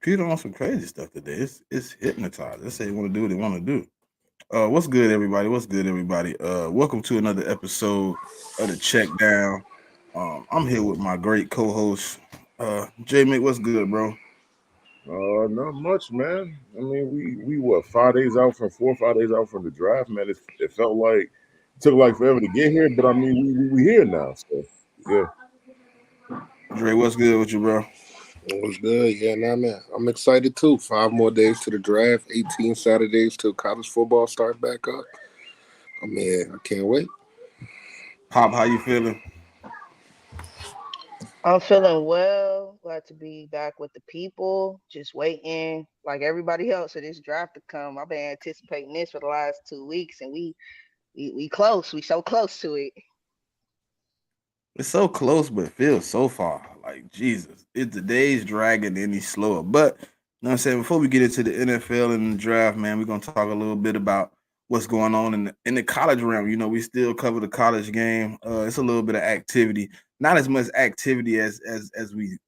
computer on some crazy stuff today. It's hypnotized. They say they want to do what they want to do. What's good, everybody? What's good, everybody? Welcome to another episode of the Check Down. I'm here with my great co-host, J Mick. What's good, bro? Not much, man. I mean, we what 5 days out from 4 or 5 days out from the draft, man. It felt like it took like forever to get here, but I mean, we here now. So yeah, Dre, what's good with you, bro? It was good. Yeah, nah, man. I'm excited too. 5 more days to the draft, 18 Saturdays till college football start back up. I mean, I can't wait. Pop, how you feeling? I'm feeling well. Glad to be back with the people. Just waiting, like everybody else, for this draft to come. I've been anticipating this for the last 2 weeks, and we close. We so close to it. It's so close, but it feels so far. Like Jesus, the day's dragging any slower. But you know what I'm saying? Before we get into the NFL and the draft, man, we're gonna talk a little bit about what's going on in the college realm. You know, we still cover the college game. It's a little bit of activity, not as much activity as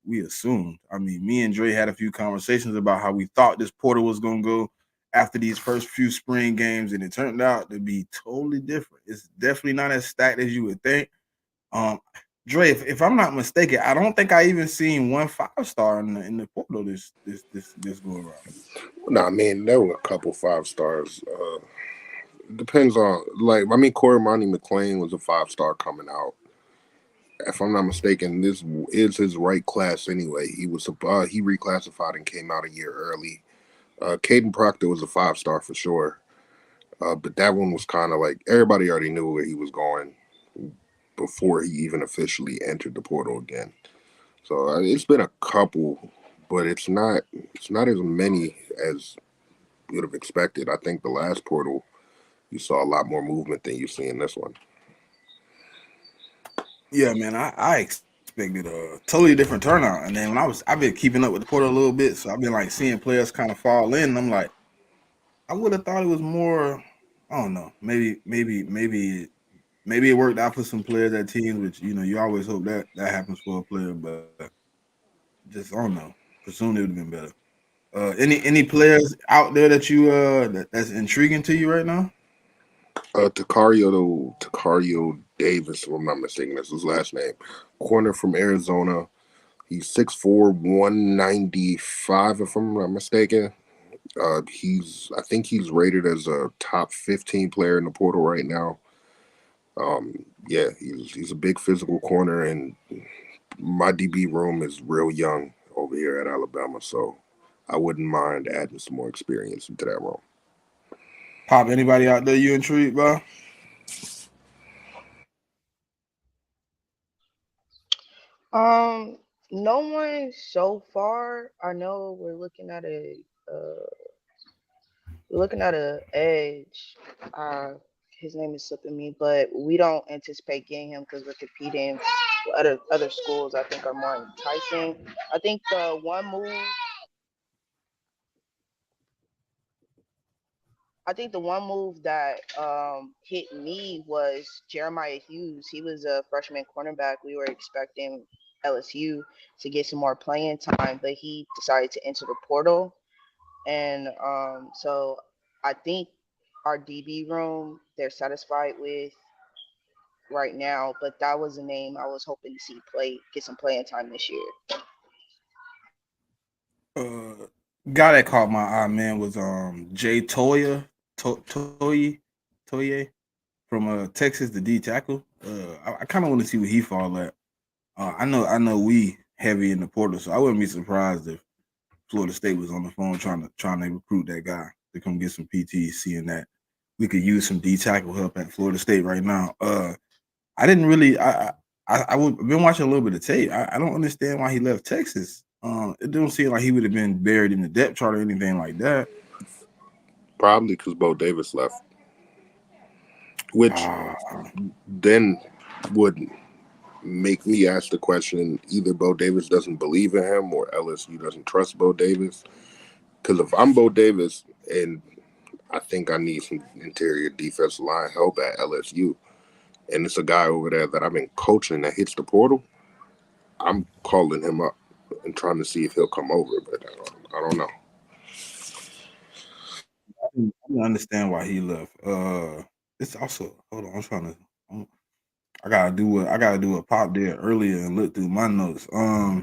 we assumed. I mean, me and Dre had a few conversations about how we thought this portal was gonna go after these first few spring games, and it turned out to be totally different. It's definitely not as stacked as you would think. Um, Dre, if I'm not mistaken, I don't think I even seen one 5-star in the portal this go around. Nah, I mean, there were a couple 5 stars. Depends on, like, I mean, Corey Monty McClain was a 5 star coming out. If I'm not mistaken, this is his right class anyway. He reclassified and came out a year early. Caden Proctor was a 5 star for sure. But that one was kind of like everybody already knew where he was going before he even officially entered the portal again. So it's been a couple, but it's not as many as you would have expected. I think the last portal you saw a lot more movement than you see in this one. Yeah, man, I expected a totally different turnout, and then I've been keeping up with the portal a little bit, so I've been like seeing players kind of fall in. And I'm like, I would have thought it was more. I don't know. Maybe it worked out for some players at teams, which you always hope that happens for a player, but just I don't know. Presumed it would have been better. Any players out there that that's intriguing to you right now? Takario Davis, if I'm not mistaken, that's his last name. Corner from Arizona. He's 6'4", 195, if I'm not mistaken. I think he's rated as a top 15 player in the portal right now. Yeah, he's a big physical corner, and my DB room is real young over here at Alabama, so I wouldn't mind adding some more experience into that room. Pop, anybody out there you intrigued by? Um, no one so far. I know uh, we're looking at a edge. Uh, his name is slipping me, but we don't anticipate getting him because we're competing with other schools. I think are more enticing. I think the one move. I think the one move that hit me was Jeremiah Hughes. He was a freshman cornerback. We were expecting LSU to get some more playing time, but he decided to enter the portal. And so I think our DB room they're satisfied with right now, but that was a name I was hoping to see get some playing time this year. Uh, Guy that caught my eye, man, was Jay Toye from Texas, the D tackle. I kind of want to see what he fall at. I know we heavy in the portal, so I wouldn't be surprised if Florida State was on the phone trying to recruit that guy to come get some PT, seeing that we could use some D tackle help at Florida State right now. I didn't really. I've been watching a little bit of tape. I don't understand why he left Texas. It don't seem like he would have been buried in the depth chart or anything like that. Probably because Bo Davis left, which Uh, then would make me ask the question: either Bo Davis doesn't believe in him, or LSU doesn't trust Bo Davis. Because if I'm Bo Davis and I think I need some interior defensive line help at LSU, and it's a guy over there that I've been coaching that hits the portal, I'm calling him up and trying to see if he'll come over. But I don't know. I understand why he left. It's also hold on. I'm, I gotta do a pop there earlier and look through my notes. Uh,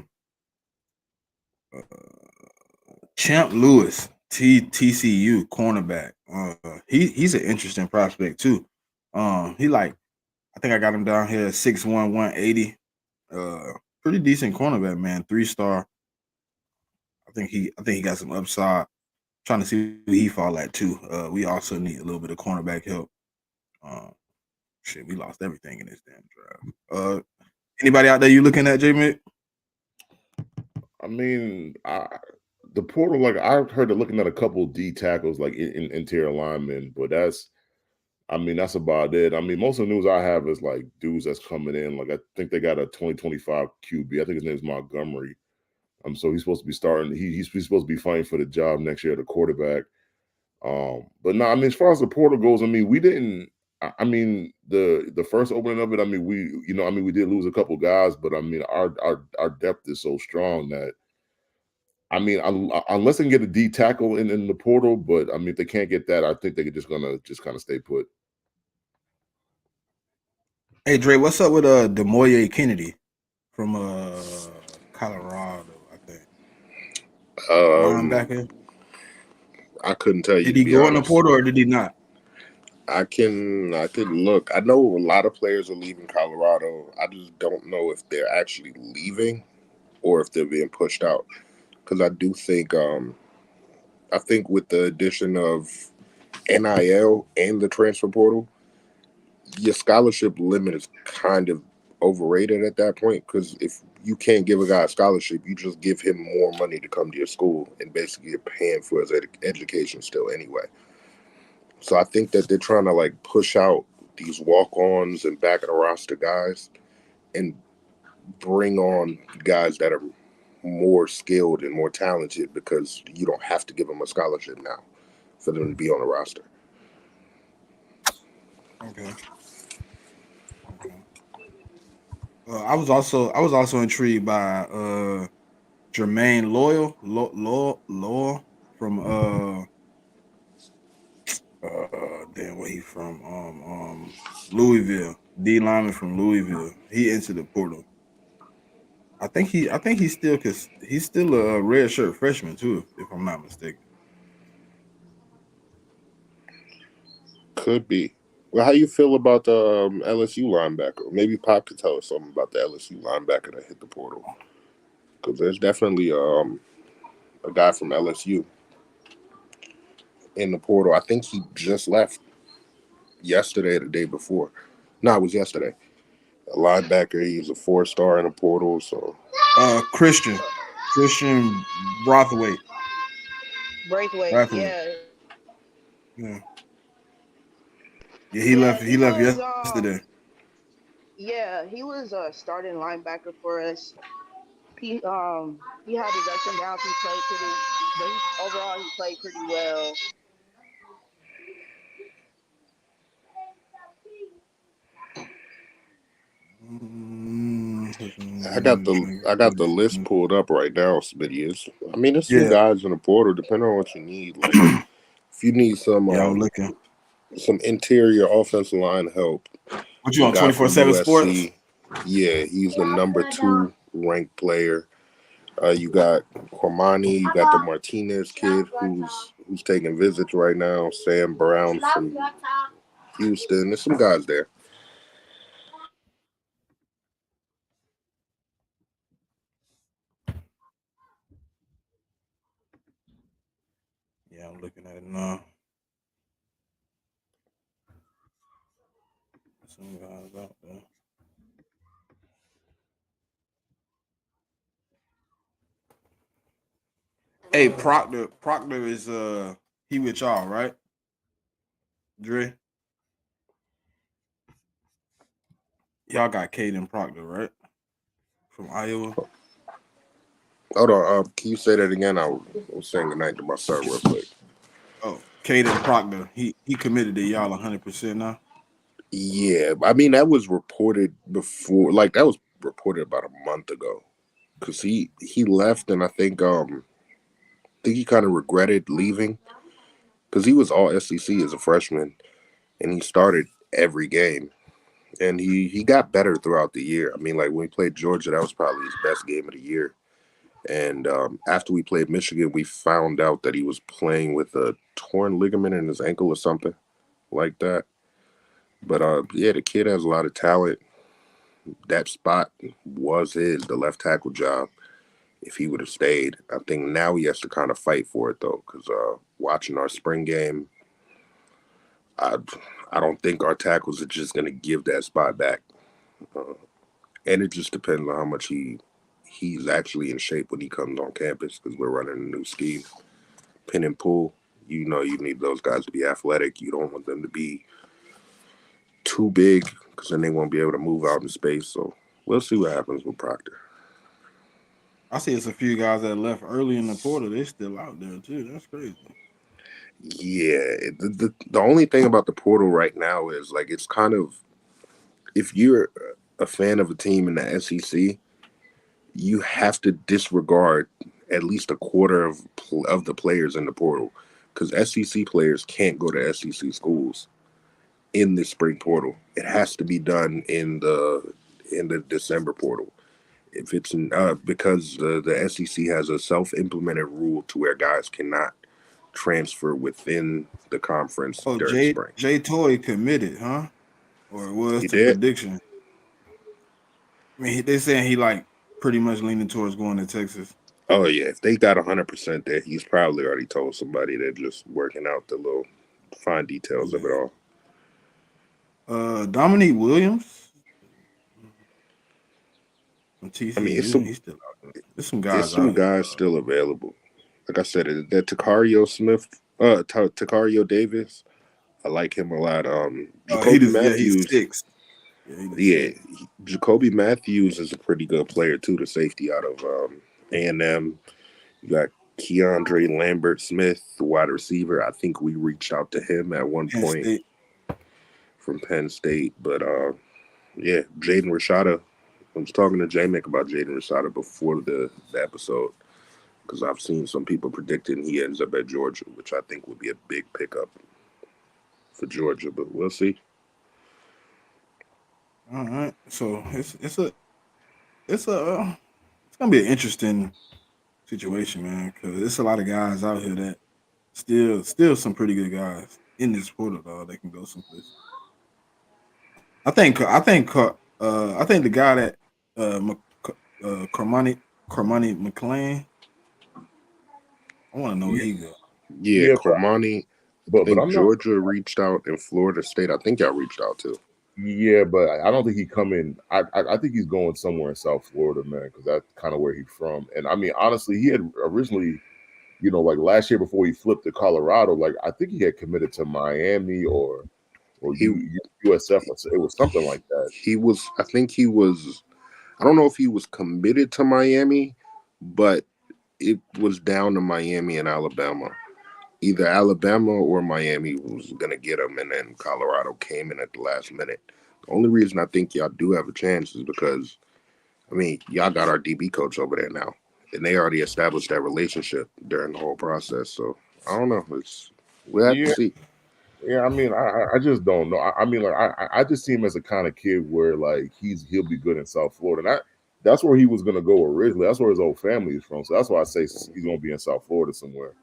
Champ Lewis, TCU cornerback. He's an interesting prospect too. He like I think I got him down here 6'1", 180. Pretty decent cornerback, man. 3-star. I think he got some upside. Trying to see who he fall at too. We also need a little bit of cornerback help. Um, shit, we lost everything in this damn draft. Anybody out there you looking at, J Mick? I mean, the portal, like I heard they're looking at a couple D tackles, like in interior linemen, but I mean, that's about it. I mean, most of the news I have is like dudes that's coming in. Like I think they got a 2025 QB. I think his name is Montgomery. So he's supposed to be starting. He's supposed to be fighting for the job next year at the quarterback. But no, I mean, as far as the portal goes, I mean, we didn't. I mean, the first opening of it, I mean, we did lose a couple guys, but I mean, our depth is so strong that I mean, unless they can get a D tackle in the portal, but I mean, if they can't get that, I think they're just gonna just kind of stay put. Hey Dre, what's up with Demoye Kennedy from Colorado? I think Um, linebacker. I couldn't tell you Did to he be go in the honest. portal or did he not? I can look. I know a lot of players are leaving Colorado. I just don't know if they're actually leaving or if they're being pushed out. Because I think with the addition of NIL and the transfer portal, your scholarship limit is kind of overrated at that point. Because if you can't give a guy a scholarship, you just give him more money to come to your school, and basically you're paying for his education still anyway. So I think that they're trying to like push out these walk-ons and back of the roster guys and bring on guys that are more skilled and more talented because you don't have to give them a scholarship now for them to be on the roster. Okay. Okay. I was also intrigued by Jermaine Loyal from damn where he from Louisville, D lineman from Louisville. He entered the portal. I think he's still cause he's still a red shirt freshman too, if I'm not mistaken. Could be. Well, how you feel about the LSU linebacker? Maybe Pop could tell us something about the LSU linebacker that hit the portal. Because there's definitely a guy from LSU in the portal. I think he just left yesterday or the day before. No, it was yesterday. A linebacker. He's a 4-star in the portal. So Christian Brathwaite. Braithwaite, Brathwaite. yeah. Yeah. Yeah, Yeah, he he left was yesterday. yeah, he was a starting linebacker for us. He had his ups and downs. He played pretty, but overall he played pretty well. I got the list pulled up right now, Smitty. I mean, there's some Yeah. guys in the portal, depending on what you need. Like, if you need Yeah, I was looking. some interior offensive line help, What you the on guy from 24/7 sports? USC, yeah, he's the number 2 ranked player. You got Cormani, you got the Martinez kid who's taking visits right now. Sam Brown from Houston. There's some guys there. Yeah, I'm looking at it now. Some guys out there. Hey, Proctor is he with y'all, right? Dre? Y'all got Caden Proctor, right? From Iowa. Hold on, can you say that again? I was saying goodnight to my son real quick. Oh, Caden Proctor. He committed to y'all 100% now. Yeah, I mean that was reported before. Like that was reported about a month ago, because he left, and I think think he kind of regretted leaving because he was all SEC as a freshman and he started every game. And he got better throughout the year. I mean, like when we played Georgia, that was probably his best game of the year. And after we played Michigan, we found out that he was playing with a torn ligament in his ankle or something like that. But yeah, the kid has a lot of talent. That spot was his, the left tackle job. If he would have stayed, I think now he has to kind of fight for it though. Because watching our spring game, I I don't think our tackles are just going to give that spot back. Uh, and it just depends on how much he's actually in shape when he comes on campus because we're running a new scheme, pin and pull. You know, you need those guys to be athletic. You don't want them to be too big because then they won't be able to move out in space. So we'll see what happens with Proctor. I see it's a few guys that left early in the portal. They still out there too. That's crazy. Yeah, the only thing about the portal right now is like it's kind of if you're a fan of a team in the SEC, you have to disregard at least a quarter of the players in the portal because SEC players can't go to SEC schools in the spring portal. It has to be done in the December portal. If it's because the SEC has a self-implemented rule to where guys cannot transfer within the conference Oh, during spring. Jay Toy committed, huh? Or was He the did. prediction? I mean, they saying he like pretty much leaning towards going to Texas. Oh yeah, if they got 100% there, he's probably already told somebody. They're just working out the little fine details of it Yeah. all. Dominique Williams from I mean, TCU. He's still out there. There's some it's guys some out here, guys dog. still available. Like I said, that Takario Smith, Takario Davis, I like him a lot. He Jacoby does. Yeah, he's Matthews, 6. Yeah, he does yeah, 6. Jacoby Matthews is a pretty good player too. The safety out of A&M. You got Keandre Lambert Smith, the wide receiver. I think we reached out to him at one Penn point State. from Penn State, but yeah, Jaden Rashada. I was talking to J-Mick about Jaden Rashada before the episode because I've seen some people predicting he ends up at Georgia, which I think would be a big pickup for Georgia, but we'll see. All right. So it's gonna be an interesting situation, man, because it's a lot of guys out here that still some pretty good guys in this portal, dog. They can go someplace. I think the guy that Carmani McLean. I want to know where Yeah, he go. Yeah, yeah, Cormani. I but think I'm not. Georgia reached out and Florida State. I think y'all reached out too. Yeah, but I don't think he come in. I think he's going somewhere in South Florida, man, because that's kind of where he's from. And I mean, honestly, he had originally, like last year before he flipped to Colorado, like I think he had committed to Miami or He USF. Or it was something like that. he was. I think he was. I don't know if he was committed to Miami, but it was down to Miami and Alabama. Either Alabama or Miami was going to get him, and then Colorado came in at the last minute. The only reason I think y'all do have a chance is because, I mean, y'all got our DB coach over there now, and they already established that relationship during the whole process. So I don't know. We'll have to Yeah, see. yeah. I mean, I just don't know. I mean, like I just see him as a kind of kid where like he'll be good in South Florida. And that's where he was gonna go originally. That's where his whole family is from. So that's why I say he's gonna be in South Florida somewhere.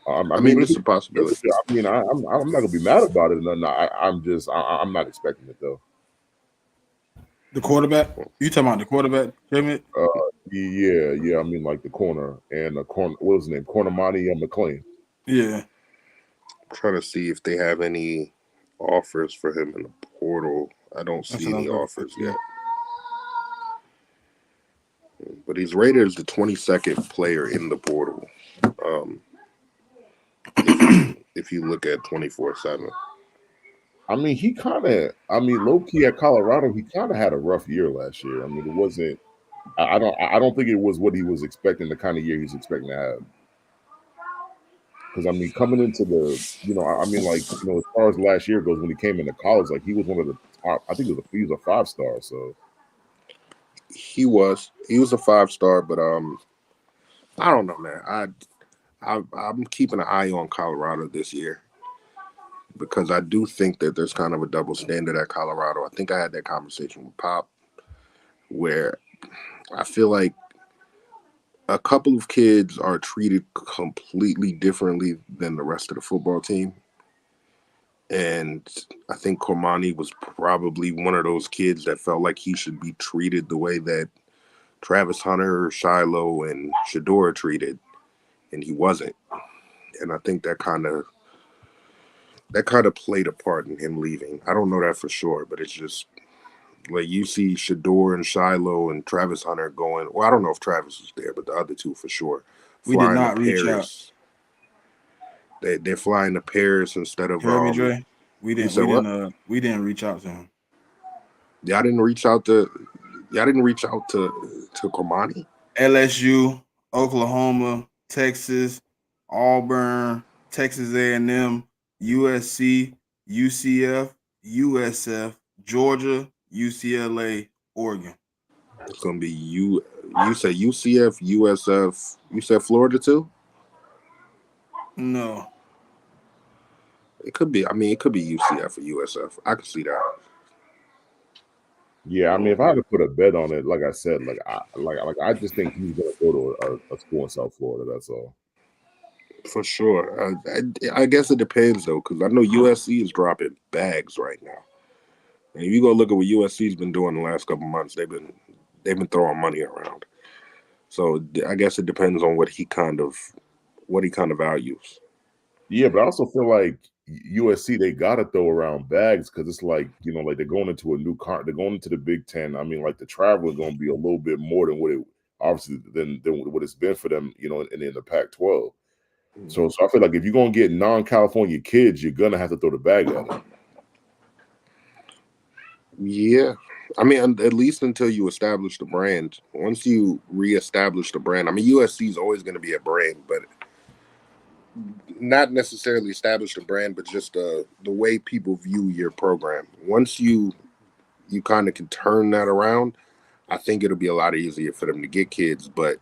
I I mean, mean, but if it's he, a possibility. I mean, I'm not gonna be mad about it. No, I'm not expecting it though. The quarterback. You talking about the quarterback, Jimmy? Uh, yeah. I mean, like the corner and the corner. What was his name? Cornermani and McLean. Yeah. I'm trying to see if they have any offers for him in the portal. I don't That's see what I any was about to say offers yet. too. But he's rated as the 22nd player in the portal. Um, if you look at 24/7. I mean, he kind of. I mean, low key at Colorado, he kind of had a rough year last year. I mean, it wasn't. I don't think it was what he was expecting. The kind of year he's expecting to have. Because I mean, coming into I mean, like as far as last year goes, when he came into college, like he was one of the top. I think he was a 5-star. So He was a 5 star, but I don't know, man. I'm keeping an eye on Colorado this year because I do think that there's kind of a double standard at Colorado. I think I had that conversation with Pop where I feel like a couple of kids are treated completely differently than the rest of the football team. And I think Cormani was probably one of those kids that felt like he should be treated the way that Travis Hunter, Shiloh, and Shador are treated, and he wasn't. And I think that kind of played a part in him leaving. I don't know that for sure, but it's just like you see Shador and Shiloh and Travis Hunter going. Well, I don't know if Travis was there, but the other two for sure We did flying to not reach out. Paris. They're flying to Paris instead of You heard me, Dre? You said what? We didn't reach out to him. Y'all didn't reach out to Komani? LSU, Oklahoma, Texas, Auburn, Texas A&M, USC, UCF, USF, Georgia, UCLA, Oregon. It's gonna be you. You said UCF, USF. You said Florida too. No. It could be. I mean, it could be UCF or USF. I could see that. Yeah, I mean, if I had to put a bet on it, like I said, I just think he's gonna go to a school in South Florida. That's all. For sure. I guess it depends though, because I know USC is dropping bags right now. And if you go look at what USC's been doing the last couple months, they've been throwing money around. So I guess it depends on what he kind of values. Yeah, but I also feel like USC they gotta throw around bags because it's like like they're going into a new they're going into the Big Ten. I mean, like the travel is going to be a little bit more than what it obviously than what it's been for them, in the Pac-12. So I feel like if you're gonna get non-California kids, you're gonna have to throw the bag at them. Yeah. I mean, at least until you establish the brand. Once you reestablish the brand, I mean, USC is always going to be a brand, but not necessarily establish the brand, but just the way people view your program. Once you kind of can turn that around, I think it'll be a lot easier for them to get kids. But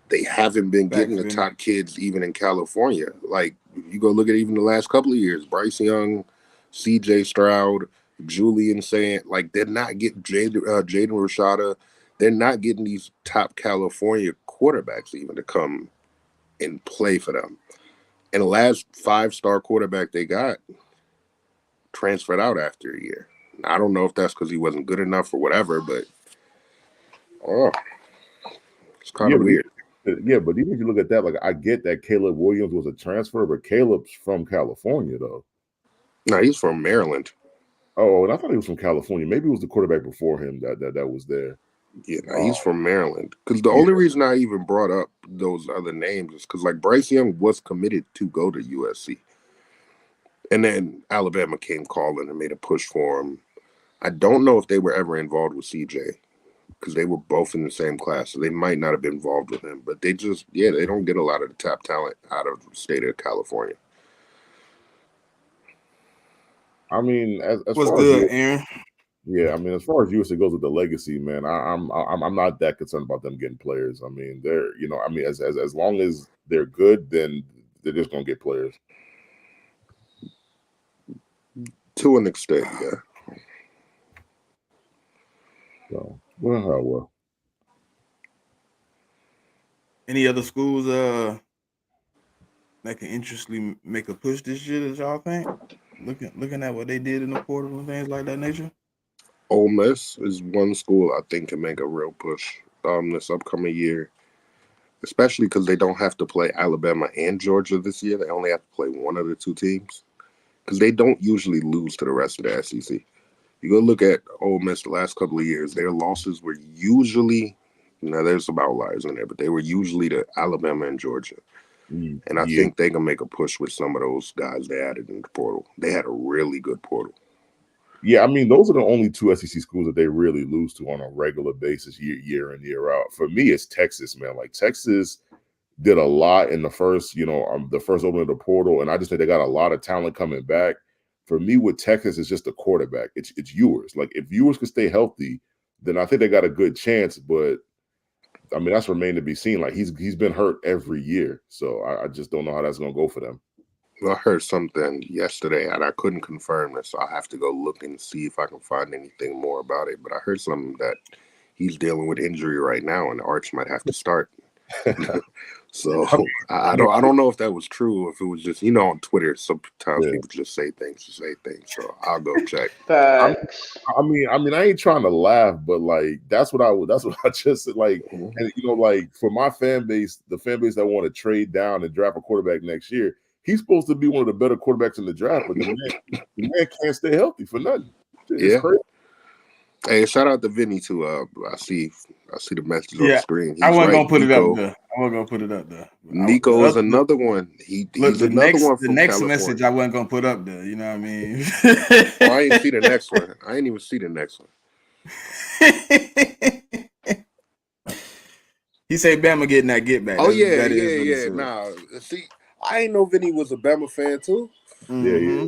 they haven't been getting the top kids even in California. Like you go look at even the last couple of years, Bryce Young, C.J. Stroud, Julian saying like they're not getting Jaden Rashada. They're not getting these top California quarterbacks even to come and play for them. And the last 5-star quarterback they got transferred out after a year. I don't know if that's because he wasn't good enough or whatever, but it's kind of weird. Yeah, but even if you look at that, like I get that Caleb Williams was a transfer, but Caleb's from California though. No, he's from Maryland. Oh, and I thought he was from California. Maybe it was the quarterback before him that was there. Yeah, no, he's from Maryland. Because the only reason I even brought up those other names is because like Bryce Young was committed to go to USC. And then Alabama came calling and made a push for him. I don't know if they were ever involved with CJ because they were both in the same class. So they might not have been involved with him. But they don't get a lot of the top talent out of the state of California. I mean, as What's far good, as Aaron? Yeah, I mean, as far as USC goes with the legacy, man, I'm not that concerned about them getting players. I mean, they're as long as they're good, then they're just gonna get players. To an extent, yeah. So well. Any other schools that can interestingly make a push this year that y'all think? Looking at what they did in the portal and things like that nature. Ole Miss is one school I think can make a real push this upcoming year, especially because they don't have to play Alabama and Georgia this year. They only have to play one of the two teams because they don't usually lose to the rest of the SEC. You go look at Ole Miss the last couple of years, their losses were usually, there's some outliers in there, but they were usually to Alabama and Georgia. And I think they can make a push with some of those guys they added in the portal. They had a really good portal. Yeah, I mean, those are the only two SEC schools that they really lose to on a regular basis, year in, year out. For me, it's Texas, man. Like Texas did a lot in the first opening of the portal, and I just think they got a lot of talent coming back. For me, with Texas, it's just the quarterback. It's Ewers. Like if Ewers could stay healthy, then I think they got a good chance. But I mean, that's remained to be seen. Like he's been hurt every year, so I just don't know how that's gonna go for them. Well, I heard something yesterday, and I couldn't confirm this, so I have to go look and see if I can find anything more about it. But I heard something that he's dealing with injury right now, and the Arch might have to start. So I don't know if that was true, or if it was just on Twitter. Sometimes Yeah. people just say things to say things. So I'll go check. Facts. I mean, I ain't trying to laugh, but like that's what I just said. Like, and like for my fan base, the fan base that want to trade down and draft a quarterback next year, he's supposed to be one of the better quarterbacks in the draft, but the man can't stay healthy for nothing. It's crazy. Hey, shout out to Vinny too. I see the message on the screen. He's I wasn't right. gonna put it up there. I wasn't gonna put it up there. Nico is another one. He's another one from the next California. message I wasn't gonna put up there. You know what I mean? Oh, I ain't see the next one. I ain't even see the next one. He said Bama getting that get back. Oh yeah. Nah, see, I ain't know Vinny was a Bama fan too. Yeah.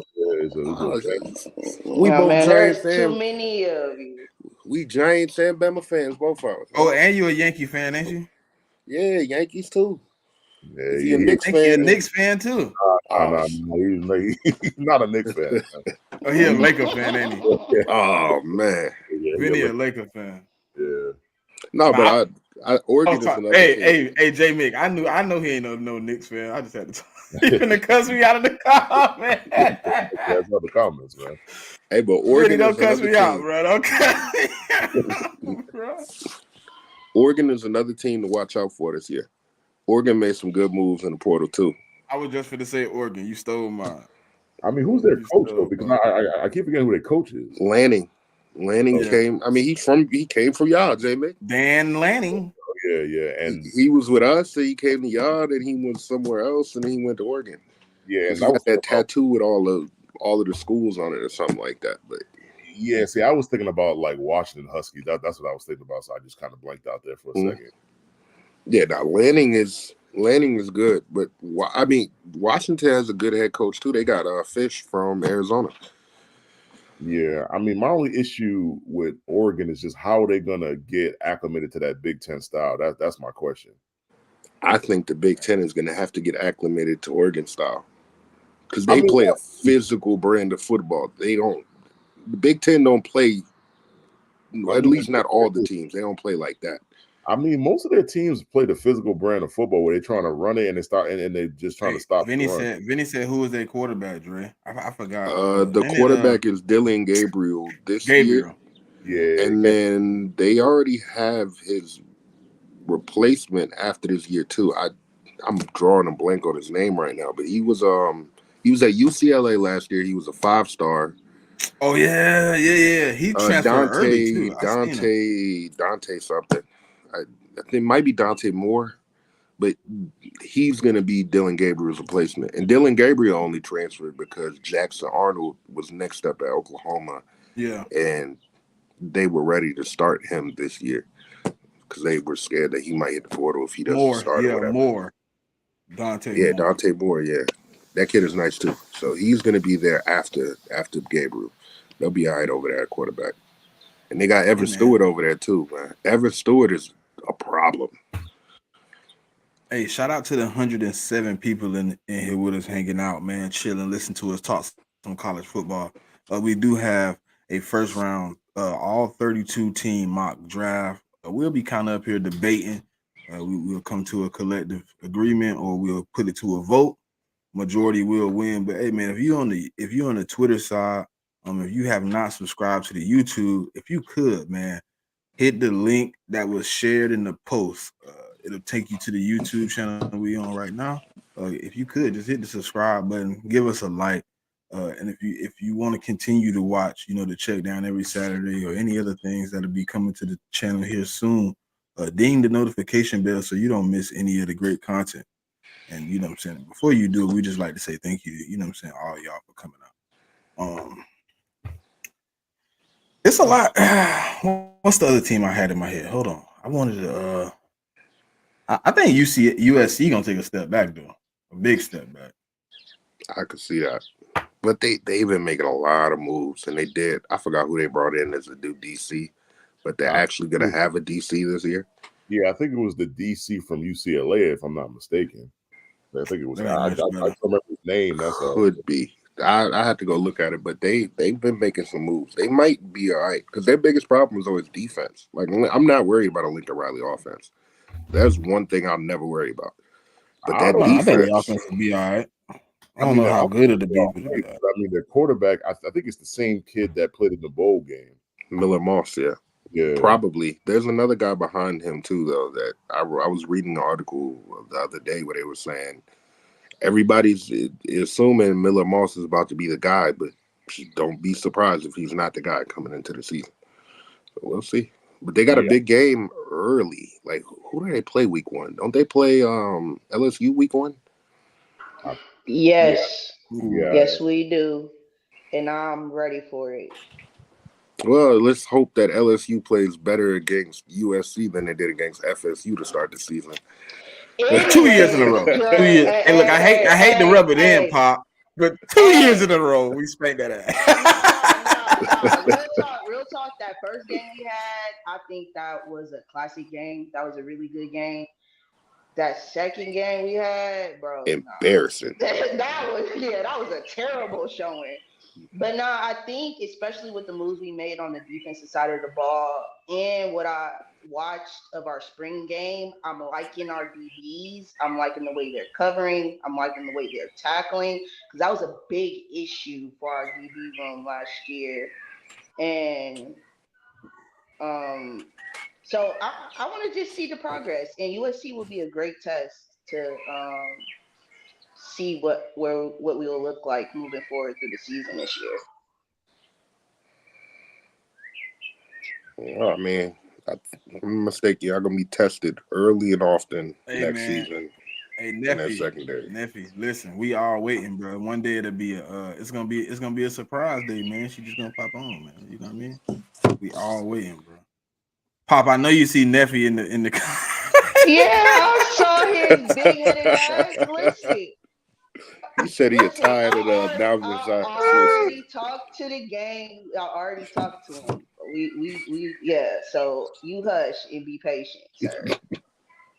We both man, Giants there's too fans. many of you. We Giants and Bama fans, both of us. Oh, and you a Yankee fan, ain't you? Yeah, Yankees too. Yeah, Is he a Knicks fan? He a Knicks fan too. No, he's not a Knicks fan. Oh, he a Laker fan, ain't he? Oh man, Vinny a Laker fan. Yeah. No, but Oregon is another team. Hey, J Mick. I know he ain't no Knicks fan. I just had to talk. He finna cuss me out of the comments. That's not the comments, man. Hey, but Oregon don't is cuss me out, team. bro. Don't cuss me out, bro. Oregon is another team to watch out for this year. Oregon made some good moves in the portal too. I was just finna say Oregon. You stole mine. I mean, who's their coach though? Because I keep forgetting who their coach is. Lanning came. I mean, he came from y'all, J Mick. Dan Lanning. Yeah, and he was with us. So he came to y'all, then he went somewhere else, and then he went to Oregon. Yeah, and he got that tattoo with all of the schools on it or something like that. But yeah, see, I was thinking about like Washington Huskies. That's what I was thinking about. So I just kind of blanked out there for a second. Yeah, now Lanning is good, but I mean, Washington has a good head coach too. They got Fish from Arizona. Yeah, I mean, my only issue with Oregon is just how are they gonna get acclimated to that Big Ten style. That's my question. I think the Big Ten is gonna have to get acclimated to Oregon style because they play a physical brand of football. The Big Ten don't play. At least not all the teams. They don't play like that. I mean, most of their teams play the physical brand of football where they're trying to run it and they just trying to stop. Vinny said, "Who is their quarterback, Dre?" I forgot. The quarterback is Dylan Gabriel this year. Yeah, and then they already have his replacement after this year too. I'm drawing a blank on his name right now, but he was at UCLA last year. He was a 5-star. Oh yeah. He transferred early too. Dante something. I think it might be Dante Moore, but he's going to be Dylan Gabriel's replacement. And Dylan Gabriel only transferred because Jackson Arnold was next up at Oklahoma. Yeah, and they were ready to start him this year because they were scared that he might hit the portal if he doesn't start or whatever. Dante Moore. Yeah, that kid is nice too. So he's going to be there after Gabriel. They'll be all right over there at quarterback. And they got Evan Stewart over there too, man. Evan Stewart is a problem. Hey, shout out to the 107 people in here with us hanging out, man, chilling, listen to us talk some college football. We do have a first round, all 32 team mock draft. We'll be kind of up here debating. We'll come to a collective agreement, or we'll put it to a vote. Majority will win. But hey, man, if you're on the Twitter side, if you have not subscribed to the YouTube, if you could, man, hit the link that was shared in the post. It'll take you to the YouTube channel we're on right now. If you could, just hit the subscribe button, give us a like. And if you want to continue to watch, the check down every Saturday or any other things that'll be coming to the channel here soon, ding the notification bell so you don't miss any of the great content. And you know what I'm saying? Before you do it, we just like to say thank you, all y'all for coming out. It's a lot. What's the other team I had in my head? Hold on. I wanted to I think USC gonna take a step back though. A big step back. I could see that. But they've been making a lot of moves, and they did. I forgot who they brought in as a new DC, but they're actually gonna have a DC this year. Yeah, I think it was the DC from UCLA, if I'm not mistaken. I think it was. That I ain't much don't better. remember his name. That's all. Could be. I had to go look at it, but they've been making some moves. They might be all right because their biggest problem is always defense. Like I'm not worried about a Lincoln Riley offense. That's one thing I'll never worry about. But I that don't. I think the defense, offense will be all right. I I don't mean, know their how offense good is it'll be, all but it'll right, be all right. but I mean, their quarterback. I think it's the same kid that played in the bowl game. Miller Moss, yeah. Yeah. Probably. There's another guy behind him too, though. That I was reading an article the other day where they were saying everybody's assuming Miller Moss is about to be the guy, but don't be surprised if he's not the guy coming into the season. So we'll see. But they got a Yeah. big game early. Like who do they play week 1? Don't they play LSU week 1? Yes, Yeah. yes, we do, and I'm ready for it. Well, let's hope that LSU plays better against USC than they did against FSU to start the season. 2 years in a Anyways, row. Dre, 2 years. Hey, look, I hate to rub it in, hey, Pop, but 2 years in hey. a row we spanked that ass. Nah. Real talk. That first game we had, I think that was a classic game. That was a really good game. That second game we had, bro, Embarrassing. that was a terrible showing. But nah, I think especially with the moves we made on the defensive side of the ball and what I watched of our spring game, I'm liking our DBs. I'm liking the way they're covering. I'm liking the way they're tackling because that was a big issue for our DB room last year. And so I want to just see the progress, and USC will be a great test to see what we will look like moving forward through the season this year. Oh man, I'm mistaken. Y'all gonna be tested early and often Hey next man, season hey in that Neffy, secondary. listen, we all waiting, bro. One day it'll be it's gonna be a surprise day, man. She just gonna pop on, man. You know what I mean? We all waiting, bro. Pop, I know you see Neffy in the. Yeah, I saw his big-headed ass. Listen, He said he tired of the announcers. I already talked to the gang. I already talked to him. Yeah. So you hush and be patient, sir.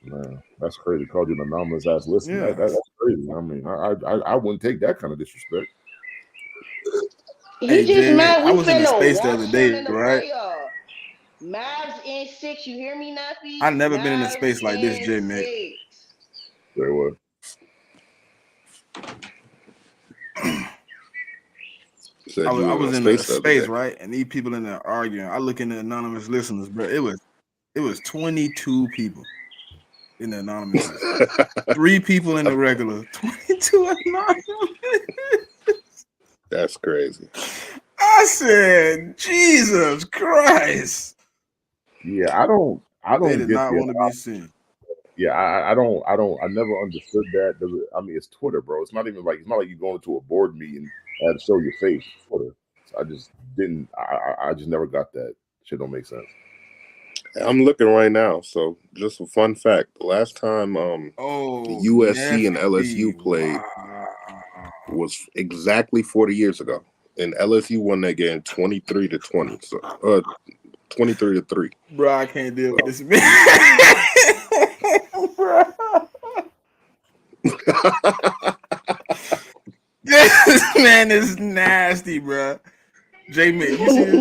Man, that's crazy. Called you an anomalous ass listener. Yeah. That's crazy. I mean, I wouldn't take that kind of disrespect. He Hey just Jay, mad I we was in the finna space the other watch them day, in the right? playoff. Mavs in 6. You hear me, I Nappy? never been in a Mavs space like this, in Jay, mate. 6. Say what? Said I you was, I was in a was in a space the other space, day. right? And these people in there arguing. I look in the anonymous listeners, bro. It was 22 people in the anonymous list. 3 people in the regular, 22 anonymous. That's crazy. I said, Jesus Christ. Yeah, I They don't did get not the. want to be seen. Yeah, I never understood that. I mean, it's Twitter, bro. It's not like you going to a board meeting and to show your face. It's Twitter. So I just didn't. I just never got that. Shit don't make sense. I'm looking right now. So just a fun fact: the last time Oh, USC and LSU Neffy. played Wow. was exactly 40 years ago, and LSU won that game 23-20. So 23-3. Bro, I can't deal with this man. Bro. This man is nasty, bro. J Mick, you see this shit?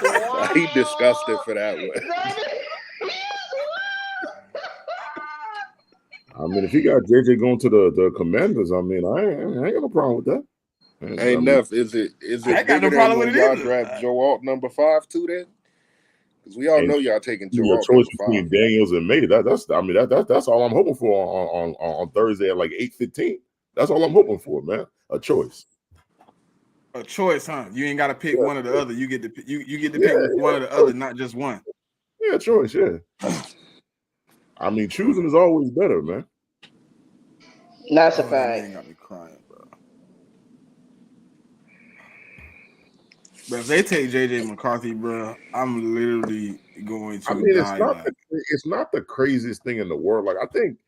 Wow. He disgusted for that one. I mean, if you got JJ going to the Commanders, I mean, I ain't got no problem with that. Hey Neff, is it I ain't got bigger no problem than with when it y'all either. draft Joe Alt number 5 too? Then, because we all And know y'all taking Joe your Alt choice number 5. between Daniels and May. That's all I'm hoping for on Thursday at like 8:15. That's all I'm hoping for, man. A choice. A choice, huh? You ain't got to pick one or the other. You get to you get to Yeah, pick one or the other, not just one. Yeah, choice. Yeah. I mean, choosing is always better, man. That's a Oh, that fact. man got me crying, bro. But if they take JJ McCarthy, bro, I'm literally going to I mean, die laughing. it's not the craziest thing in the world. Like I think,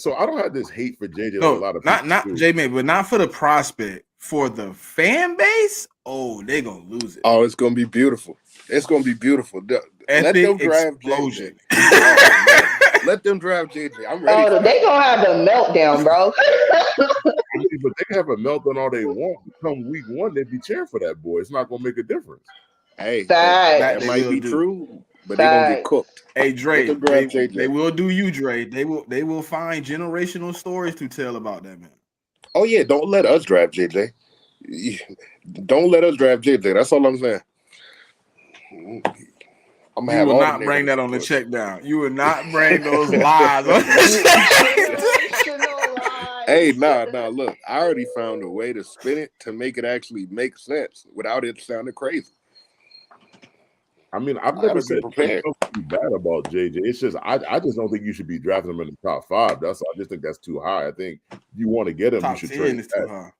so I don't have this hate for JJ like a No, lot of people not do. J May, but not for the prospect. For the fan base, oh, they gonna lose it. Oh, it's gonna be beautiful. It's gonna be beautiful. let them epic draft JJ. explosion. Oh man, let them draft JJ. I'm ready for Oh, they that. gonna have the meltdown, bro. I mean, but they can have a meltdown all they want. Come week one, they'd be cheering for that boy. It's not gonna make a difference. Hey, That that Facts. they might will be do. true, but they're gonna get Facts. cooked. Hey Let Dre, them draft they JJ. will do you, Dre. They will find generational stories to tell about that man. Oh yeah, don't let us draft JJ. Don't let us draft JJ. That's all I'm saying. I'm gonna You have will all the not bring neighborhood that on the sports. check down. You will not bring those lies on the check down. Generational Hey, lies. nah. Look, I already found a way to spin it to make it actually make sense without it sounding crazy. I mean, I've I never gotta be said prepared. anything bad about JJ. It's just I just don't think you should be drafting him in the top 5. I just think that's too high. I think if you want to get him, you Top should trade 10 him is too back. high.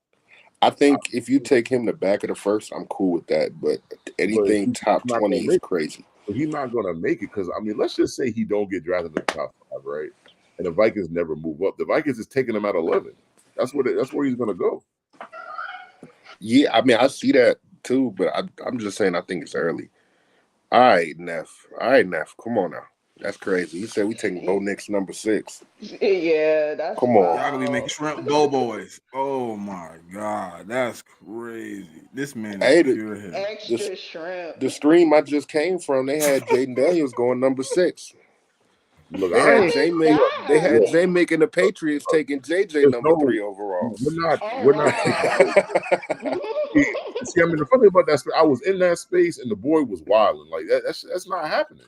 I think if you take him the back of the first, I'm cool with that. But But anything he's top not 20 gonna is make crazy. but he's not gonna make it because I mean, let's just say he don't get drafted in the top 5, right? And the Vikings never move up. The Vikings is taking him at 11. That's where he's gonna go. Yeah, I mean I see that too, but I'm just saying I think it's early. All right, Neff. Come on now. That's crazy. You said we taking Bo Nix number 6. Yeah, that's Come on. Y'all gonna be making wild. shrimp bow boys. Oh my god, that's crazy. This man is Hey, pure hell. the Extra shrimp. the stream I just came from, they had Jaden Daniels going number 6. Look, They I had How ain't Jay is make that they had look, Jay happen? making the Patriots taking JJ there's number no 3 overall. Oh we're not wow. see, see, I mean, the funny thing about that, I was in that space and the boy was wilding. Like that's not happening.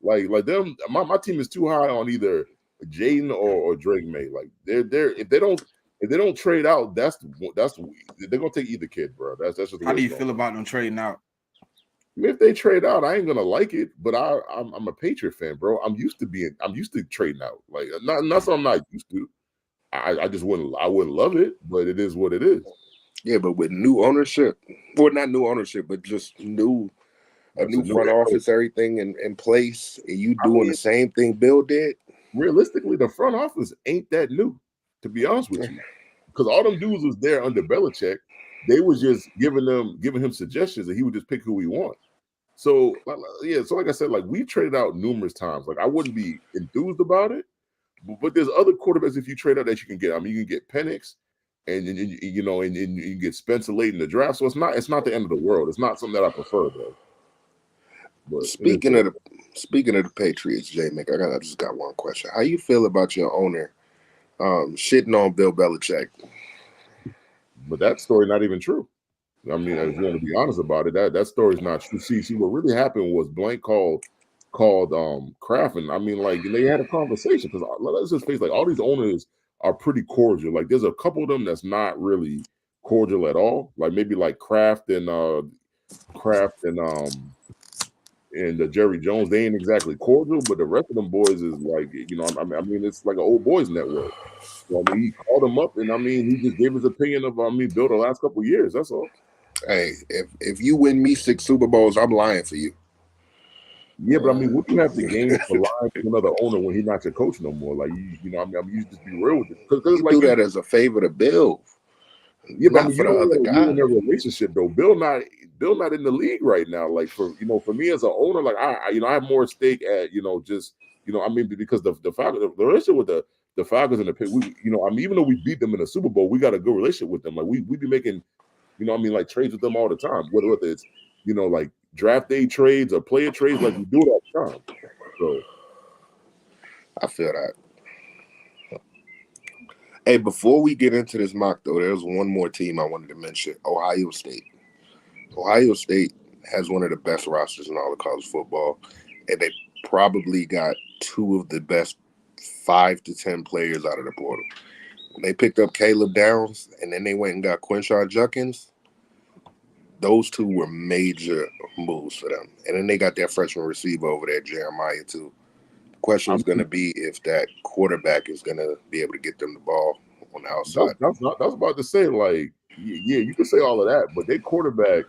Like them, my team is too high on either Jaden or Drake May. Like they're if they don't trade out, they're gonna take either kid, bro. That's just the How way do it's you going. feel about them trading out? I mean, if they trade out, I ain't gonna like it, but I'm a Patriot fan, bro. I'm used to trading out. Like not something I'm not used to. I just wouldn't love it, but it is what it is. Yeah, but with new ownership, well, not new ownership, but just a That's a new new front head coach. office, everything in place, and you I doing mean, the same thing Bill did. realistically, the front office ain't that new, to be honest with you. Because all them dudes was there under Belichick. They was just giving him suggestions, and he would just pick who he want. So yeah, so like I said, like we traded out numerous times. Like I wouldn't be enthused about it, but there's other quarterbacks if you trade out that you can get. I mean, you can get Penix, and you know, and you can get Spencer late in the draft. So it's not the end of the world. It's not something that I prefer though. But it is Speaking what of it the speaking of the Patriots, J Mick, I just got one question. How you feel about your owner shitting on Bill Belichick? is. But that story not even true. I mean, if you want to be honest about it, that story's not true. See, what really happened was Blank called Kraft, and I mean, like they had a conversation because let's just face like all these owners are pretty cordial. Like there's a couple of them that's not really cordial at all. Like maybe like Kraft and Jerry Jones, they ain't exactly cordial, but the rest of them boys is like, you know, I mean, it's like an old boys network. So I mean, he called him up, and I mean, he just gave his opinion of Bill the last couple of years. That's all. Hey, if you win me 6 Super Bowls, I'm lying for you. Yeah, but I mean, what do you have to gain for lying to another owner when he's not your coach no more? Like you know, I mean, you just be real with it because You like do that as a favor to Bill, yeah, but I not mean, for you the don't other want to ruin guy. their relationship though. Bill not in the league right now. Like for me as an owner, like I have more stake at just I mean because the Falcons, the relationship with the Falcons and the Pitt, we I mean even though we beat them in the Super Bowl, we got a good relationship with them. Like we be making I mean like trades with them all the time. Whether it's like draft day trades or player trades, like we do it all the time. So I feel that. Hey, before we get into this mock though, there's one more team I wanted to mention: Ohio State. Ohio State has one of the best rosters in all of college football, and they probably got 2 of the best 5 to 10 players out of the portal. When they picked up Caleb Downs, and then they went and got Quinshon Judkins, those 2 were major moves for them. And then they got their freshman receiver over there, Jeremiah, too. The question I is going to mean be if that quarterback is going to be able to get them the ball on the outside. that's about to say like yeah, you can say all of that, but their quarterback.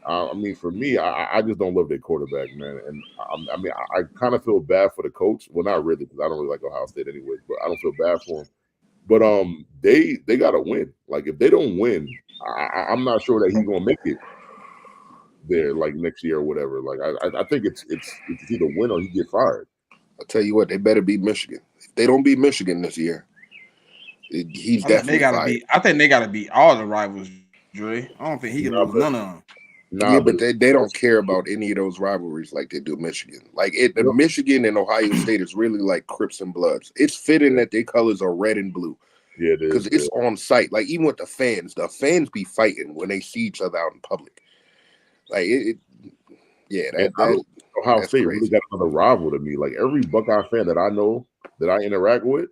I mean, for me, I just don't love their quarterback, man. And I mean, I kind of feel bad for the coach. Well, not really, because I don't really like Ohio State anyways. But I don't feel bad for him. But they got to win. Like if they don't win, I'm not sure that he's gonna make it. there like next year or whatever. Like I think it's either win or he get fired. I'll tell you what, they better beat Michigan. If they don't beat Michigan this year, he's I think they definitely gotta fired. beat. I think they gotta beat all the rivals, Dre. I don't think he can Nah, lose none of them. Yeah, but but they don't care about any of those rivalries like they do Michigan. Like the Yep. Michigan and Ohio State is really like Crips and Bloods. It's fitting that their colors are red and blue yeah, it because is. it's on site. Like even with the fans be fighting when they see each other out in public. Like yeah, And I don't Ohio that's State really crazy. got another rival to me. Like every Buckeye fan that I know that I interact with,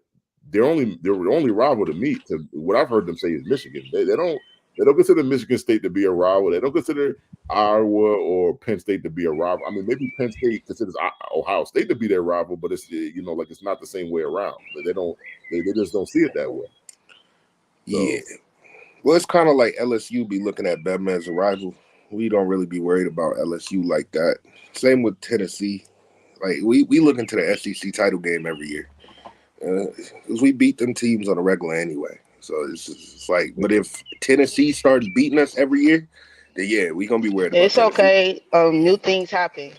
they're only rival to me. To what I've heard them say is Michigan. They don't consider Michigan State to be a rival. They don't consider Iowa or Penn State to be a rival. I mean, maybe Penn State considers Ohio State to be their rival, but it's like it's not the same way around. They just don't see it that way. So, Yeah. Well, it's kind of like LSU be looking at Bama as a rival. We don't really be worried about LSU like that. Same with Tennessee. Like we look into the SEC title game every year. 'Cause we beat them teams on a regular anyway. So it's like, but if Tennessee starts beating us every year, then yeah, we gonna be worried about It's Tennessee. okay. New things happen.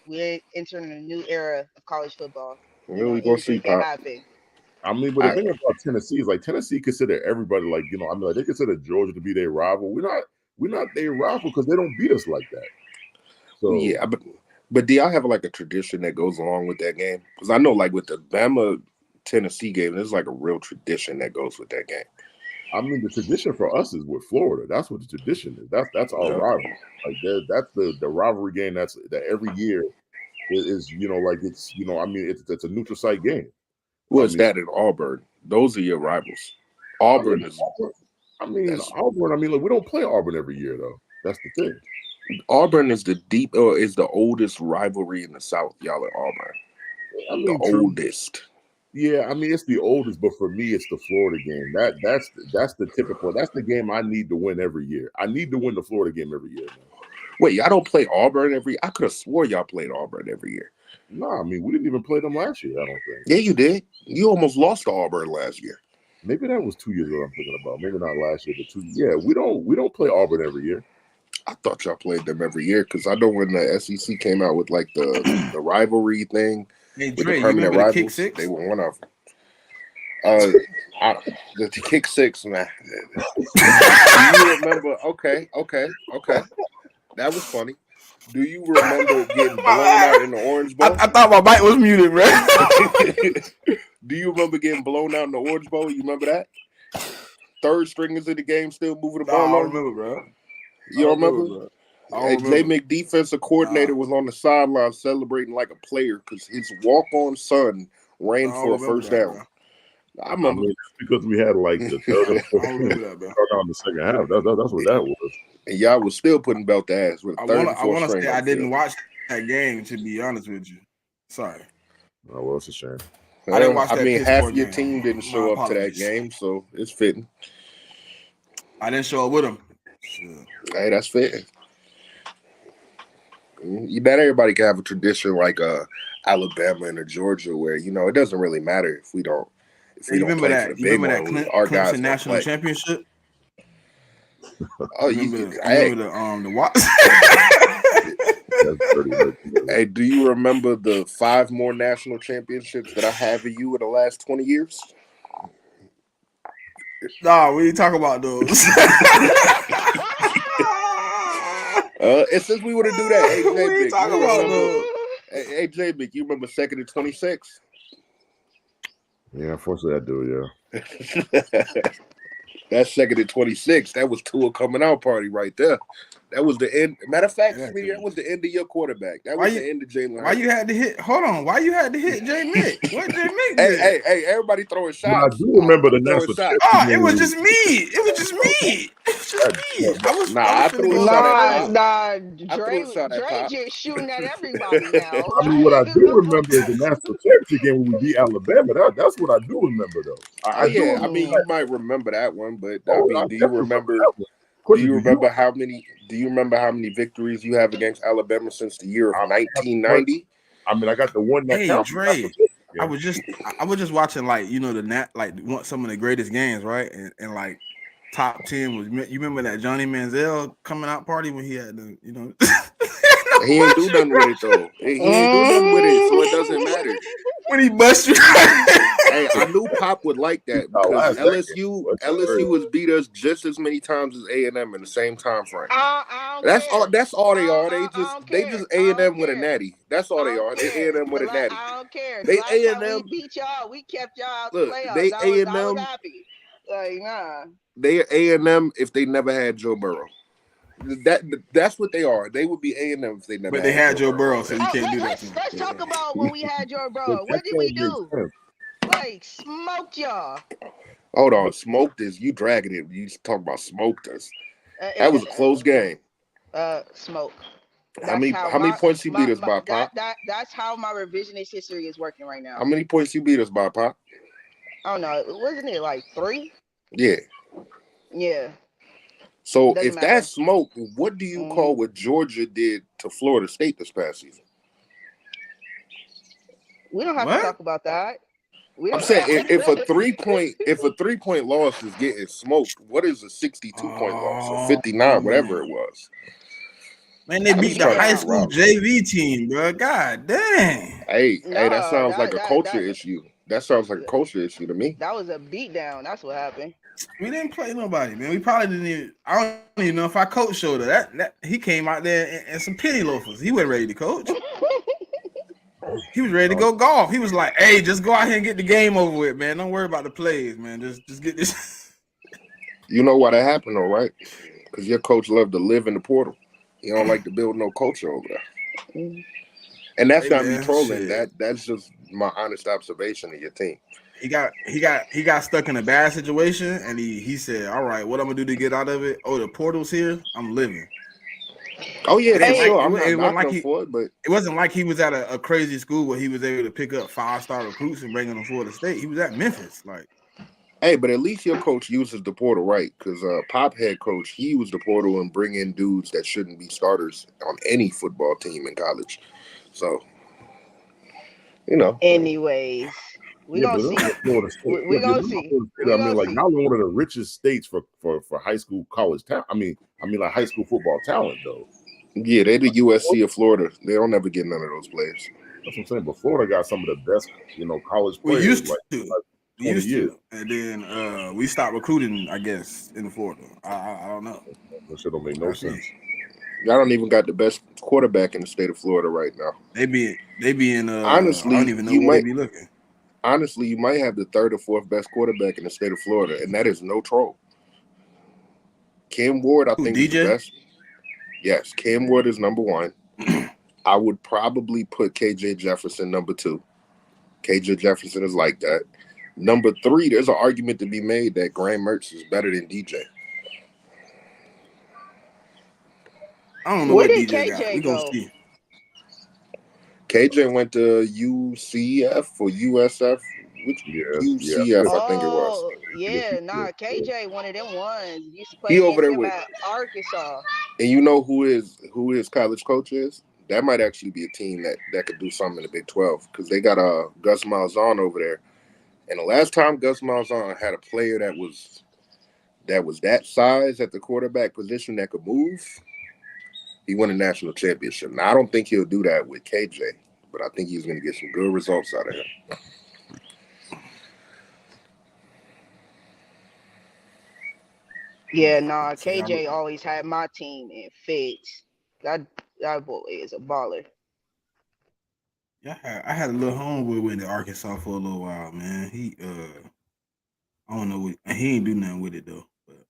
We're entering a new era of college football. We gonna see Anything can Pop. happen. I mean, but the thing about Tennessee is like Tennessee consider everybody like I mean, like they consider Georgia to be their rival. We're not their rival because they don't beat us like that. So yeah, but do y'all have like a tradition that goes along with that game? Because I know like with the Bama Tennessee game, there's like a real tradition that goes with that game. I mean, the tradition for us is with Florida. That's what the tradition is. That's our rival. Like that's the rivalry game. That every year is like it's I mean it's a neutral site game. Well, it's that in Auburn. Those are your rivals. Auburn is. Auburn. I mean, like we don't play Auburn every year though. That's the thing. Auburn is the oldest rivalry in the South. Y'all at Auburn. I mean, the oldest. Yeah, I mean it's the oldest, but for me it's the Florida game. That's the tipping point. That's the game I need to win every year. I need to win the Florida game every year. Man. Wait, y'all don't play Auburn every? I could have swore y'all played Auburn every year. No, I mean we didn't even play them last year. I don't think. Yeah, you did. You almost lost to Auburn last year. Maybe that was 2 years ago. I'm thinking about. Maybe not last year, but 2. Yeah, we don't play Auburn every year. I thought y'all played them every year because I know when the SEC came out with like the rivalry thing Hey, with Dre, the permanent you remember rivals, the kick six? they were one of them. The kick six, man. Do you remember? Okay. That was funny. Do you remember getting blown out in the Orange Bowl? I thought my mic was muted, bro. Do you remember getting blown out in the Orange Bowl? You remember that? Third stringers in the game still moving the ball. I don't remember, bro. You don't remember? Jay Mick, defensive coordinator, was on the sideline celebrating like a player because his walk-on son ran for a first down. Bro. I remember because we had like the third or fourth down the second half. That's what that was. And y'all was still putting belt to ass with a third and fourth string. I didn't watch that game, to be honest with you. Sorry. Oh, well, it's a shame. I didn't watch that. I mean, half your game. team didn't show up to that game, so it's fitting. I didn't show up with them. Sure. Hey, that's fitting. You bet everybody can have a tradition like Alabama and Georgia, where it doesn't really matter if we don't. If we you don't remember play that? for the You big remember one, that our guys Clemson national play. championship? Oh, remember the what? Hey, do you remember the 5 more national championships that I have of you in the last 20 years? Nah, we ain't talk about those. And since we want to do that, hey, we ain't talk about those. Hey, J-Bick, you remember 2nd and 26? Yeah, unfortunately I do, yeah. That's 2nd and 26. That was Tua coming out party right there. That was the end. Matter of fact, that was the end of your quarterback. That was the end of Jalen. Why you had to hit? Hold on. Why you had to hit J Mick? What J Mick did? Hey! Everybody throwing shots. But I do remember the national championship. Oh, it was just me. It was just me. I was. I threw a shot at Pop. Dre just shooting at everybody now. I mean, what I do remember is the national championship game when we beat Alabama. That's what I do remember, though. I mean, you might remember that one, but do you remember? Do you remember how many victories you have against Alabama since the year of 1990? I mean, I got the one that counts. Dre, I was just watching some of the greatest games, right? And like top 10 was, you remember that Johnny Manziel coming out party when he had the, He ain't do nothing with it though. He ain't do nothing with it, so it doesn't matter. when he bust you. Hey, I knew Pop would like that because last decade. LSU has beat us just as many times as A&M in the same time frame. I don't That's care. all. That's all they are. I They don't just care. I don't A&M with a care. natty. That's all I they don't are. They care. A&M with a natty. I don't care. The They last time we A&M. beat y'all, we kept y'all out the Look, playoffs. they I was A&M. happy. Like, nah. They A&M if they never had Joe Burrow. That's what they are. They would be A&M if they never But they had had Joe Joe Burrow. Burrow, so you can't do that to him. Let's talk about when we had your The bro. What did we checkdown makes do? sense. Like, smoked y'all. Hold on, smoked us. You dragging it. You talking about smoked us. Uh, That was a close game. Smoke. How many points you beat us by, Pop? That's how my revisionist history is working right now. How many points you beat us by, Pop? I don't know. Wasn't it like 3? Yeah. Yeah. So Doesn't if matter. that's smoke, what do you call what Georgia did to Florida State this past season? We don't have to talk about that. I'm saying if a 3-point loss is getting smoked, what is a 62-point loss or 59, whatever it was? Man, they beat the high school JV team, bro. God dang. Hey, that sounds like a culture issue. That sounds like a culture issue to me. That was a beatdown. That's what happened. We didn't play nobody, man. We probably didn't even. I don't even know if our coach showed up. That he came out there and some penny loafers. He wasn't ready to coach. He was ready to go golf. He was like, "Hey, just go out here and get the game over with, man. Don't worry about the plays, man. Just get this." You know why that happened, though, right? Because your coach loved to live in the portal. He don't like to build no culture over there. And that's not me trolling. That's just my honest observation of your team. He got stuck in a bad situation, and he said, "All right, what I'm gonna do to get out of it? Oh, the portal's here. I'm living." Oh yeah, for sure. I'm not knocking him for it, but it wasn't like he was at a crazy school where he was able to pick up 5-star recruits and bring them to Florida State. He was at Memphis, like. Hey, but at least your coach uses the portal right, because Pop head coach, he used the portal and bring in dudes that shouldn't be starters on any football team in college. So, Anyways, we gonna see. We gonna see. I mean, like now we're one of the richest states for high school college talent. I mean, like high school football talent though. Yeah, they're the USC of Florida. They don't ever get none of those players. That's what I'm saying. But Florida got some of the best, college players. We used to. Like we used to. And then we stopped recruiting, I guess, in Florida. I don't know. That shit don't make no sense. Y'all don't even got the best quarterback in the state of Florida right now. They be in honestly, I don't even know where they be looking. Honestly, you might have the 3rd or 4th best quarterback in the state of Florida, and that is no troll. Cam Ward, I think, is the best. Yes, Cam Ward is number 1. I would probably put KJ Jefferson number 2. KJ Jefferson is like that. Number 3, there's an argument to be made that Graham Mertz is better than DJ. I don't know where did DJ got. We gonna see. KJ went to UCF or USF. UCF, I think it was. KJ, one of them ones. Used to play against him at Arkansas. And you know who his college coach is? That might actually be a team that could do something in the Big 12 because they got Gus Malzahn over there. And the last time Gus Malzahn had a player that was that size at the quarterback position that could move, he won a national championship. Now, I don't think he'll do that with KJ, but I think he's going to get some good results out of him. Yeah, KJ always had my team in fits. That boy is a baller. Yeah, I had a little homeboy with Arkansas for a little while, man. He I don't know, he ain't do nothing with it though. But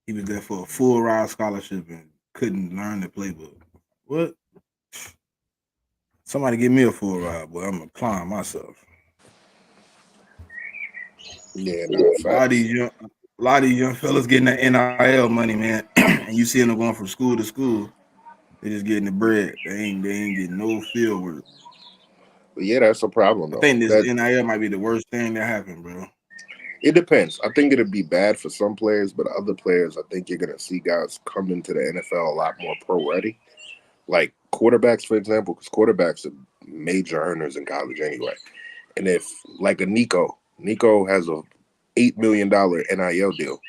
he was there for a full ride scholarship and couldn't learn the playbook. What? Somebody give me a full ride, boy. I'm applying myself. Yeah, a lot of these young fellas getting that NIL money, man. And you seeing them going from school to school. They just getting the bread. They ain't getting no field work. But yeah, that's a problem though. I think this NIL might be the worst thing that happened, bro. It depends. I think it'll be bad for some players, but other players, I think you're gonna see guys come into the NFL a lot more pro ready. Like quarterbacks, for example, because quarterbacks are major earners in college anyway. And if like a Nico has a $8 million NIL deal.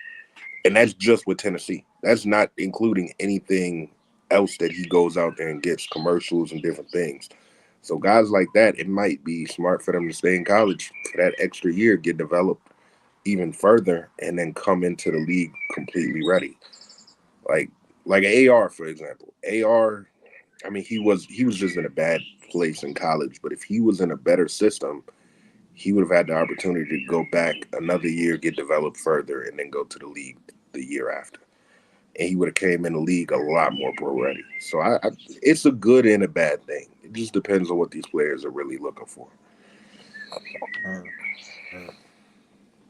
And that's just with Tennessee. That's not including anything else that he goes out there and gets, commercials and different things. So guys like that, it might be smart for them to stay in college for that extra year, get developed even further, and then come into the league completely ready. Like like AR, for example. AR, I mean, he was just in a bad place in college, but if he was in a better system, he would have had the opportunity to go back another year, get developed further, and then go to the league the year after. And he would have came in the league a lot more pro ready. So it's a good and a bad thing. It just depends on what these players are really looking for. Uh, uh,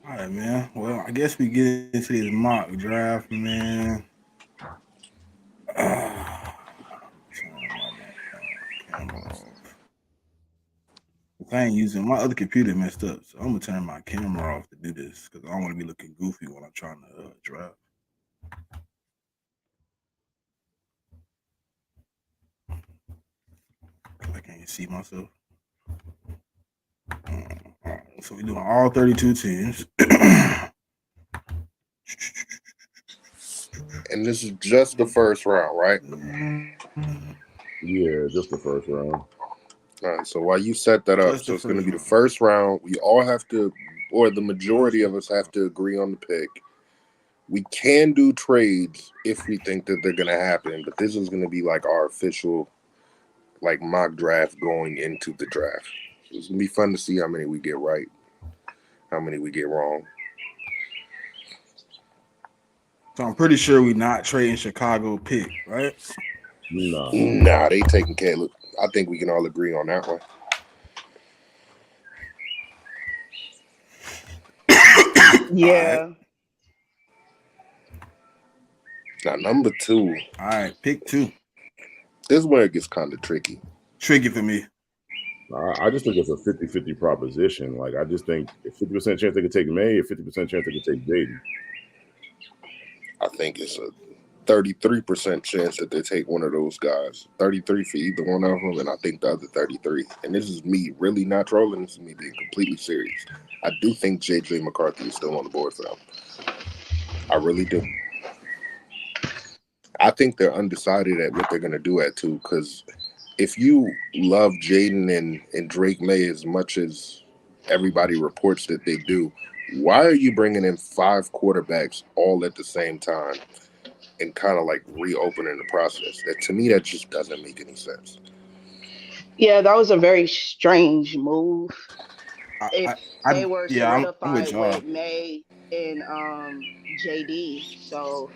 all right, man. Well, I guess we get into this mock draft, man. Turn my camera off. If I ain't using my other computer messed up, so I'm gonna turn my camera off to do this because I don't want to be looking goofy when I'm trying to draft. I can't see myself. So we're doing all 32 teams. And this is just the first round, right? Yeah, just the first round. All right. So while you set that up, Just so the it's going to first be the round. first round. We all have to, or the majority of us have to agree on the pick. We can do trades if we think that they're going to happen, but this is going to be like our official, like mock draft going into the draft. It's going to be fun to see how many we get right, how many we get wrong. So I'm pretty sure we're not trading Chicago pick, right? Nah. Nah, they taking Caleb. I think we can all agree on that one. All right. Yeah. Now, number two, All right. Pick two. this is where it gets kind of tricky. Tricky for me. I just think it's a 50-50 proposition. Like, I just think a 50% chance they could take May, a 50% chance they could take Jaden. I think it's a 33% chance that they take one of those guys. 33 for either one of them, and I think the other 33. And this is me really not trolling. This is me being completely serious. I do think JJ McCarthy is still on the board for them. I really do. I think they're undecided at what they're going to do at two, because if you love Jaden and Drake May as much as everybody reports that they do, why are you bringing in 5 quarterbacks all at the same time and kind of like reopening the process? That, to me, that just doesn't make any sense. Yeah, that was a very strange move. I, If I, they were yeah, I'm with solidified y'all. with May and JD. So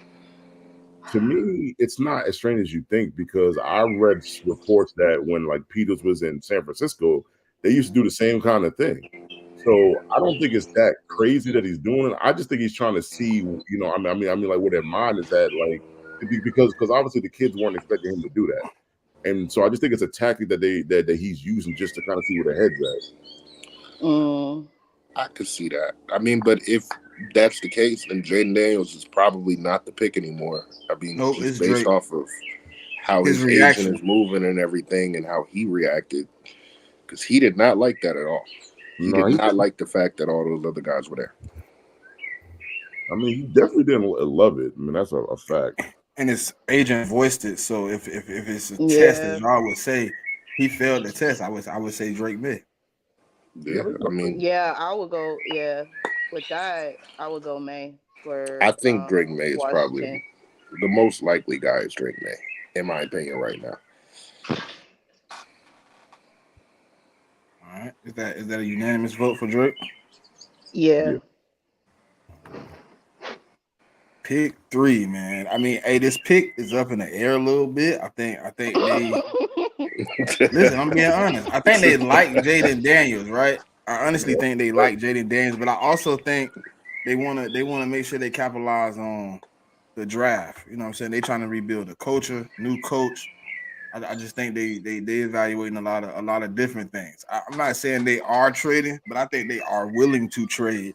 To me, it's not as strange as you think, because I read reports that when like Peters was in San Francisco, they used to do the same kind of thing. So I don't think it's that crazy that he's doing it. I just think he's trying to see, I mean, like what their mind is at, like because obviously the kids weren't expecting him to do that, and so I just think it's a tactic that that he's using just to kind of see where their heads at. mm, I could see that. I mean, but if that's the case, then Jaden Daniels is probably not the pick anymore. I mean, Nope, just it's based Drake. off of how His his agent reaction. is moving and everything and how he reacted, because he did not like that at all. He No, did not like the fact that all those other guys were there. I mean, he definitely didn't love it. I mean, that's a fact. And his agent voiced it. So if it's a test, as yeah. y'all would say, he failed the test. I would say Drake May. Yeah, I mean, Yeah, I would go. Yeah, with that, I would go May I for think Drake May is probably Washington. the most likely guy is Drake May, in my opinion, right now. All right. Is that a unanimous vote for Drake? Yeah. Yeah. Pick three, man. I mean, hey, this pick is up in the air a little bit. I think they listen. I'm being honest. I think they like Jaden Daniels, right? I honestly think they like Jaden Daniels, but I also think they wanna make sure they capitalize on the draft. You know what I'm saying? They trying to rebuild the culture, new coach. I just think they evaluating a lot of different things. I'm not saying they are trading, but I think they are willing to trade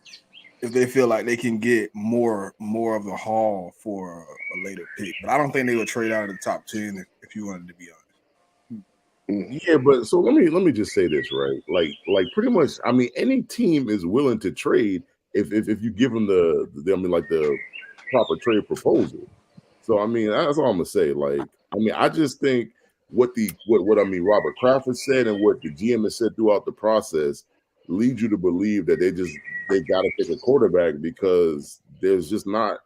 if they feel like they can get more of the haul for a later pick. But I don't think they would trade out of the top 10 if you wanted to be honest. Yeah, but so let me just say this, right? Like pretty much, I mean, any team is willing to trade if you give them I mean, like the proper trade proposal. So I mean, that's all I'm gonna say. Like, I mean, I just think what I mean, Robert Kraft has said and what the GM has said throughout the process leads you to believe that they got to pick a quarterback because there's just not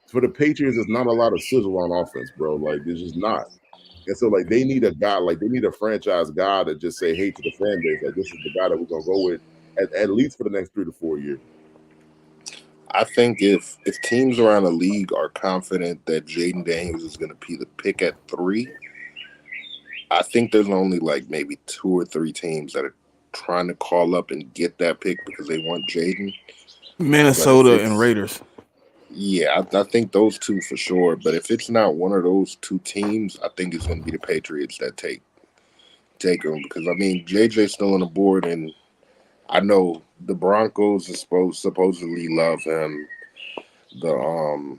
for the Patriots. There's not a lot of sizzle on offense, bro. Like, there's just not. And so, like, they need a guy, like, they need a franchise guy to just say, hey, to the fan base, like, this is the guy that we're gonna go with at least for the next 3 to 4 years. I think if teams around the league are confident that Jaden Daniels is going to be the pick at 3, I think there's only like maybe 2 or 3 teams that are trying to call up and get that pick because they want Jaden. But if Minnesota and it's Raiders. yeah, I think those two for sure. But if it's not one of those 2 teams, I think it's going to be the Patriots that take him because I mean JJ's still on the board, and I know the Broncos are supposedly love him. The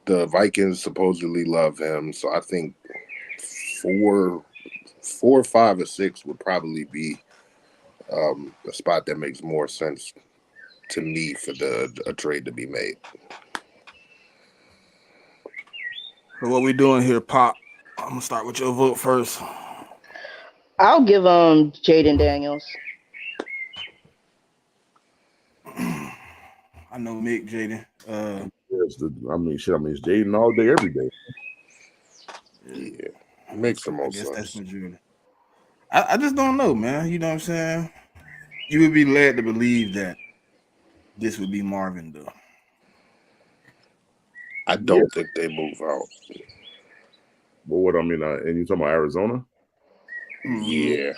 the Vikings supposedly love him, so I think four, 5 or 6 would probably be a spot that makes more sense to me for a trade to be made. So what we doing here, Pop? I'm gonna start with your vote first. I'll give Jaden Daniels. I know Mick, Jaden. I mean, shit. I mean, it's Jaden all day, every day. Yeah, makes the I most guess that's sense. majority. I just don't know, man. You know what I'm saying? You would be led to believe that this would be Marvin, though. I Yeah. don't think they move out. But what I mean, and you talking about Arizona? Mm-hmm. Yeah,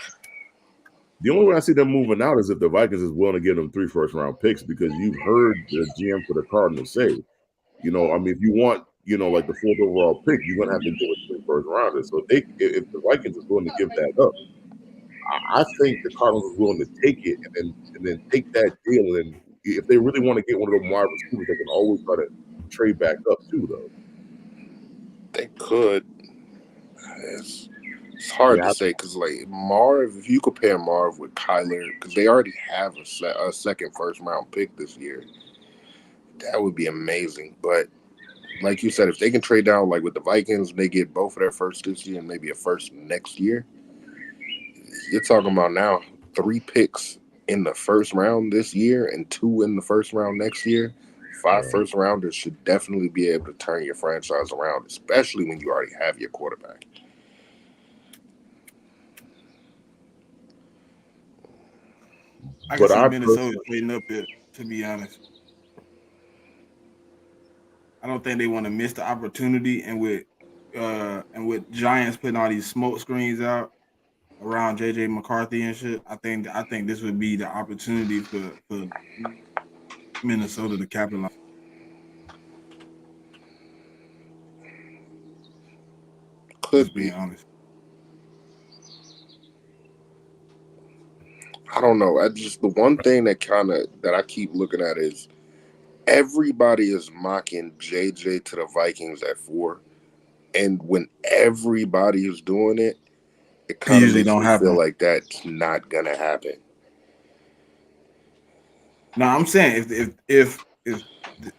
The only way I see them moving out is if the Vikings is willing to give them 3 first-round picks because you've heard the GM for the Cardinals say, I mean, if you want, like the 4th overall pick, you're gonna have to give us 3 first-rounders. So if the Vikings is willing to give that up, I think the Cardinals is willing to take it and then take that deal. And if they really want to get one of them wide receivers, they can always try to trade back up too, though. they could. It's hard to Yeah, say because like Marv, if you compare Marv with Kyler, because they already have a second first round pick this year, that would be amazing. But like you said, if they can trade down like with the Vikings, they get both of their first this year and maybe a first next year. You're talking about now 3 picks in the first round this year and 2 in the first round next year. Five right. first rounders should definitely be able to turn your franchise around, especially when you already have your quarterback. I can But see I Minnesota personally, trading up it. To be honest, I don't think they want to miss the opportunity, and with Giants putting all these smoke screens out around JJ McCarthy and shit, I think this would be the opportunity for Minnesota to capitalize. Could Just being be. honest. I don't know. I just the one thing that I keep looking at is everybody is mocking JJ to the Vikings at 4, and when everybody is doing it, it It kind of usually makes don't me feel happen. like that's not gonna happen. No, I'm saying if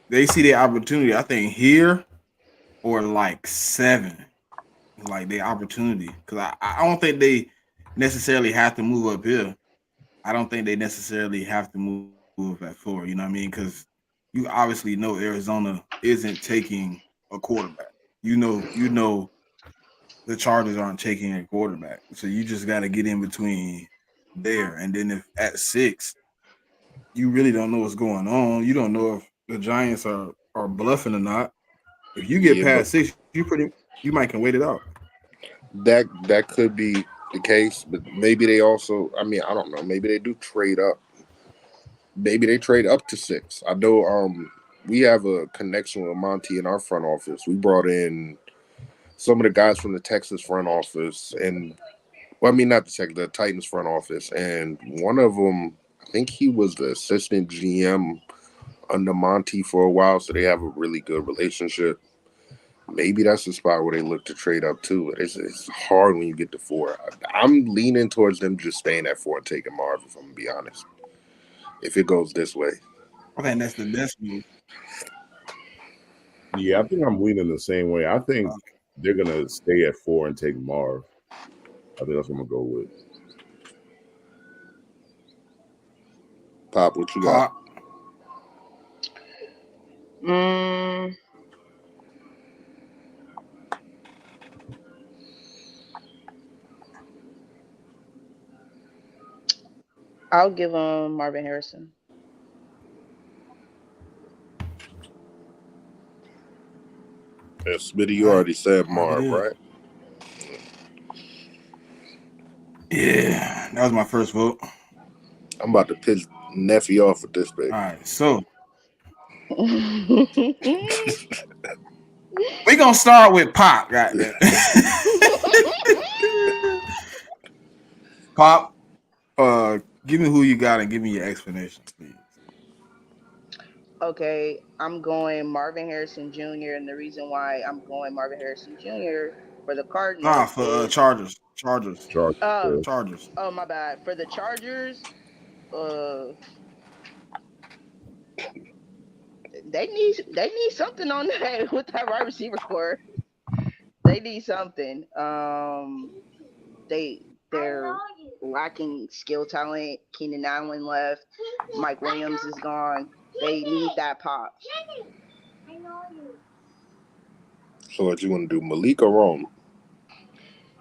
they see the opportunity, I think here or like 7 is like the opportunity because I don't think they necessarily have to move up here. I don't think they necessarily have to move at 4. You know what I mean? Because you obviously know Arizona isn't taking a quarterback. You know the Chargers aren't taking a quarterback, so you just got to get in between there. And then if at 6, you really don't know what's going on. You don't know if the Giants are bluffing or not. If you get Yeah, but past 6, you might can wait it out. that could be the case. But maybe they also, I mean, I don't know. Maybe they do trade up. Maybe they trade up to 6. I know. We have a connection with Monty in our front office. We brought in some of the guys from the Texas front office, and well, I mean not the Texas, the Titans front office, and one of them, I think he was the assistant GM under Monty for a while, so they have a really good relationship. Maybe that's the spot where they look to trade up too. It's hard when you get to 4. I'm leaning towards them just staying at 4 and taking Marv, if I'm gonna be honest. If it goes this way, I think that's the best move. Yeah, I think I'm leaning the same way. I think they're gonna stay at 4 and take Marv. I think that's what I'm gonna go with. Pop, what you got? Pop. I'll give him Marvin Harrison. Yeah, Smitty, you All right. already said Mark it Marv, is. right? Yeah, that was my first vote. I'm about to piss Neffy off with this, baby. All right, so we gonna start with Pop, goddamn. Pop, give me who you got and give me your explanation, please. Okay, I'm going Marvin Harrison Jr. And the reason why I'm going Marvin Harrison Jr. for the Nah, Cardinals for is Chargers. Chargers. Yeah. Chargers. oh my bad. For the Chargers, they need something on that with that wide receiver core. They need something. They're lacking skill talent. Keenan Allen left. Mike Williams is gone. They need that pop. So what you want to do, Malik or Rome?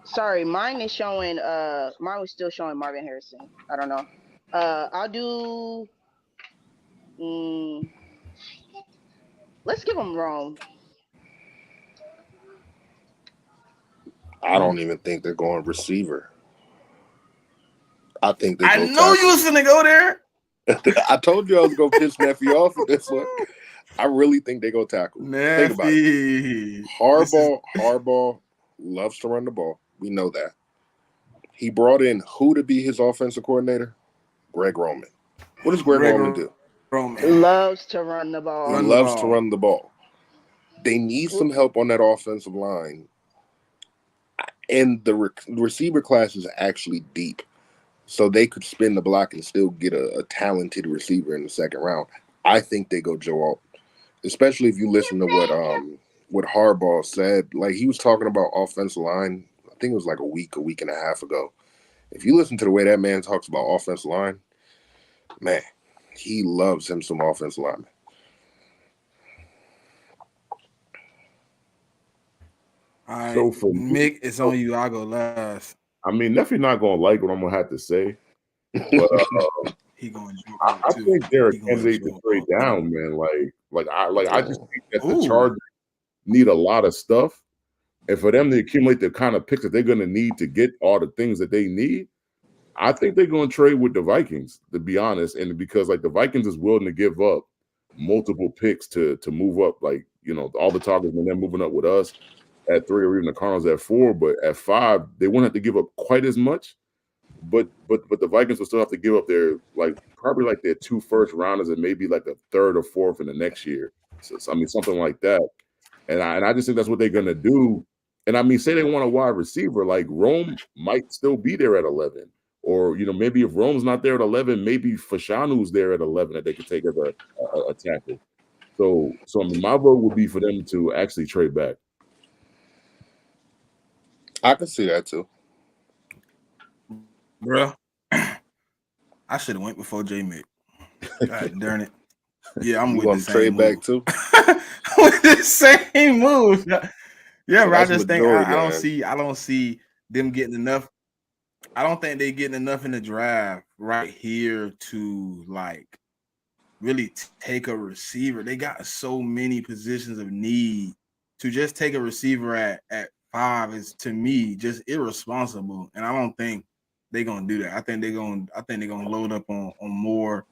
Sorry, mine is showing. Mine was still showing Marvin Harrison. I don't know. I'll do. Let's give him Rome. I don't even think they're going receiver. I think they I go know you was gonna go there. I told you I was gonna piss Neffy off with this one. I really think they go tackle. Think about it. Harbaugh loves to run the ball. We know that. He brought in who to be his offensive coordinator? Greg Roman. What does Greg Roman do? Loves to run the ball. He loves to run the ball. They need some help on that offensive line. And the receiver class is actually deep. So they could spin the block and still get a talented receiver in the second round. I think they go Joe Alt. Especially if you listen to what Harbaugh said. Like, he was talking about offensive line, I think it was like a week and a half ago. If you listen to the way that man talks about offensive line, man, he loves him some offensive linemen. All right, So for Mick, it's on you. I'll go last. I mean, Neffy not gonna like what I'm gonna have to say, but he going I think they're a candidate to trade down, man. I just think that the Chargers need a lot of stuff, and for them to accumulate the kind of picks that they're gonna need to get all the things that they need, I think they're gonna trade with the Vikings, to be honest, and because like the Vikings is willing to give up multiple picks to move up, like all the targets, and they're moving up with us at 3 or even the Cardinals at 4, but at 5 they won't have to give up quite as much. But the Vikings will still have to give up their probably their 2 first rounders and maybe like a 3rd or 4th in the next year. So I mean something like that. And I just think that's what they're gonna do. And I mean, say they want a wide receiver, like Rome might still be there at 11. Or maybe if Rome's not there at 11, maybe Fashanu's there at 11 that they could take as a tackle. So I mean, my vote would be for them to actually trade back. I can see that too, bro. I should have went before J Mick. God darn it! Yeah, I'm with the same trade move. back too. With the same move. Yeah, So but I just think I don't see them getting enough. I don't think they're getting enough in the draft right here to really take a receiver. They got so many positions of need. To just take a receiver at 5 is, to me, just irresponsible. And I don't think they're gonna do that. I think they're gonna load up on more.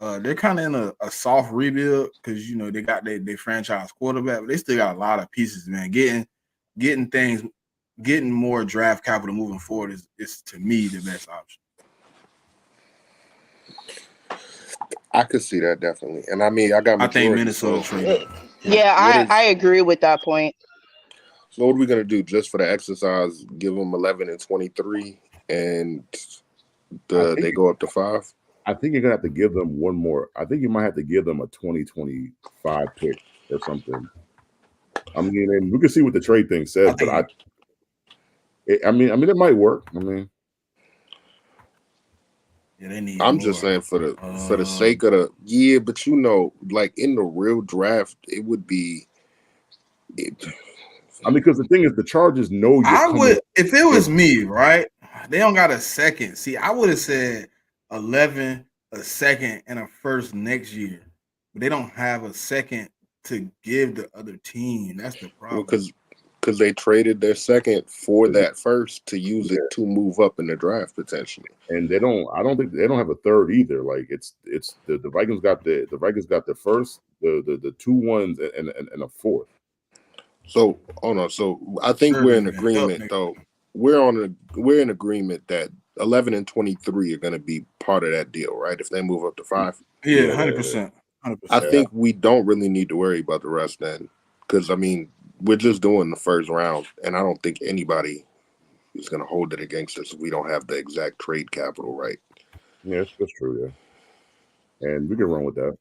They're kind of in a soft rebuild because they got their franchise quarterback, but they still got a lot of pieces, man. Getting more draft capital moving forward is to me the best option. I could see that definitely, and I mean, I think Minnesota traded. Yeah, I agree with that point. So what are we gonna do just for the exercise? Give them 11 and 23, and they go up to 5. I think you're gonna have to give them one more. I think you might have to give them a 2025 pick or something. I mean, and we can see what the trade thing I says, but think I mean, it might work. I mean, yeah, they need I'm just more. saying for the sake of but like in the real draft, it would be it. I mean, because the thing is, the Chargers know you're I coming. would if it was me, right? They don't got a second. See, I would have said 11, a second, and a first next year. But they don't have a second to give the other team. That's the Well, problem. because they traded their second for Yeah, that first to use it to move up in the draft potentially. and they don't. I don't think they don't have a third either. Like it's the Vikings got the Vikings got the first, the two ones, and a fourth. So hold on. So I think we're Surely in can help agreement niggas. though. We're in agreement that 11 and 23 are going to be part of that deal, right? If they move up to 5. Yeah, Yeah, 100%. I 100%. think we don't really need to worry about the rest then, because I mean we're just doing the first round, and I don't think anybody is going to hold it against us if we don't have the exact trade capital right. yeah, that's true. Yeah, and we can run with that.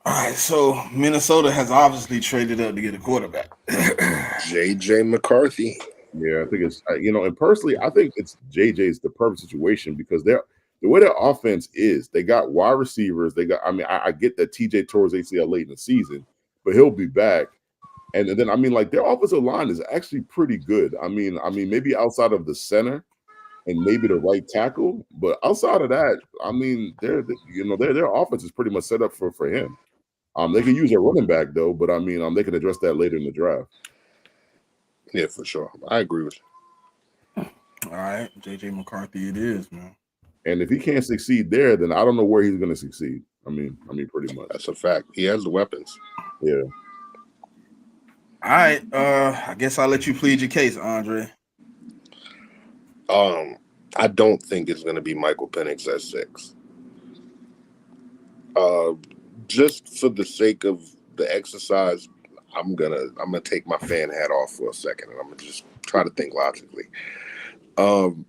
All right, so Minnesota has obviously traded up to get a quarterback. JJ McCarthy. Yeah, I think it's and personally, I think it's JJ's the perfect situation because they're the way their offense is. They got wide receivers. They got. I mean, I get that TJ tore his ACL late in the season, but he'll be back. And then I mean, like their offensive line is actually pretty good. I mean, maybe outside of the center and maybe the right tackle, but outside of that, I mean, their offense is pretty much set up for him. They could use a running back though, but I mean, they can address that later in the draft. Yeah, for sure. I agree with All right, JJ McCarthy, it is, man. And if he can't succeed there, then I don't know where he's going to succeed. I mean, pretty you. much. That's a fact. He has the weapons. Yeah. All right, I guess I'll let you plead your case, Andre. I don't think it's going to be Michael Penix at 6. Uh, just for the sake of the exercise, I'm gonna take my fan hat off for a second, and I'm gonna just try to think logically. Um,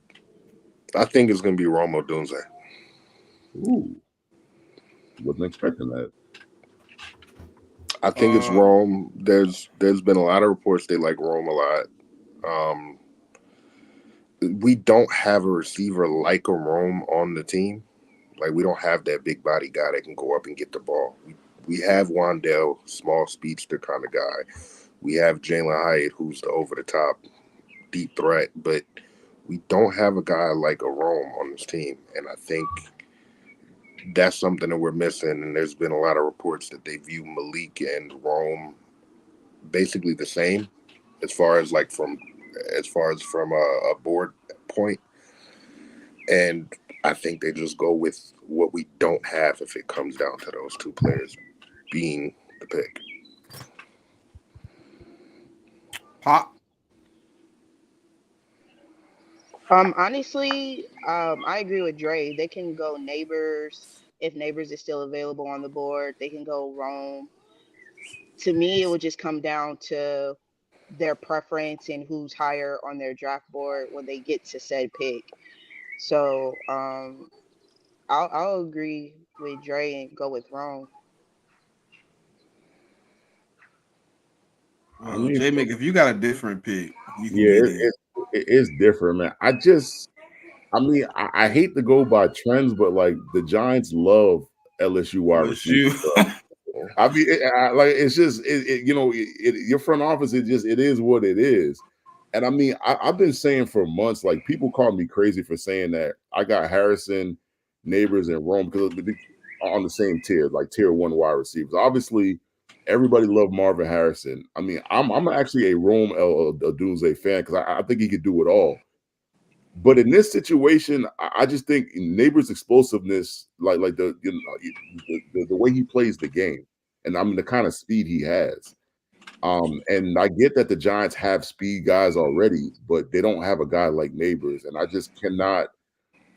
I think it's gonna be Romo Dunze. Ooh, wasn't expecting that. I think it's Rome. There's been a lot of reports they like Rome a lot. Um, we don't have a receiver like a Rome on the team. Like we don't have that big body guy that can go up and get the ball. We have Wandell, small speedster kind of guy. We have Jalen Hyatt, who's the over the top deep threat, but we don't have a guy like a Rome on this team, and I think that's something that we're missing. And there's been a lot of reports that they view Malik and Rome basically the same, as far as from a board point. And I think they just go with what we don't have if it comes down to those two players being the pick. Pop. Honestly, I agree with Dre. They can go Neighbors if Neighbors is still available on the board. They can go Rome. To me, it would just come down to their preference and who's higher on their draft board when they get to said pick. So, I'll agree with Dre and go with Rome. I Well, mean, J Mick, if you got a different pick, you can yeah, get in. it is different, man. I hate to go by trends, but like the Giants love LSU wide receivers. LSU. I mean, it's just your front office. It is what it is. And I mean, I've been saying for months, like people call me crazy for saying that I got Harrison, Neighbors, and Rome because on the same tier, like tier 1 wide receivers. Obviously, everybody loved Marvin Harrison. I mean, I'm actually a Rome Odunze fan because I think he could do it all. But in this situation, I just think Neighbors' explosiveness, like the way he plays the game, and I mean the kind of speed he has. And I get that the Giants have speed guys already, but they don't have a guy like Neighbors, and I just cannot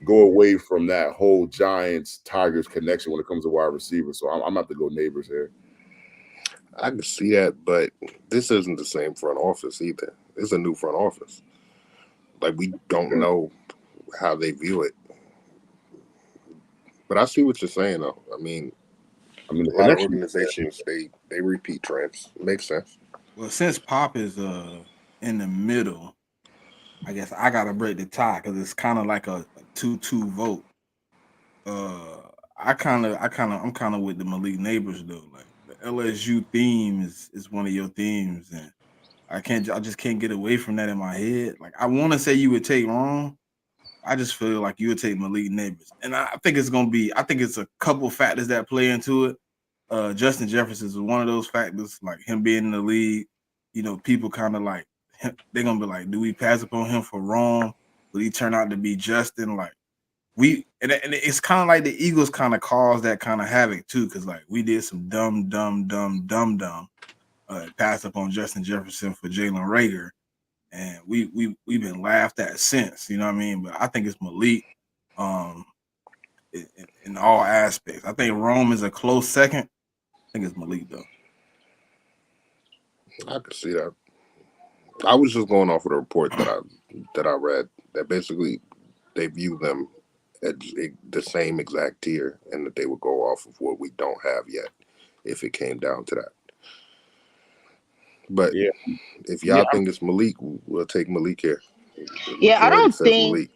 go away from that whole Giants Tigers connection when it comes to wide receivers. So I'm gonna have to go Neighbors here. I can see that, but this isn't the same front office either. It's a new front office. Like we don't know how they view it. But I see what you're saying, though. I mean, The a lot of connection. organizations they repeat trends. Makes sense. Well, since Pop is in the middle, I guess I gotta break the tie because it's kind of like a 2-2 vote. I'm kind of with the Malik Neighbors though. Like the LSU theme is one of your themes, and I just can't get away from that in my head. Like I want to say you would take Ron. I just feel like you would take Malik Neighbors, and I think it's gonna be. I think it's a couple factors that play into it. Justin Jefferson is one of those factors, like him being in the league. You know, people kind of like they're gonna be like, do we pass up on him for Ron? Will he turn out to be Justin? Like and it's kind of like the Eagles kind of caused that kind of havoc too, because like we did some dumb pass up on Justin Jefferson for Jalen Rager, and we've been laughed at since. You know what I mean? But I think it's Malik, um, in all aspects. I think Rome is a close second. I think it's Malik though. I could see that. I was just going off of the report that I read that basically they view them at the same exact tier, and that they would go off of what we don't have yet if it came down to that. But Yeah, if yeah, y'all think it's Malik, we'll take Malik here. The Yeah, majority says Malik.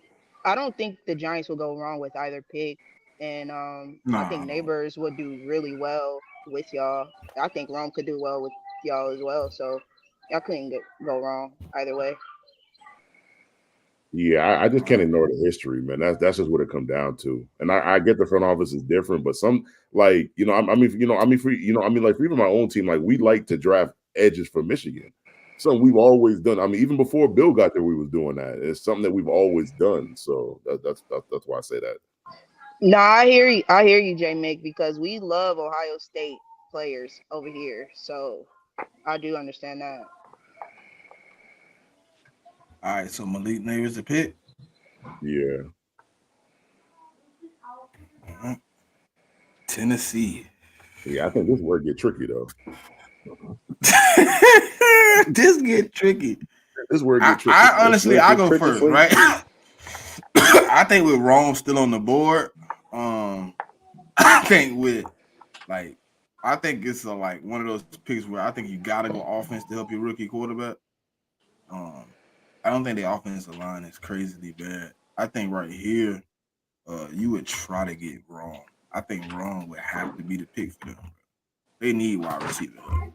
I don't think the Giants will go wrong with either pick, and I think No. Neighbors would do really well with y'all. I think Rome could do well with y'all as well. So y'all couldn't go wrong either way. yeah. I just can't ignore the history, man. That's just what it comes down to. And I get the front office is different, but some like like for even my own team, like we like to draft edges for Michigan. Something we've always done. I mean, even before Bill got there, we was doing that. It's something that we've always done. So that's why I say that. No, I hear you. I hear you, J Mick, because we love Ohio State players over here. So I do understand that. All right, so Malik Neighbors the pick. Yeah. Mhm. Tennessee. Yeah, I think this is where it get tricky though. This get tricky. This is where it get tricky. I honestly, I go tricky first, for you. right? I think with Rome still on the board, I think with like, I think it's like one of those picks where I think you got to go offense to help your rookie quarterback. Um, I don't think the offensive line is crazily bad. I think right here, you would try to get Rome. I think Rome would have to be the pick for them. They need wide receiver help.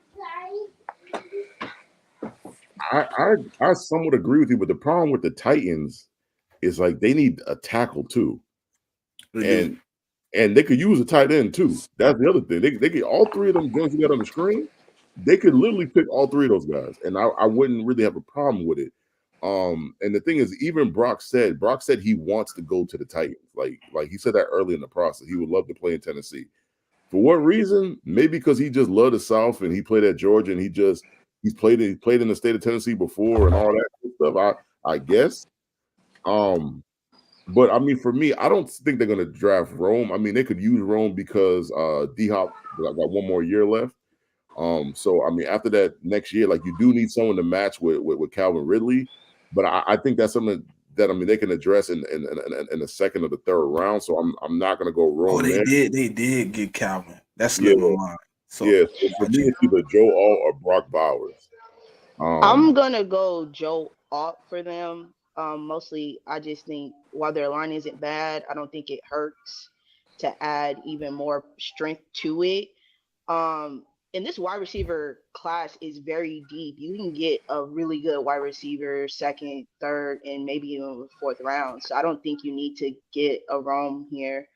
I somewhat agree with you, but the problem with the Titans is like they need a tackle too, They do. and they could use a tight end too. That's the other thing. They could all three of them guys you got on the screen. They could literally pick all three of those guys, and I wouldn't really have a problem with it. And the thing is, even Brock said he wants to go to the Titans. Like he said that early in the process. He would love to play in Tennessee. For what reason? Maybe because he just loved the South and he played at Georgia and he's played in the state of Tennessee before and all that stuff. I guess. But I mean, for me, I don't think they're going to draft Rome. I mean, they could use Rome because D Hop got one more year left. So I mean, after that next year, like you do need someone to match with Calvin Ridley. But I think that's something that I mean they can address in the second or the third round. So I'm not going to go Rome there. They did get Calvin. That Yeah, slipped my mind. So yeah. So for me, it's either Joe Alt or Brock Bowers. I'm gonna go Joe Alt for them. Mostly, I just think while their line isn't bad, I don't think it hurts to add even more strength to it. And this wide receiver class is very deep. You can get a really good wide receiver second, third, and maybe even fourth round. So I don't think you need to get a Rome here.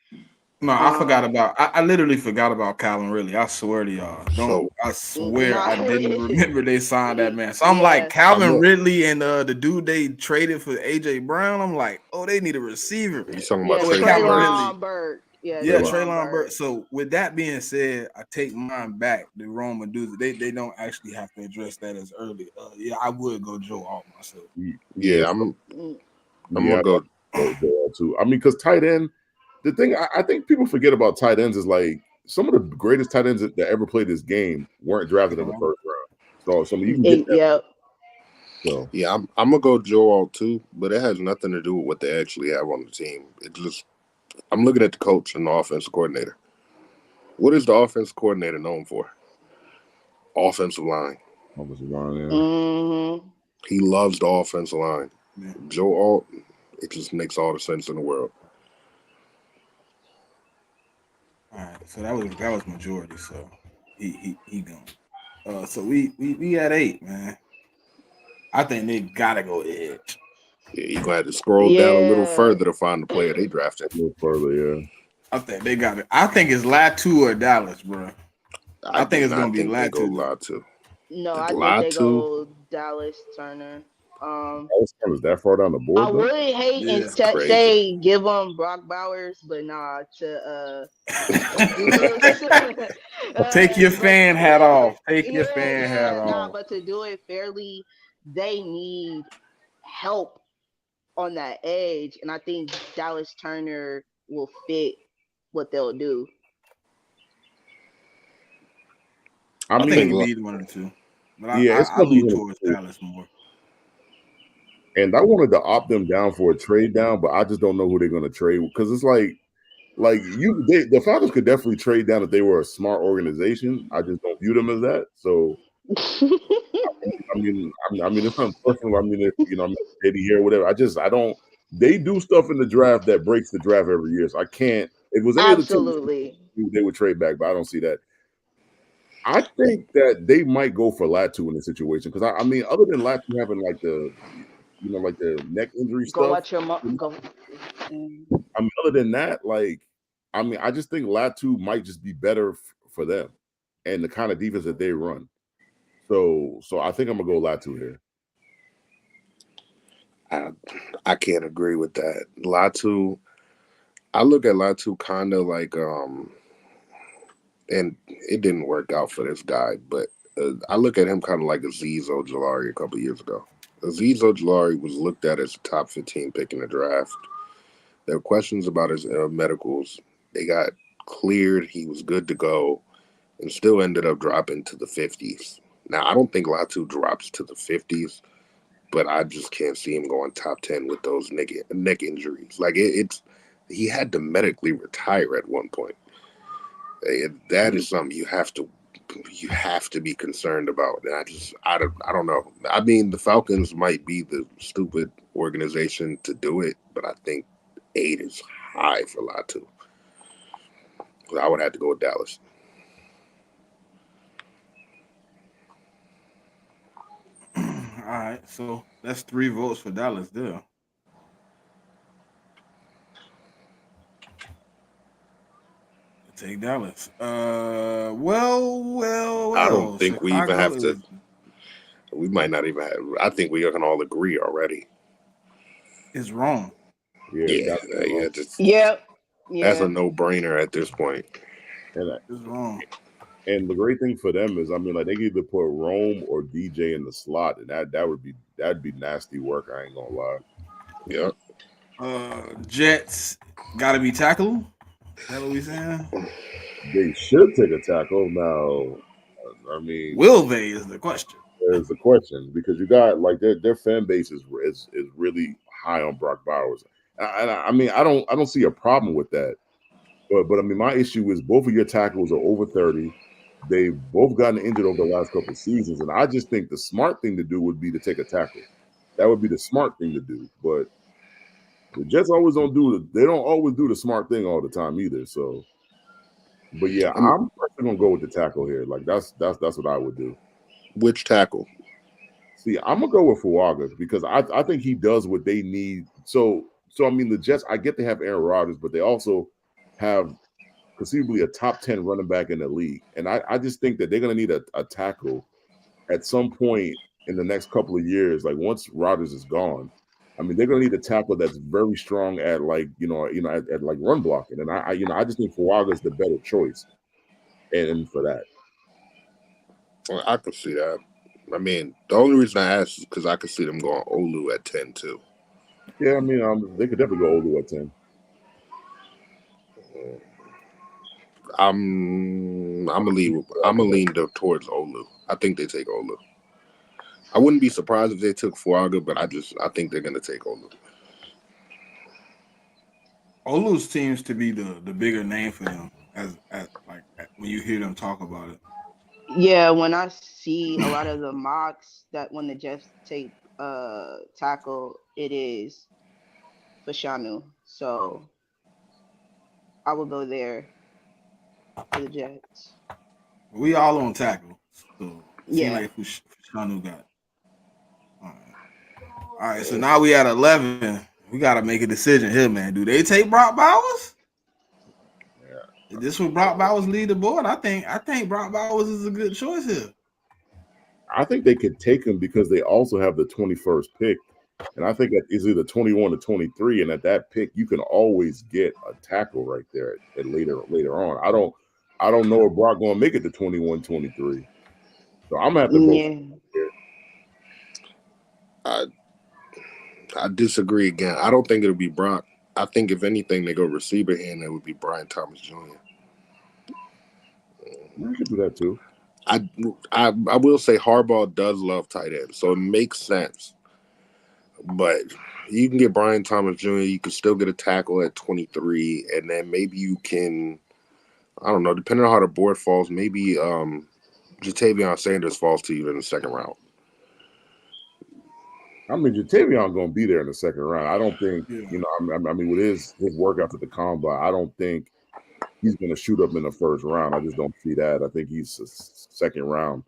no, I literally forgot about Calvin Ridley. I swear to y'all. So I swear Nah, I didn't remember they signed that man. So I'm like yeah. Calvin Ridley and the dude they traded for AJ Brown. I'm like, oh, they need a receiver. you talking Yeah, about With Traylon Calvin Burks? Ridley. Burke. Yeah, Yeah, Traylon. Traylon Burks. So with that being said, I take mine back. The Roman dudes, they don't actually have to address that as early. Yeah, I would go Joe Alt myself. Yeah, I'm gonna go. Joe Alt too. I mean, because tight end, the thing I think people forget about tight ends is like some of the greatest tight ends that ever played this game weren't drafted in the first round. So you can get that. Yeah. So Yeah, I'm gonna go Joe Alt too, but it has nothing to do with what they actually have on the team. It just I'm looking at the coach and the offensive coordinator. What is the offensive coordinator known for? Offensive line. Offensive line, yeah. Mm-hmm. He loves the offensive line. Yeah. Joe Alt, it just makes all the sense in the world. All right. So that was majority. So he gone. So we at 8, man. I think they gotta go edge. Yeah, you're gonna have to scroll down a little Yeah. further to find the player they drafted. A little further, yeah. I think they got it. I think it's Latu or Dallas, bro. I I do think it's gonna not be think they go Latu. Latu. No, I think they Latu, go Dallas Turner. Dallas is that far down the I board though. would hate and Yeah. it's crazy. say give them Brock Bowers, but nah, to do it. Take your But fan hat off. Take your fan hat nah, off. but to do it fairly, they need help on that edge, and I think Dallas Turner will fit what they'll do. I I think it think could mean, be either one of the two, but yeah, it's I gonna be lean one of towards the two. Dallas more. And I wanted to opt them down for a trade down, but I just don't know who they're gonna trade because it's like the Falcons could definitely trade down if they were a smart organization. I just don't view them as that. So I mean, it's not personal. I mean, if I'm Eddie here or whatever. I don't. They do stuff in the draft that breaks the draft every year. So I can't. If it was any other team, Absolutely. they would trade back, but I don't see that. I think that they might go for Latu in this situation because I mean, other than Latu having like like the neck injury Go stuff. watch your go. I mean, other than that, I mean, I just think Latu might just be better for them and the kind of defense that they run. So I think I'm gonna go Latu here. I can't agree with that. Latu, I look at Latu kind of like and it didn't work out for this guy, but I look at him kind of like Azeez Ojulari a couple years ago. Azeez Ojulari was looked at as a top 15 pick in the draft. There were questions about his medicals. They got cleared. He was good to go, and still ended up dropping to the 50s. Now I don't think Latu drops to the 50s, but I just can't see him going top 10 with those neck injuries. Like it's he had to medically retire at one point. That is something you have to be concerned about. And I don't know. I mean, the Falcons might be the stupid organization to do it, but I think 8 is high for Latu. I would have to go with Dallas. All right, so that's 3 votes for Dallas there. Take Dallas. I don't Well. think we even Chicago have to. is We might not even have. I think we can all agree already. wrong. Yeah, it's Yeah, got to be yeah. wrong. Just Yep. that's a Yeah. no-brainer at this point. And It's wrong. and the great thing for them is, I mean, like they could either put Rome or DJ in the slot, and that'd be nasty work. I ain't gonna lie. Yep. Jets got to be tackled. Is that what we saying? They should take a tackle now. I mean, Will they is the question. there's a question because you got like their fan base is really high on Brock Bowers. And I mean, I don't see a problem with that. But I mean, my issue is both of your tackles are over 30. They've both gotten injured over the last couple of seasons, and I just think the smart thing to do would be to take a tackle. That would be the smart thing to do. But the Jets always don't do they don't always do the smart thing all the time either. So, but yeah, I'm I'm personally gonna go with the tackle here. Like that's what I would do. which tackle? See, I'm gonna go with Fuaga because I think he does what they need. So I mean the Jets, I get they have Aaron Rodgers, but they also have conceivably a top 10 running back in the league. And I just think that they're gonna need a tackle at some point in the next couple of years. Like once Rodgers is gone, I mean they're gonna need a tackle that's very strong at like at like run blocking. And I just think Fuaga is the better choice. And for that. Well, I could see that. I mean, the only reason I asked is because I could see them going Olu at 10 too. Yeah, I mean they could definitely go Olu at 10. I'm gonna lean towards Olu. I think they take Olu. I wouldn't be surprised if they took Fuaga, but I think they're gonna take Olu. Olu seems to be the bigger name for them when you hear them talk about it. Yeah, when I see a lot of the mocks that when the Jets take tackle, it is Fashanu. So I will go there for the Jets. We all on tackle, so it seems Yeah. like Fushanu got. All right. All right, so now we at 11. We got to make a decision here, man. Do they take Brock Bowers? Yeah. Is this when Brock Bowers lead the board? I think Brock Bowers is a good choice here. I think they could take him because they also have the 21st pick. And I think that is either 21 or 23. And at that pick, you can always get a tackle right there at later on. I don't know if Brock gonna make it to 21, 23. So I'm gonna have to vote for Yeah. here. I I disagree again. I don't think it'll be Brock. I think if anything, they go receiver here, and it would be Brian Thomas Jr. I could do that too. I will say Harbaugh does love tight ends, so it makes sense. But you can get Brian Thomas Jr. You can still get a tackle at 23, and then maybe you can. I don't know, depending on how the board falls, maybe Jatavion Sanders falls to you in the second round. I mean, Jatavion gonna be there in the second round. I don't think Yeah. I mean, with his work after the combine, I don't think he's gonna shoot up in the first round. I just don't see that. I think he's a second round.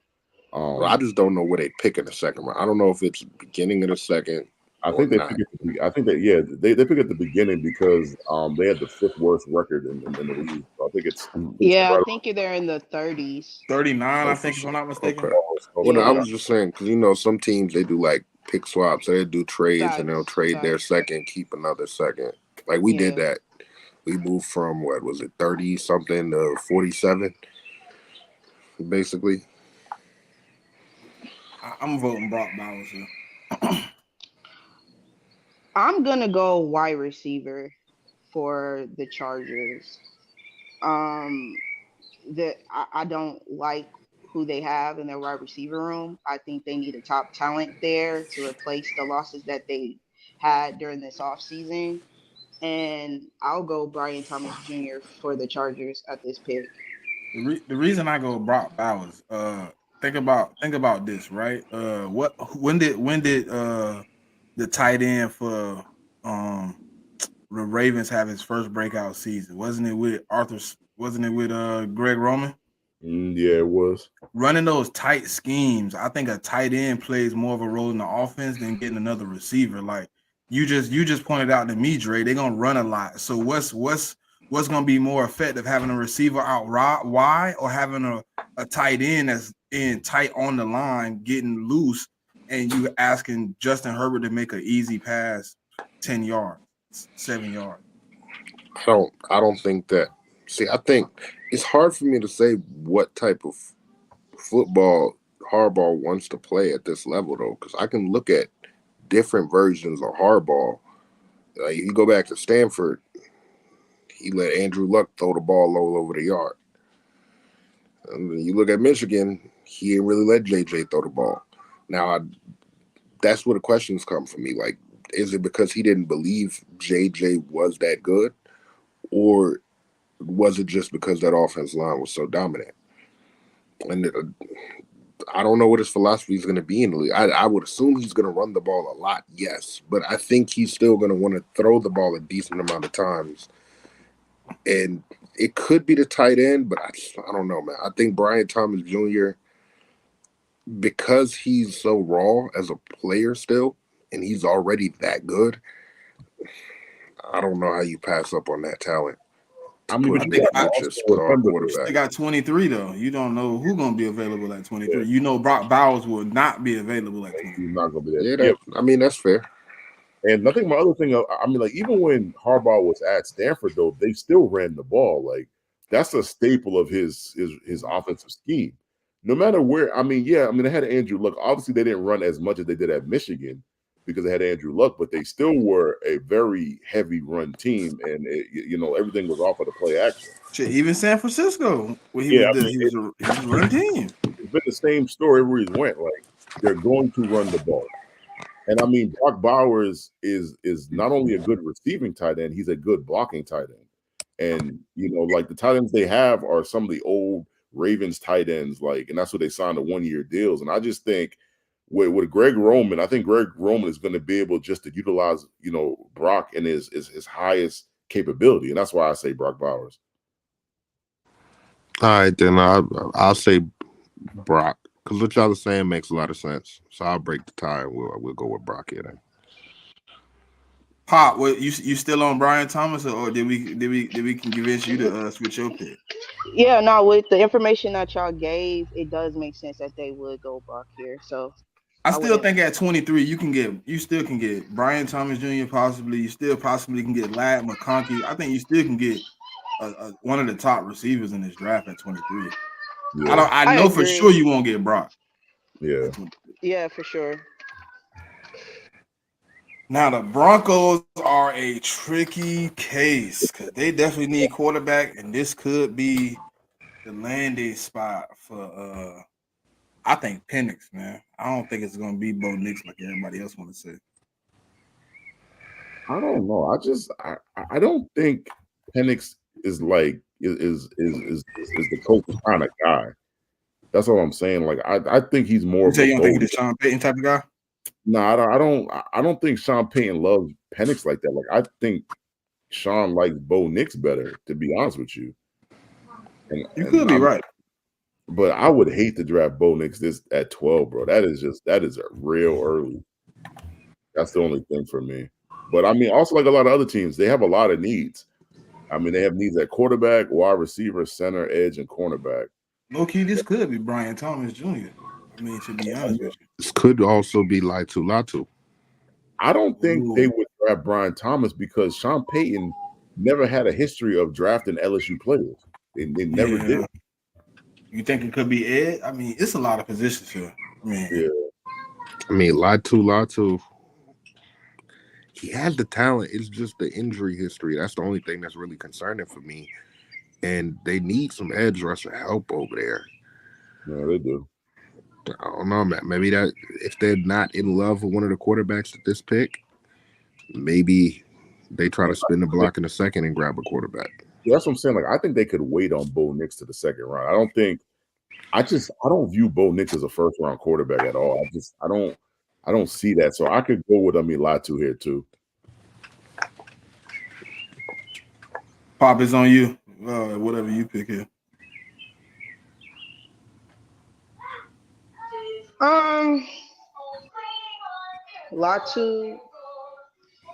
Well, I just don't know where they pick in the second round. I don't know if it's beginning of the second I or think they not. pick I think that yeah, they pick at the beginning because they had the fifth worst record in the league. So I think it's Yeah, I right think they're in the 30s. 39, Oh, I for think, if sure. I'm not Okay. mistaken. around. Well, no, I Yeah. was just saying because some teams they do like pick swaps. They do trades and they'll Facts. trade their Facts. second, keep another second. Like we did Yeah. that. We moved from what was it, 30 something to 47, basically. I'm voting Brock Bowers here. I'm gonna go wide receiver for the Chargers. Um, I don't like who they have in their wide receiver room. I think they need a top talent there to replace the losses that they had during this offseason. And I'll go Brian Thomas Jr. for the Chargers at this pick. The reason I go Brock Bowers, think about this, right? When did the tight end for um the Ravens have his first breakout season? Wasn't it with Greg Roman? Yeah, it was. Running those tight schemes, I think a tight end plays more of a role in the offense than getting another receiver. Like you just pointed out to me, Dre, they're gonna run a lot. So what's gonna be more effective, having a receiver out wide or having a tight end that's in tight on the line, getting loose, and you asking Justin Herbert to make an easy pass 10 yards, 7 yards. I don't think that. See, I think it's hard for me to say what type of football Harbaugh wants to play at this level though, because I can look at different versions of Harbaugh. Like if you go back to Stanford, he let Andrew Luck throw the ball all over the yard. And then you look at Michigan, he didn't really let JJ throw the ball. Now, that's where the questions come for me. Like, is it because he didn't believe JJ was that good, or was it just because that offense line was so dominant? And I don't know what his philosophy is going to be in the league. I would assume he's going to run the ball a lot, yes, but I think he's still going to want to throw the ball a decent amount of times. And it could be the tight end, but I don't know, man. I think Brian Thomas Jr., because he's so raw as a player still, and he's already that good, I don't know how you pass up on that talent to I mean, put but I you think got to I, also put on remember this. they quarterback. got 23 though. You don't know who's gonna be available at Yeah, 23. You know Brock Bowers will not be available at he's 23. not gonna be there. Yeah, Yeah, I mean that's fair. and I think my other thing, I mean, like even when Harbaugh was at Stanford, though, they still ran the ball. Like that's a staple of his offensive scheme. No matter where, I mean, yeah, I mean, they had Andrew Luck. Obviously, they didn't run as much as they did at Michigan because they had Andrew Luck, but they still were a very heavy run team, and everything was off of the play action. Shit, even San Francisco, where he Yeah, was I there, mean, he was a run team. it's been the same story everywhere he's went. Like they're going to run the ball. And I mean, Brock Bowers is not only a good receiving tight end, he's a good blocking tight end. And like the tight ends they have are some of the old Ravens tight ends, and that's what they signed the 1-year deals. And I just think with Greg Roman, I think Greg Roman is going to be able just to utilize, Brock in his highest capability. And that's why I say Brock Bowers. All right, then I'll say Brock, because what y'all are saying makes a lot of sense. So I'll break the tie and we'll go with Brock here then. Pop, what you still on Brian Thomas, or did we convince you to switch your pick? Yeah, no, with the information that y'all gave, it does make sense that they would go Brock here. So I I still wouldn't. think at 23 you still can get Brian Thomas Jr. possibly. You still possibly can get Ladd McConkey. I think you still can get one of the top receivers in this draft at 23. Yeah. I I know for agree. sure you won't get Brock. Yeah. Yeah, for sure. Now the Broncos are a tricky case because they definitely need quarterback, and this could be the landing spot for I think Penix, man. I don't think it's gonna be Bo Nix like everybody else want to say. I don't know. I don't think Penix is is the coach kind of guy. That's what I'm saying. Like I think he's more You of say a you don't Bo. think he's a Sean Payton type of guy? No, I don't think Sean Payton loves Penix like that. Like I think Sean likes Bo Nix better, to be honest with you. You could be right. But I would hate to draft Bo Nix this at 12, bro. That is a real early. That's the only thing for me. But I mean, also like a lot of other teams, they have a lot of needs. I mean, they have needs at quarterback, wide receiver, center, edge, and cornerback. Low key, this could be Brian Thomas Jr. I mean, to be honest with you. This could also be Latu. I don't think they Ooh. would draft Brian Thomas because Sean Payton never had a history of drafting LSU players. They never did. Yeah. You think it could be Ed? I mean, it's a lot of positions here. I mean, Yeah. I mean, Latu. He has the talent. It's just the injury history. That's the only thing that's really concerning for me. And they need some edge rusher help over there. No, they do. I don't know, man. Maybe that if they're not in love with one of the quarterbacks at this pick, maybe they try to spin the block in the second and grab a quarterback. Yeah, that's what I'm saying. Like, I think they could wait on Bo Nix to the second round. I don't view Bo Nix as a first round quarterback at all. I don't see that. So I could go with Latu here too. Pop is on you. Whatever you pick here. Latu.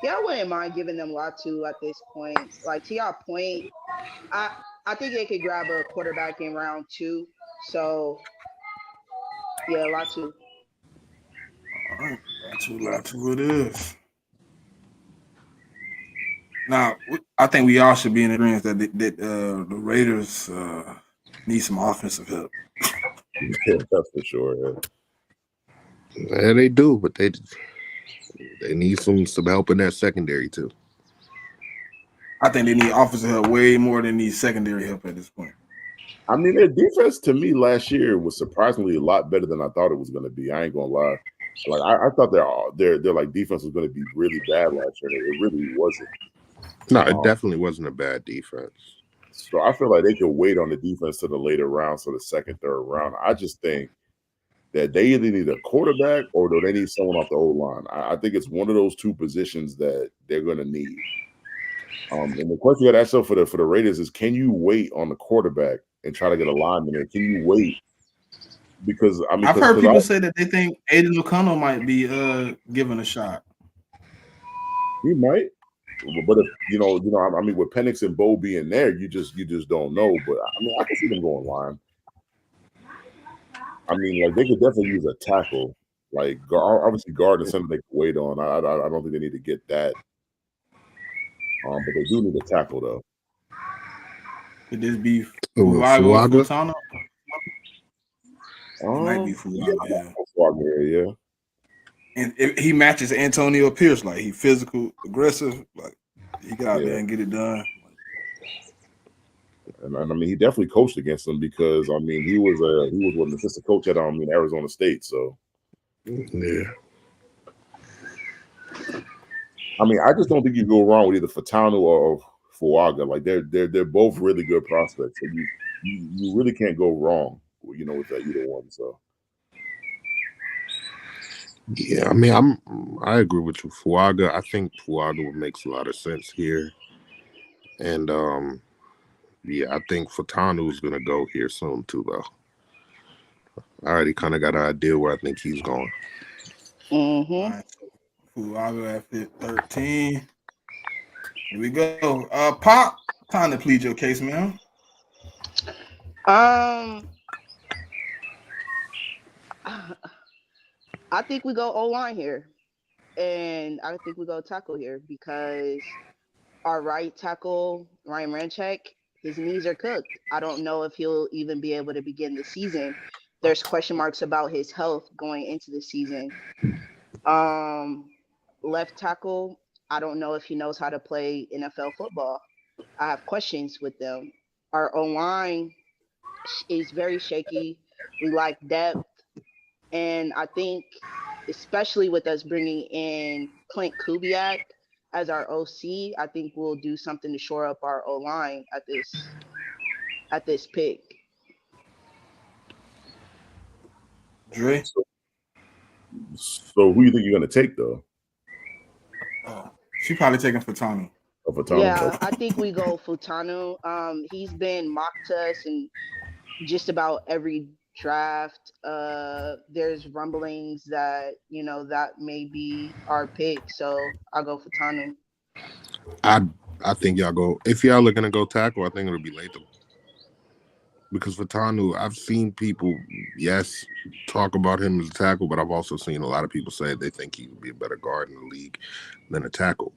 Yeah, I wouldn't mind giving them Latu at this point. Like to your point, I I think they could grab a quarterback in round 2. So yeah, Latu. All right, Latu it is. Now, I think we all should be in agreement that the Raiders need some offensive help. Yeah, that's for sure. Yeah. Yeah, they do, but they need some help in that secondary too. I think they need offensive help way more than need secondary help at this point. I mean, their defense to me last year was surprisingly a lot better than I thought it was going to be. I ain't gonna lie. Like I thought their like defense was going to be really bad last year. It really wasn't. No, it definitely wasn't a bad defense. So I feel like they could wait on the defense to the later rounds, so the second, third round. I just think that they either need a quarterback or do they need someone off the old line. I think it's one of those two positions that they're going to need. And the question you got to ask yourself for the Raiders is, can you wait on the quarterback and try to get a lineman there? Can you wait? Because I mean, I've heard people say that they think Aiden O'Connell might be given a shot. He might, but if I mean, with Penix and Bo being there, you just don't know. But I mean, I can see them going line. I mean, like they could definitely use a tackle, like obviously guard and center they could wait on. I don't think they need to get that. But they do need a tackle though. Could this be Fuaga? It might be Fuaga. Yeah. And he matches Antonio Pierce, like he physical, aggressive, like he got out there and get it done. And I mean, he definitely coached against them because I mean, he was an assistant coach at Arizona State. So yeah. I mean, I just don't think you go wrong with either Fatano or Fuaga. Like they're both really good prospects. So you really can't go wrong, with that either one. So Yeah, I mean, I agree with you, Fuaga. I think Fuaga makes a lot of sense here, and yeah, I think Fatano's gonna go here soon too, though. I already kind of got an idea where I think he's going. All Mm-hmm. right, so Fuaga at 13. Here we go. Pop, time to plead your case, man. Um, I think we go O line here, and I think we go tackle here because our right tackle Ryan Ranchek, his knees are cooked. I don't know if he'll even be able to begin the season. There's question marks about his health going into the season. Um, Left tackle, I don't know if he knows how to play NFL football. I have questions with them. Our O line is very shaky. We lack depth. And I think, especially with us bringing in Clint Kubiak as our OC, I think we'll do something to shore up our O line at this pick. Dre. so who you think you're gonna take though? She probably taking Fatano. Of Fatano? Yeah, I think we go Futanu. He's been mocked to us in just about every draft. There's rumblings that that may be our pick, so I'll go Futanu. I I think y'all go if y'all are gonna go tackle. I think it'll be Latham because Fatanu. I've seen people, yes, talk about him as a tackle, but I've also seen a lot of people say they think he would be a better guard in the league than a tackle.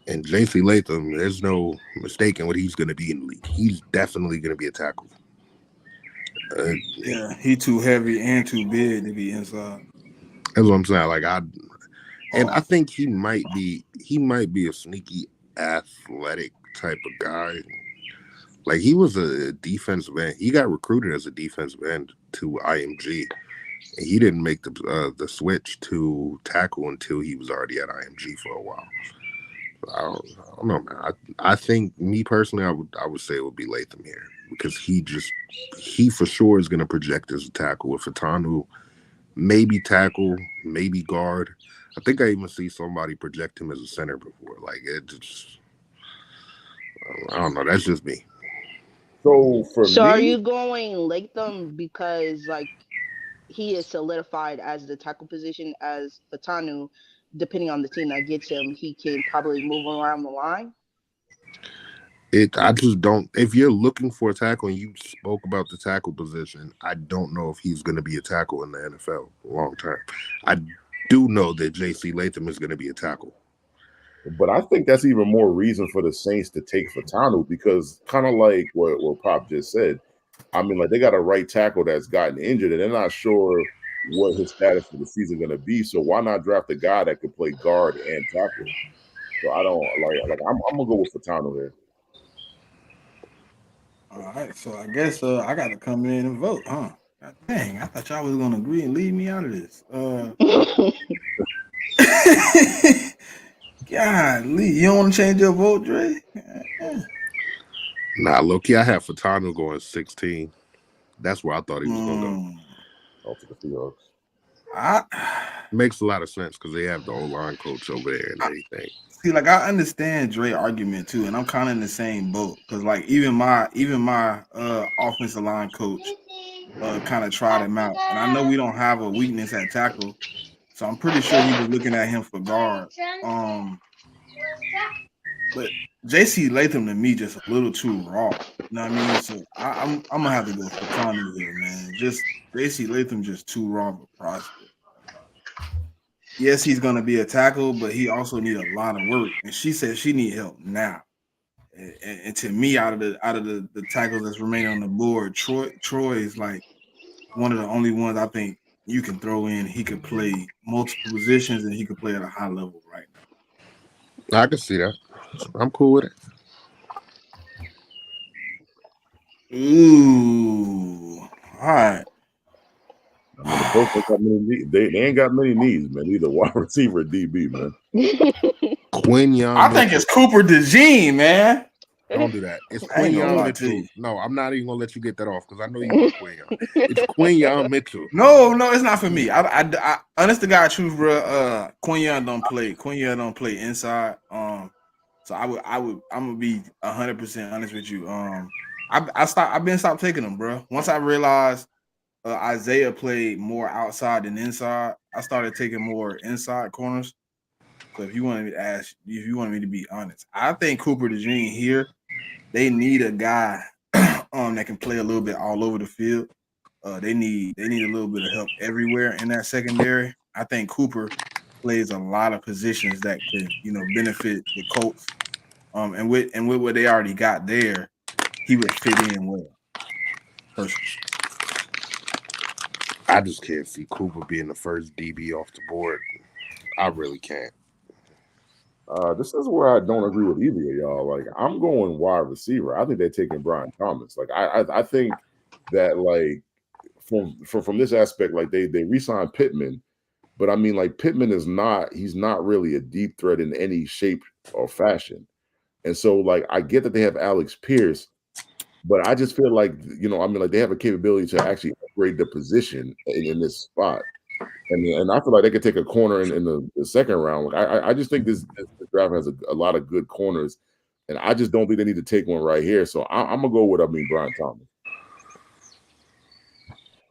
And JC Latham, there's no mistaking what he's going to be in the league. He's definitely going to be a tackle. Yeah, he too heavy and too big to be inside. That's what I'm saying. I think he might be a sneaky athletic type of guy. Like he was a defensive end. He got recruited as a defensive end to IMG. And he didn't make the switch to tackle until he was already at IMG for a while. I don't know, man. I think me personally, I would say it would be Latham here because he for sure is going to project as a tackle with Fatanu, maybe tackle, maybe guard. I think I even see somebody project him as a center before. Like it just, I don't know. That's just me. So for So are me, you going Latham because he is solidified as the tackle position as Fatanu, depending on the team that gets him, he can probably move around the line? I just don't. If you're looking for a tackle and you spoke about the tackle position, I don't know if he's going to be a tackle in the NFL long term. I do know that J.C. Latham is going to be a tackle. but I think that's even more reason for the Saints to take Fatano because kind of like what Pop just said. I mean, like they got a right tackle that's gotten injured and they're not sure what his status for the season going to be. So why not draft a guy that could play guard and tackle? So I don't like I'm gonna go with Fatano here. All right, so I guess I got to come in and vote, huh? God dang, I thought y'all was gonna agree and leave me out of this. God, Lee, you don't want to change your vote, Dre? Nah, low-key, I have Fatano going 16. That's where I thought he was going to go. Off to the Seahawks. Makes a lot of sense because they have the O-line coach over there and everything. See, like I understand Dre argument too, and I'm kind of in the same boat because like even my offensive line coach kind of tried him out, and I know we don't have a weakness at tackle, so I'm pretty sure he was looking at him for guard. But JC Latham to me just a little too raw. You know what I mean? So I'm gonna have to go for Tanu here, man. Just JC Latham just too raw of a prospect. Yes, he's gonna be a tackle, but he also need a lot of work. And she said she need help now. And to me, out of the tackles that's remaining on the board, Troy is like one of the only ones I think you can throw in. He could play multiple positions and he could play at a high level right now. I can see that. I'm cool with it. Ooh, all right. I mean, the Colts ain't got many. They ain't got many needs, man. Either wide receiver or DB, man. Quinyon I think Mitchell. it's Cooper DeJean, man. Don't do that. It's I ain't gonna Quinyon lie to Mitchell. you. No, I'm not even gonna let you get that off because I know you want Quinyon. It's Quinyon Mitchell. No, it's not for me. I honest to God, truth, bro. Quinyon don't play. Quinyon don't play inside. So I'm gonna be 100% honest with you. I've been stopped taking them, bro. Once I realized Isaiah played more outside than inside, I started taking more inside corners. So if you want me to ask, if you want me to be honest, I think Cooper DeJean here, they need a guy that can play a little bit all over the field. They need a little bit of help everywhere in that secondary. I think Cooper plays a lot of positions that could, benefit the Colts. And with what they already got there, he would fit in well. Personally. I just can't see Cooper being the first DB off the board. I really can't. This is where I don't agree with either of y'all. Like, I'm going wide receiver. I think they're taking Brian Thomas. Like, I think that, like, from this aspect, like they re-signed Pittman, but I mean, like, Pittman he's not really a deep threat in any shape or fashion. And so, like, I get that they have Alex Pierce, but I just feel like, I mean, like, they have a capability to actually upgrade the position in this spot. And I feel like they could take a corner in the second round. Like, I just think this draft has a lot of good corners, and I just don't think they need to take one right here. So I'm gonna go with Brian Thomas.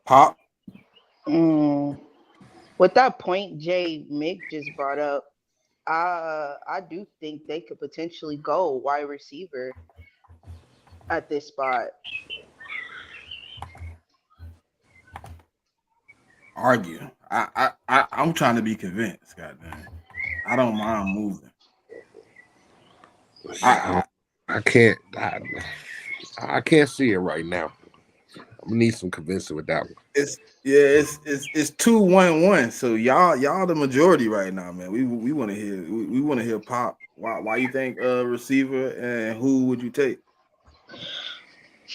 Pop. With that point Jay Mick just brought up, I do think they could potentially go wide receiver at this spot. Argue. I'm trying to be convinced. Goddamn. I don't mind moving. I can't. I can't see it right now. I'm gonna need some convincing with that one. It's 2-1-1. So y'all the majority right now, man. We want to hear Pop. Why you think receiver, and who would you take?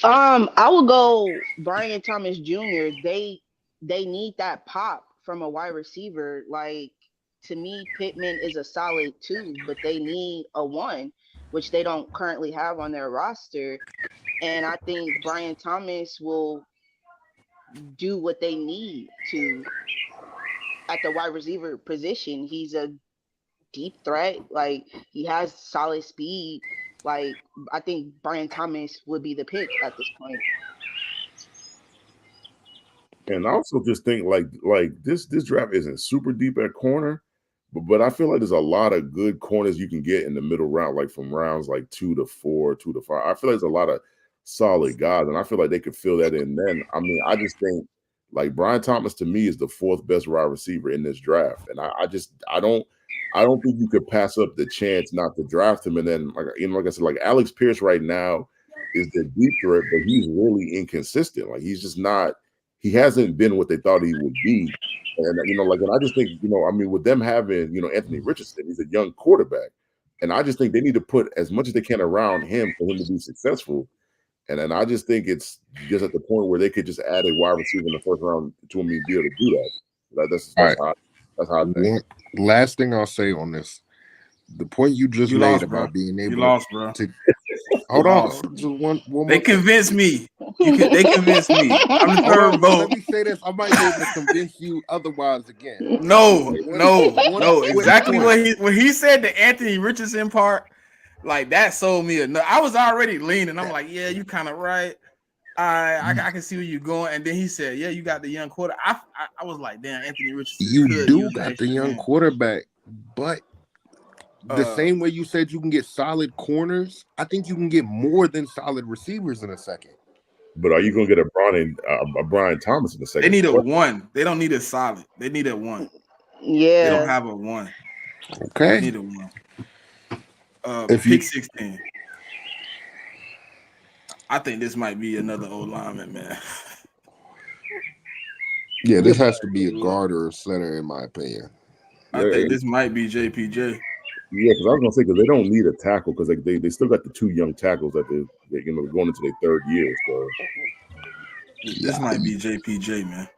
I would go Brian Thomas Jr. They need that pop from a wide receiver. Like, to me, Pittman is a solid 2, but they need a 1, which they don't currently have on their roster. And I think Brian Thomas will do what they need to at the wide receiver position. He's a deep threat. Like, he has solid speed. Like, I think Brian Thomas would be the pick at this point. And I also just think like this draft isn't super deep at corner, but I feel like there's a lot of good corners you can get in the middle round, like from rounds like 2 to 4, 2 to 5. I feel like there's a lot of solid guys, and I feel like they could fill that in. Then I mean, I just think like Brian Thomas to me is the 4th best wide receiver in this draft, and I don't think you could pass up the chance not to draft him. And then like I said, like Alex Pierce right now is the deep threat, but he's really inconsistent. Like he's just not. He hasn't been what they thought he would be. And, and I just think, I mean, with them having, Anthony Richardson, he's a young quarterback. And I just think they need to put as much as they can around him for him to be successful. And then I just think it's just at the point where they could just add a wide receiver in the first round to him, be able to do that. That's how I think. Last thing I'll say on this, the point you just made lost, about being able bro. to hold on, just one they convinced me. They convinced me. I'm the third vote. Let me say this: I might be able to convince you otherwise again. No. Exactly what he said. The Anthony Richardson part, like that sold me enough. I was already leaning. I'm like, yeah, you kind of right. I can see where you're going. And then he said, yeah, you got the young quarter. I was like, damn, Anthony Richardson. You do got the young quarterback, but the same way you said you can get solid corners, I think you can get more than solid receivers in a second. But are you going to get a Brian Thomas in a second? They need a 1. They don't need a solid. They need a 1. Yeah. They don't have a 1. Okay. They need a 1. Pick 16. I think this might be another old lineman, man. Yeah, this has to be a guard or a center, in my opinion. I think this might be JPJ. Yeah, because I was gonna say because they don't need a tackle because they still got the 2 young tackles that they going into their 3rd year. So this might be JPJ, man.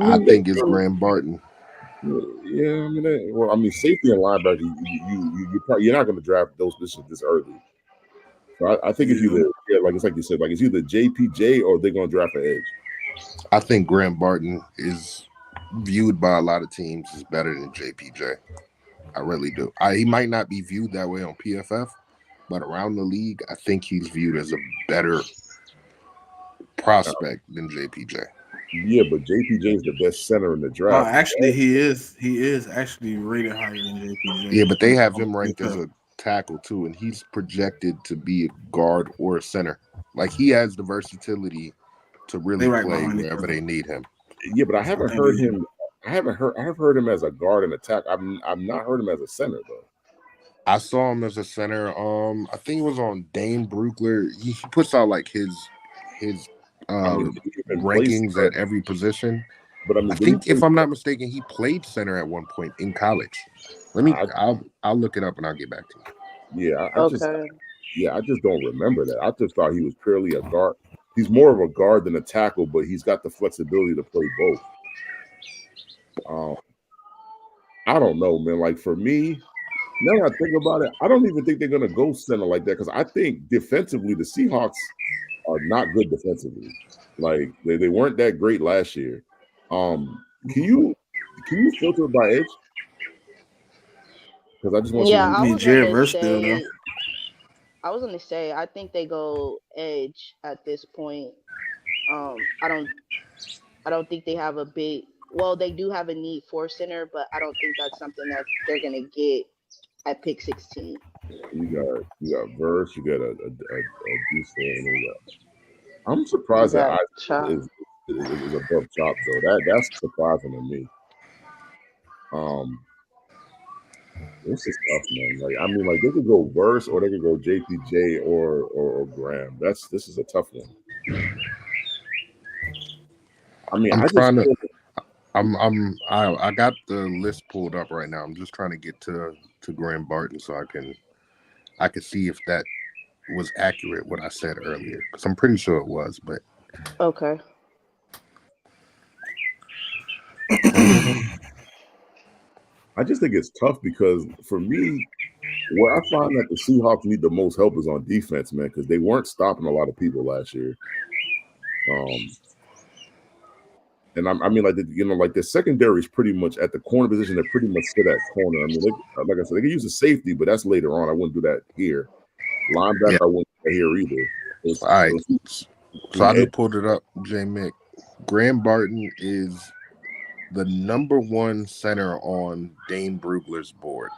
I think it's Graham Barton. Yeah, I mean, well, I mean, safety and linebacker, you're not going to draft those positions this early. So I think it's Yeah. either, yeah, like it's like you said, like it's either JPJ or they're going to draft an edge. I think Graham Barton is viewed by a lot of teams as better than JPJ. I really do. He might not be viewed that way on PFF, but around the league, I think he's viewed as a better Uh, prospect than JPJ. yeah, but JPJ is the best center in the No, draft. actually, he is. He is actually rated higher than Yeah, JPJ but they have on him ranked as PFF. a tackle too, and he's projected to be a guard or a center. Like he has the versatility to They really right play behind each wherever other. they need him. Yeah, but I I haven't think heard they. him. I have heard him as a guard and attack. I've not heard him as a center though. I saw him as a center. I think it was on Dane Brugler. He puts out like his I uh mean, did he even play rankings center? at every position. But I I mean, did he think play? if I'm not mistaken, he played center at one point in college. Let me I, I'll look it up and I'll get back to you. yeah, Okay. I just don't remember that. I just thought he was purely a guard. He's more of a guard than a tackle, but he's got the flexibility to play both. Um, I don't know, man. Like for me, now that I think about it, I don't even think they're gonna go center like that because I think defensively the Seahawks are not good defensively. Like they weren't that great last year. Um, can you filter by edge? Because I just want to see Yeah, who. I I mean, was Jared gonna Verse still though. say I think they go edge at this point. I don't think they have a big. Well, they do have a need for center, but I don't think that's something that they're gonna get at pick 16. You got Verse, you got a decent, and then you got. I'm You surprised that got I Chop. is above Chop though. That's surprising to me. Um, this is tough, man. Like I mean, like they could go Verse or they could go JPJ or Graham. This is a tough one. I mean, I'm I just trying to feel I got the list pulled up right now. I'm just trying to get to Graham Barton so I can see if that was accurate what I said earlier because I'm pretty sure it was, but Okay. um, I just think it's tough because for me, where I find that the Seahawks need the most help is on defense, man, because they weren't stopping a lot of people last year. Um, and I mean, like like the secondary is pretty much at the corner position. They're pretty much sit at corner. I mean, like I said, they can use a safety, but that's later on. I wouldn't do that here. Linebacker, yeah. I wouldn't do that here either. All right. So Between I edge, just pulled it up, J Mick. Graham Barton is the number one center on Dane Brugler's board.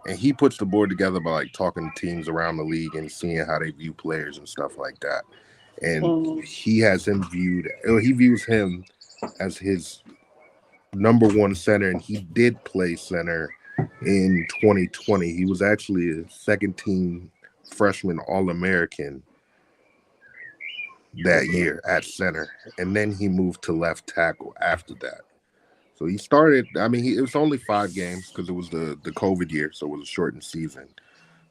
And he puts the board together by like talking to teams around the league and seeing how they view players and stuff like that. And Hmm. he has him viewed, or he views him as his number one center, and he did play center in 2020. He was actually a second team freshman All American that okay. year at center, and then he moved to left tackle after that. So he started. I mean, it was only 5 games because it was the COVID year, so it was a shortened season.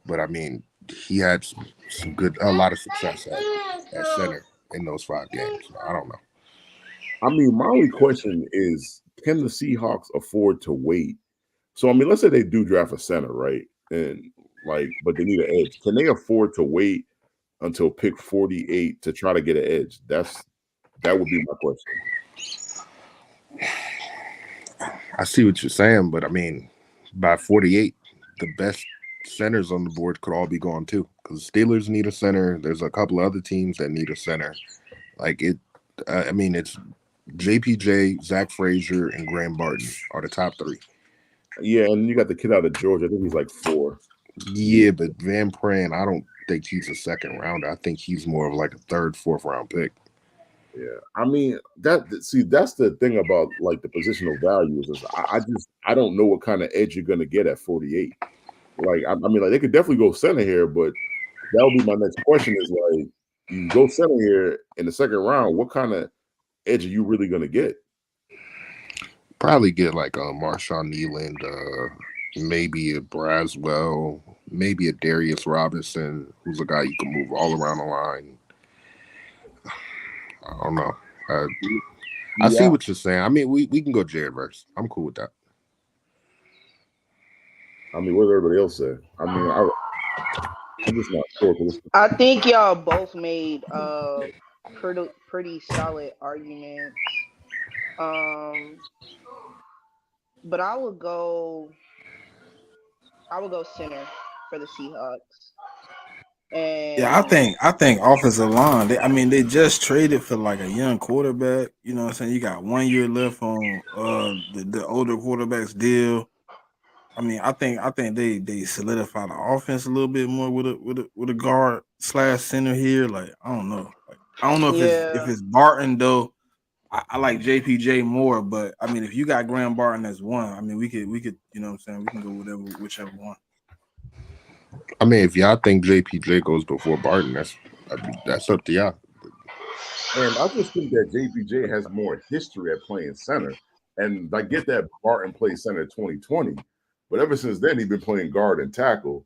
But I mean, he had some good, a lot of success at center in those 5 games. So I don't know. I mean, my only question is, can the Seahawks afford to wait? So, I mean, let's say they do draft a center, right? And like, but they need an edge. Can they afford to wait until pick 48 to try to get an edge? That would be my question. I see what you're saying, but I mean, by 48, the best centers on the board could all be gone too. Because Steelers need a center. There's a couple of other teams that need a center. Like it, I mean, it's JPJ, Zach Frazier, and Graham Barton are the top 3. Yeah, and you got the kid out of Georgia. I think he's like 4. Yeah, but Van Pran, I don't think he's a second rounder. I think he's more of like a third, fourth round pick. Yeah, I mean that's the thing about like the positional values is I don't know what kind of edge you're gonna get at 48. Like I mean like they could definitely go center here, but that would be my next question is like you go center here in the second round, what kind of edge are you really gonna get? Probably get like a Marshawn Nealand, maybe a Braswell, maybe a Darius Robinson, who's a guy you can move all around the line. I don't know. I see Yeah, what you're saying. I mean, we can go Jared verse. I'm cool with that. I mean, what does everybody else say? I mean, I'm just not sure. I think y'all both made pretty solid arguments. Um, but I would go center for the Seahawks. Yeah, And I think offensive line. I mean, they just traded for like a young quarterback. You know what I'm saying? You got 1 year left on the older quarterback's deal. I mean, I think they solidify the offense a little bit more with a guard slash center here. Like I don't know. Like I don't know if yeah, it's Barton though. I like JPJ more, but I mean, if you got Graham Barton as one, I mean, we could you know what I'm saying, we can go whichever one. I mean, if y'all think JPJ goes before Barton, that's up to y'all. And I just think that JPJ has more history at playing center. And I get that Barton played center in 2020, but ever since then he's been playing guard and tackle.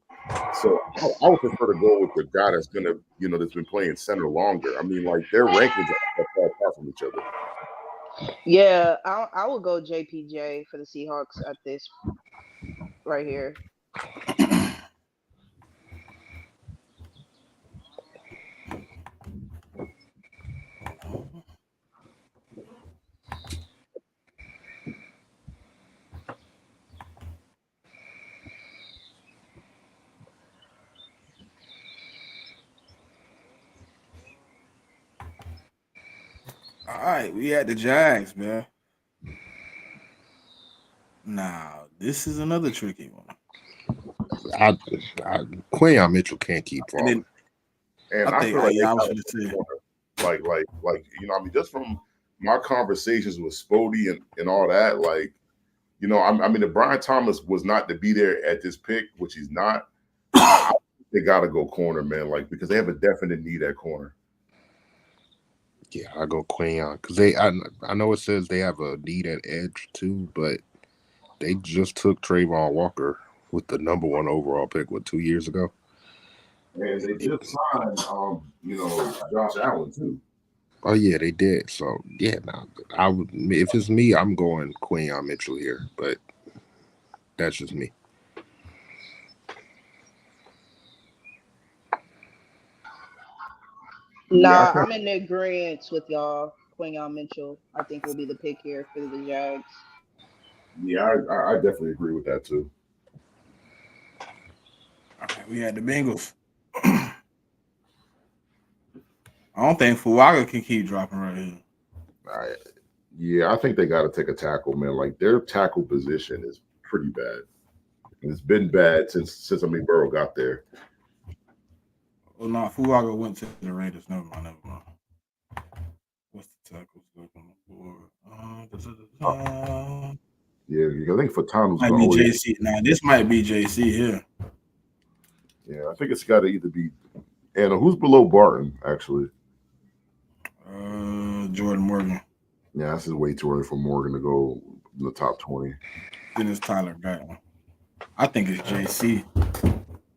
So I would prefer to go with the guy that's gonna, that's been playing center longer. I mean, like their rankings are not far apart from each other. yeah, I would go JPJ for the Seahawks at this right here. All right, we had the Jags, man. Now this is another tricky one. I, Quayon Mitchell can't keep And falling. then I And I think, feel like they yeah, I was got going to a say, corner. I mean, just from my conversations with Spody and all that, I mean, if Brian Thomas was not to be there at this pick, which he's not, I they got to go corner, man, because they have a definite need at corner. Yeah, I go Quayon because I know it says they have a need at edge too, but they just took Trayvon Walker with the #1 overall pick 2 years ago. And they just signed, Josh Allen too. Oh yeah, they did. So yeah, now I would if it's me, I'm going Quayon Mitchell here, but that's just me. Yeah, I Nah, can. I'm in agreement with y'all. Quinion Mitchell, I think, will be the pick here for the Jags. Yeah, I definitely agree with that too. all right, we had the Bengals. I don't think Fuaga can keep dropping right here. I, yeah, I think they got to take a tackle, man. Like their tackle position is pretty bad. And it's been bad since I mean Burrow got there. Oh no, Fuaga went to the Raiders. Never mind, never mind. What's the tackles looking for? Uh, yeah, I think Fatano's Might gonna be always. JC. Now this might be JC here. Yeah, I think it's got to either be. And who's below Barton actually? Jordan Morgan. Yeah, this is way too early for Morgan to go in the top 20. Then it's Tyler Gatton. I think it's JC.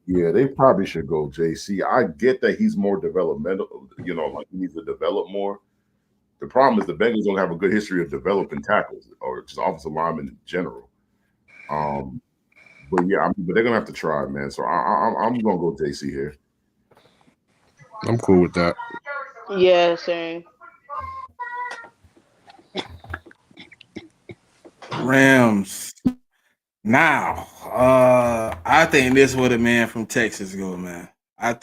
Yeah, they probably should go JC. I get that he's more developmental, like he needs to develop more. The problem is the Bengals don't have a good history of developing tackles or just offensive linemen in general. Um, but yeah, but they're gonna have to try, man. So I'm gonna go JC here. I'm cool with that. Yeah, same. Rams. Now, I think this where the man from Texas go, man. I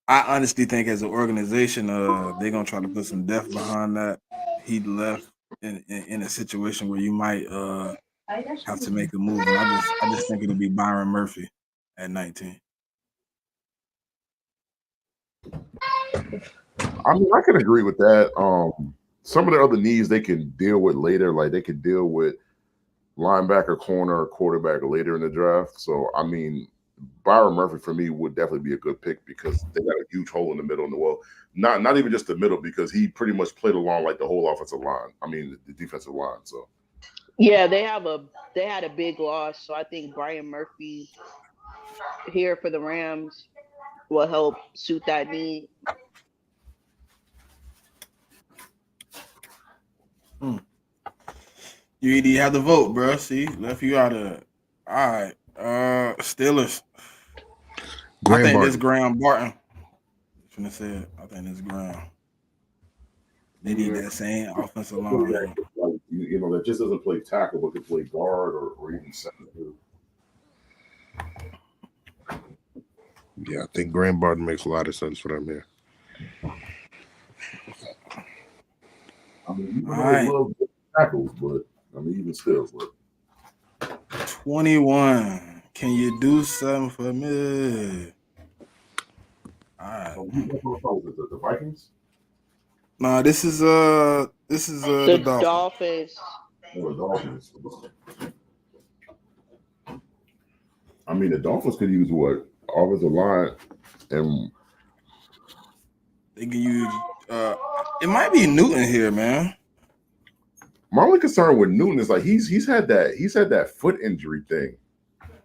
honestly think as an organization, they're gonna try to put some depth behind that. He left in a situation where you might have to make a move, and I just think it'll be Byron Murphy at 19. I mean, I can agree with that. Some of the other needs they can deal with later, like they could deal with linebacker, corner, or quarterback later in the draft. So I mean, Byron Murphy for me would definitely be a good pick because they got a huge hole in the middle. Not even just the middle because he pretty much played along like the whole offensive line. I mean, the defensive line. So Yeah, they had a big loss, so I think Brian Murphy here for the Rams will help suit that need. Hmm. You either have the vote, bro. See, left you out of it. All right. Steelers. I Graham think this Barton. Graham Barton. Finna say it. I think this Graham. They need Yeah, that same offensive quarterback line. like that just doesn't play tackle, but can play guard or even center. Yeah, I think Graham Barton makes a lot of sense for them here. I mean, All even though they right. love tackles, but I mean, even still, but 21. Can you do something for me? All right. the Vikings Nah, this is the The Dolphins. Dolphins. or the Dolphins. I mean, the Dolphins could use what offensive line, and They can use it might be Newton here, man. my only concern with Newton is like he's had that foot injury thing,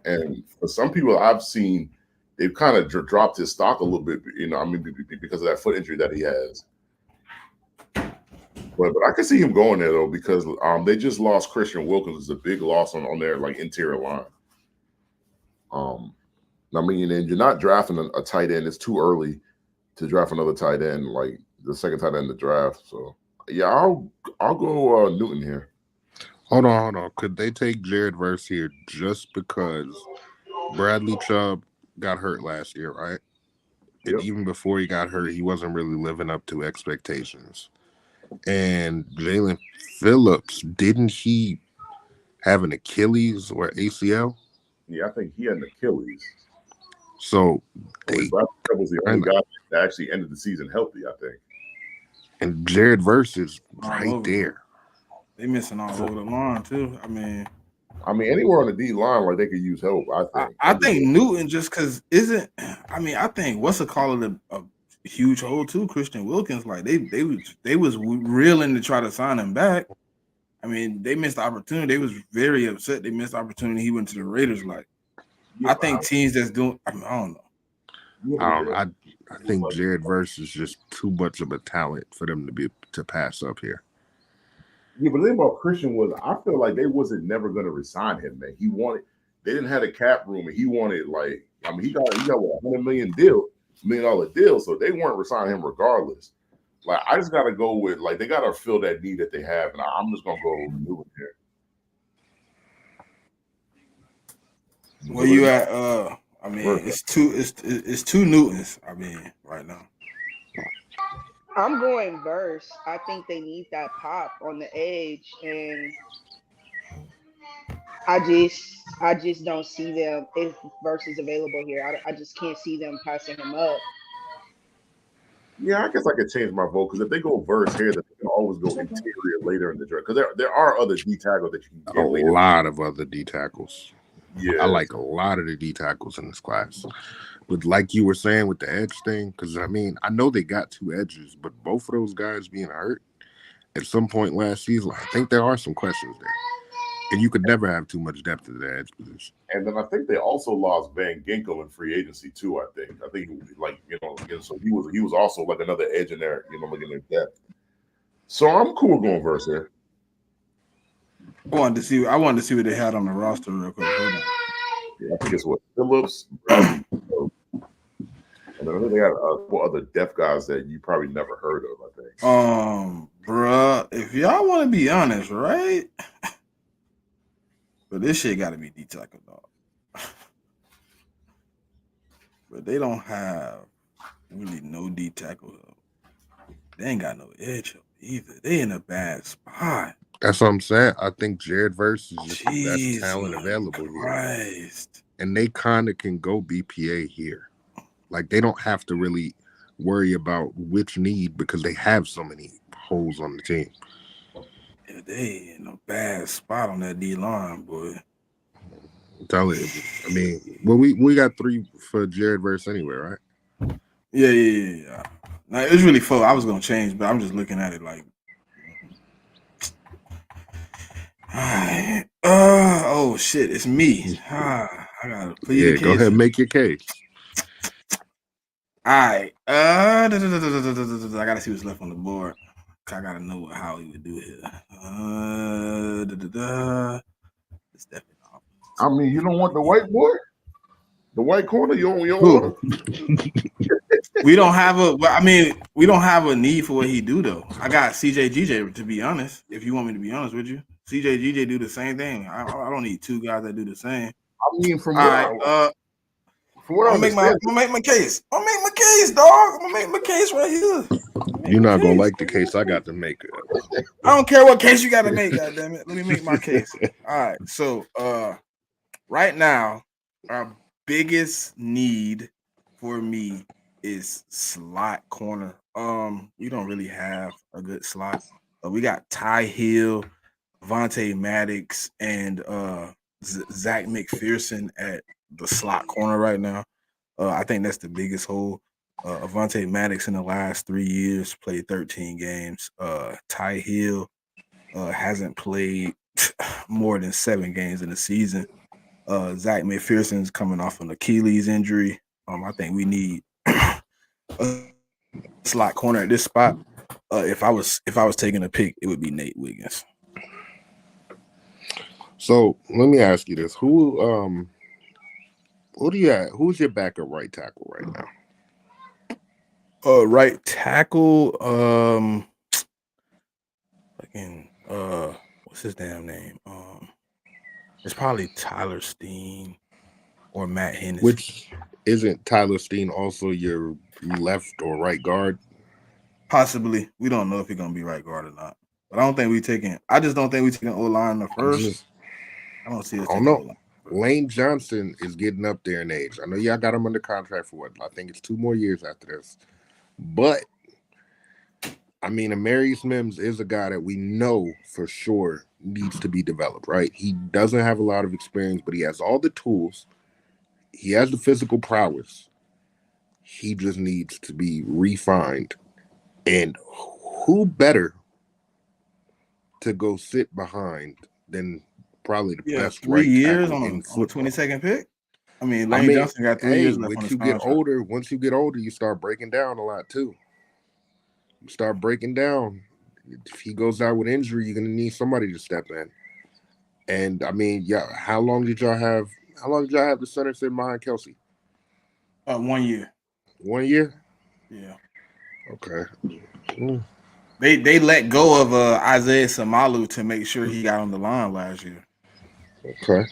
and for some people I've seen, they've kind of dropped his stock a little bit. I mean, because of that foot injury that he has. But I can see him going there though because they just lost Christian Wilkins. It's a big loss on their like interior line. I mean, and you're not drafting a tight end. It's too early to draft another tight end, like the second tight end in the draft. So yeah, I'll go Newton here. Hold on. Could they take Jared Verse here just because Bradley Chubb got hurt last year, right? And Yep. even before he got hurt, he wasn't really living up to expectations. And Jalen Phillips, didn't he have an Achilles or ACL? Yeah, I think he had an Achilles. So Bradley they Chubb was the only kind of, guy that actually ended the season healthy, I think. and Jared Verse is All right over. there. They missing all over the line too. I mean, Anywhere on the D line where they could use help, I think. I think Newton just because isn't. I mean, I think what's a call it a huge hole too. Christian Wilkins, like they was reeling to try to sign him back. I mean, they missed the opportunity. They was very upset. They missed the opportunity. He went to the Raiders. Like I think teams that's doing. I mean, I don't know. I think Jared Verse is just too much of a talent for them to pass up here. Yeah, but the thing about Christian was I feel like they wasn't never going to resign him, man. They didn't have a cap room, and he wanted he got what, $100 million deal, so they weren't resigning him regardless. Like I just got to go with they got to fill that need that they have, and I'm just gonna go Newton here. Where you at? I mean, it's two Newtons. I mean, right now. I'm going Verse. I think they need that pop on the edge, and I just don't see them if Verse is available here. I just can't see them passing him up. Yeah, I guess I could change my vote because if they go Verse here, then they can always go interior later in the draft because there are other D tackles that you can get later. A lot of other D tackles. Yeah, I like a lot of the D tackles in this class. But like you were saying with the edge thing, because I mean, I know they got two edges, but both of those guys being hurt at some point last season, I think there are some questions there. And you could never have too much depth at the edge position. and then I think they also lost Van Ginkel in free agency too. I think so he was also like another edge in there, looking at depth. So I'm cool going Verse here. I wanted to see what they had on the roster real quick. Hold on. Yeah, I think it's what Phillips, Bradley, and then I think they got a couple other depth guys that you probably never heard of. I think. Bruh, if y'all want to be honest, right? But this shit got to be D tackle, dog. But they don't have really no D tackle help. They ain't got no edge help either. They in a bad spot. That's what I'm saying. I think Jared Verse is just the best talent available here. And they kind of can go BPA here. Like, they don't have to really worry about which need because they have so many holes on the team. Yeah, they in a bad spot on that D line, boy. Tell you. I mean, well, we got 3 for Jared Verse anyway, right? Yeah. Now, it was really 4. I was going to change, but I'm just looking at it like, oh shit, it's me. I gotta plead the case. Go ahead and make your case. All right. I gotta see what's left on the board. I gotta know how he would do it here. It's definitely not. I mean, you don't want the white boy, the white corner. You don't Who? want him. We don't have a. I mean, we don't have a need for what he do though. I got CJ to be honest. If you want me to be honest with you, CJ do the same thing. I don't need two guys that do the same. I mean, All right. from what I I'm understand, gonna make my case. I'm gonna make my case, dog. I'm gonna make my case right here. You're not gonna like the case I got to make. I don't care what case you got to make. God damn it. Let me make my case. All right. So, right now, our biggest need for me is slot corner. We don't really have a good slot. We got Ty Hill, Vontae Maddox, and Zach McPherson at the slot corner right now. I think that's the biggest hole. Avante Maddox in the last 3 years played 13 games. Ty Hill hasn't played more than 7 games in the season. Zach McPherson's coming off an Achilles injury. I think we need a slot corner at this spot. If I was taking a pick, it would be Nate Wiggins. So let me ask you this: who do you have? Who's your backup right tackle right now? Right tackle. What's his damn name? It's probably Tyler Steen or Matt Hennessy. Which isn't Tyler Steen also your left or right guard? Possibly. We don't know if he's gonna be right guard or not. But I just don't think we taking O-line the first. I don't see us taking O-line. Lane Johnson is getting up there in age. I know y'all got him under contract for what? I think it's 2 more years after this. But I mean, Amarius Mims is a guy that we know for sure needs to be developed, right? He doesn't have a lot of experience, but he has all the tools. He has the physical prowess. He just needs to be refined. And who better to go sit behind than probably the best 3 right years tackle on in the football? 22nd pick? I mean, Lane Johnson got 3 years left on once his you contract. once you get older, you start breaking down a lot too. You start breaking down. If he goes out with injury, you're gonna need somebody to step in. And I mean, how long did y'all have the center sit behind Kelsey? 1 year. 1 year? Yeah. Okay. They let go of Isaiah Samalu to make sure he got on the line last year. Okay.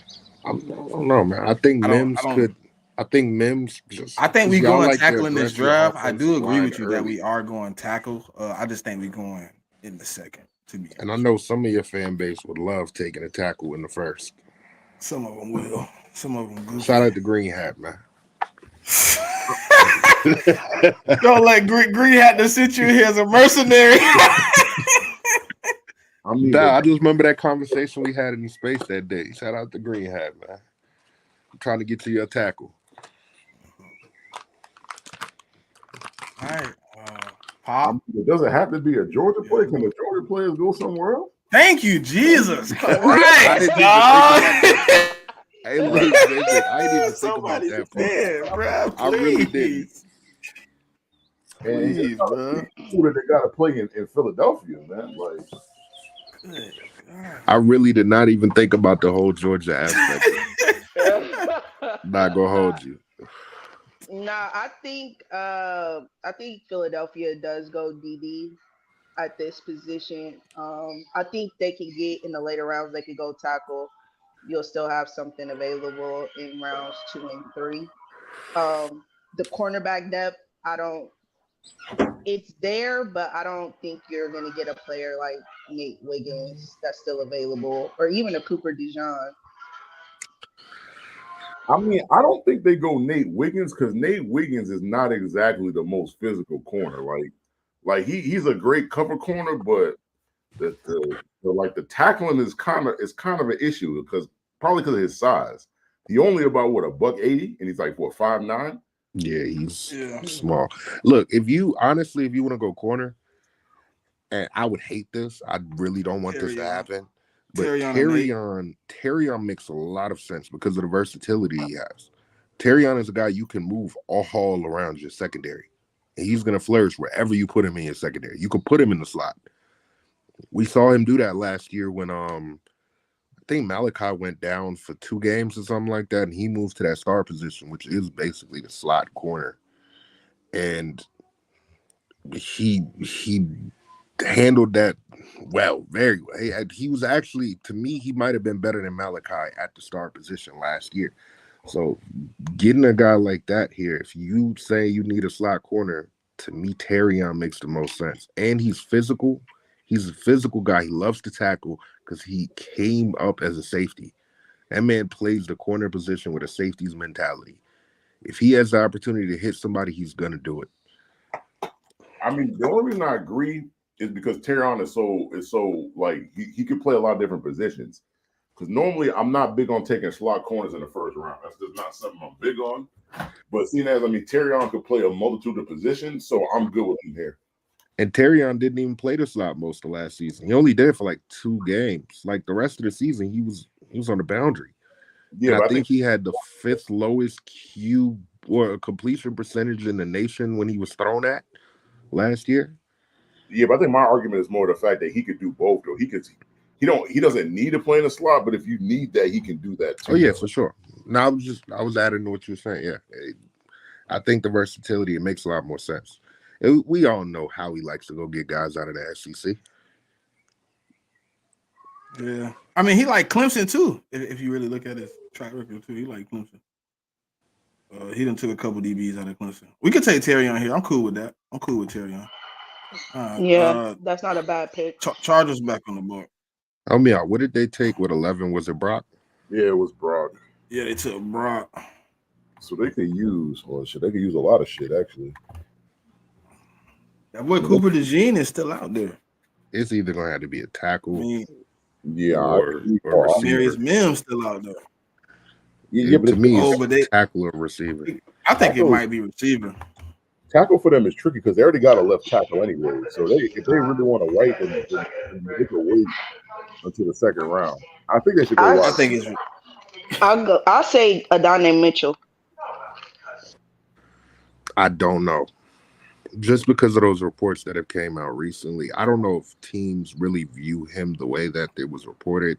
I don't know, man. I think Mims could. I think Mims just. I think we going like tackle in this draft. I do agree with you early. that we are going tackle. I just think we're going in the second. To be honest. And I know some of your fan base would love taking a tackle in the first. Some of them will. Some of them goofy. Shout out to Green Hat, man. Don't let Green Hat to sit you here as a mercenary. I just remember that conversation we had in space that day. Shout out to Green Hat, man. I'm trying to get to your tackle. All right, Pop. It doesn't have to be a Georgia player. Can the Georgia players go somewhere else? Thank you, Jesus Christ, dog. Hey, look, listen, I didn't even think about that part. Bro, I really didn't. Please, bro. Who did they got to play in Philadelphia, man? Like, good God. I really did not even think about the whole Georgia aspect. Not gonna hold you. Nah, I think Philadelphia does go DB at this position. I think they can get in the later rounds. They could go tackle. You'll still have something available in rounds 2 and 3. The cornerback depth, it's there, but I don't think you're going to get a player like Nate Wiggins that's still available, or even a Cooper DeJean. I mean, I don't think they go Nate Wiggins because Nate Wiggins is not exactly the most physical corner. Like he's a great cover corner, but the tackling is kind of an issue because of his size. He only about $180, and he's like 5'9". Yeah, he's small. Look, if you want to go corner, and I would hate this. I really don't want this to happen. But Terrion makes a lot of sense because of the versatility he has. Terrion is a guy you can move all around your secondary. And he's going to flourish wherever you put him in your secondary. You can put him in the slot. We saw him do that last year when I think Malachi went down for 2 games or something like that, and he moved to that star position, which is basically the slot corner. And he handled that well, very well. He was actually, to me, he might have been better than Malachi at the star position last year. So getting a guy like that here, if you say you need a slot corner, to me, Terrion makes the most sense. And he's physical. He's a physical guy. He loves to tackle because he came up as a safety. That man plays the corner position with a safety's mentality. If he has the opportunity to hit somebody, he's gonna do it. I mean, the only reason I agree is because Terrion is so like he can play a lot of different positions. Because normally I'm not big on taking slot corners in the first round. That's just not something I'm big on. But seeing as Terrion could play a multitude of positions, so I'm good with him here. And Terrion didn't even play the slot most of last season. He only did it for like 2 games. Like the rest of the season, he was on the boundary. Yeah, And I but I think think he had the 5th lowest Q or completion percentage in the nation when he was thrown at last year. but I think my argument is more the fact that he could do both though. He doesn't need to play in the slot, but if you need that, he can do that Oh too. yeah, Though. for sure. Now I was adding to what you were saying. Yeah, I think the versatility, it makes a lot more sense. We all know how he likes to go get guys out of the SEC. Yeah, I mean he like Clemson too. If you really look at his track record too, he like Clemson. He done took a couple DBs out of Clemson. We could take Terry on here. I'm cool with that. I'm cool with Terry on. All right. Yeah, that's not a bad pick. Chargers back on the board. Help me out. What did they take with 11? Was it Brock? Yeah, it was Brock. Yeah, they took Brock. So they could use they could use a lot of shit actually. That boy Cooper DeJean is still out there. It's either gonna have to be a I tackle mean, Yeah, or a Marius receiver. Mims still out there. but To me, Oh, it's but they, tackle or receiver. I think it tackle might be receiver. tackle for them is tricky because they already got a left tackle anyway. So if they really want to write, then they could wait until the second round. I think they should go I I wide. think it's I'll say Adonai Mitchell. I don't know. Just because of those reports that have came out recently, I don't know if teams really view him the way that it was reported.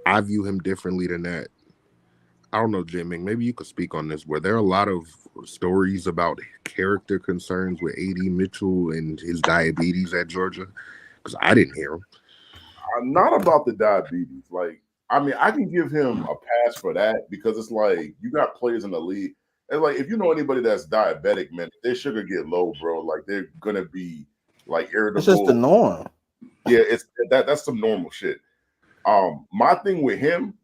I view him differently than that. I don't know, Jimming. Maybe you could speak on this. Were there a lot of stories about character concerns with A.D. Mitchell and his diabetes at Georgia? Because I didn't hear him. Not about the diabetes. Like, I mean, I can give him a pass for that because it's like you got players in the league. And like, if you know anybody that's diabetic, man, their sugar get low, bro. Like they're gonna be like it's just the irritable. norm. Yeah, that's some normal shit. My thing with him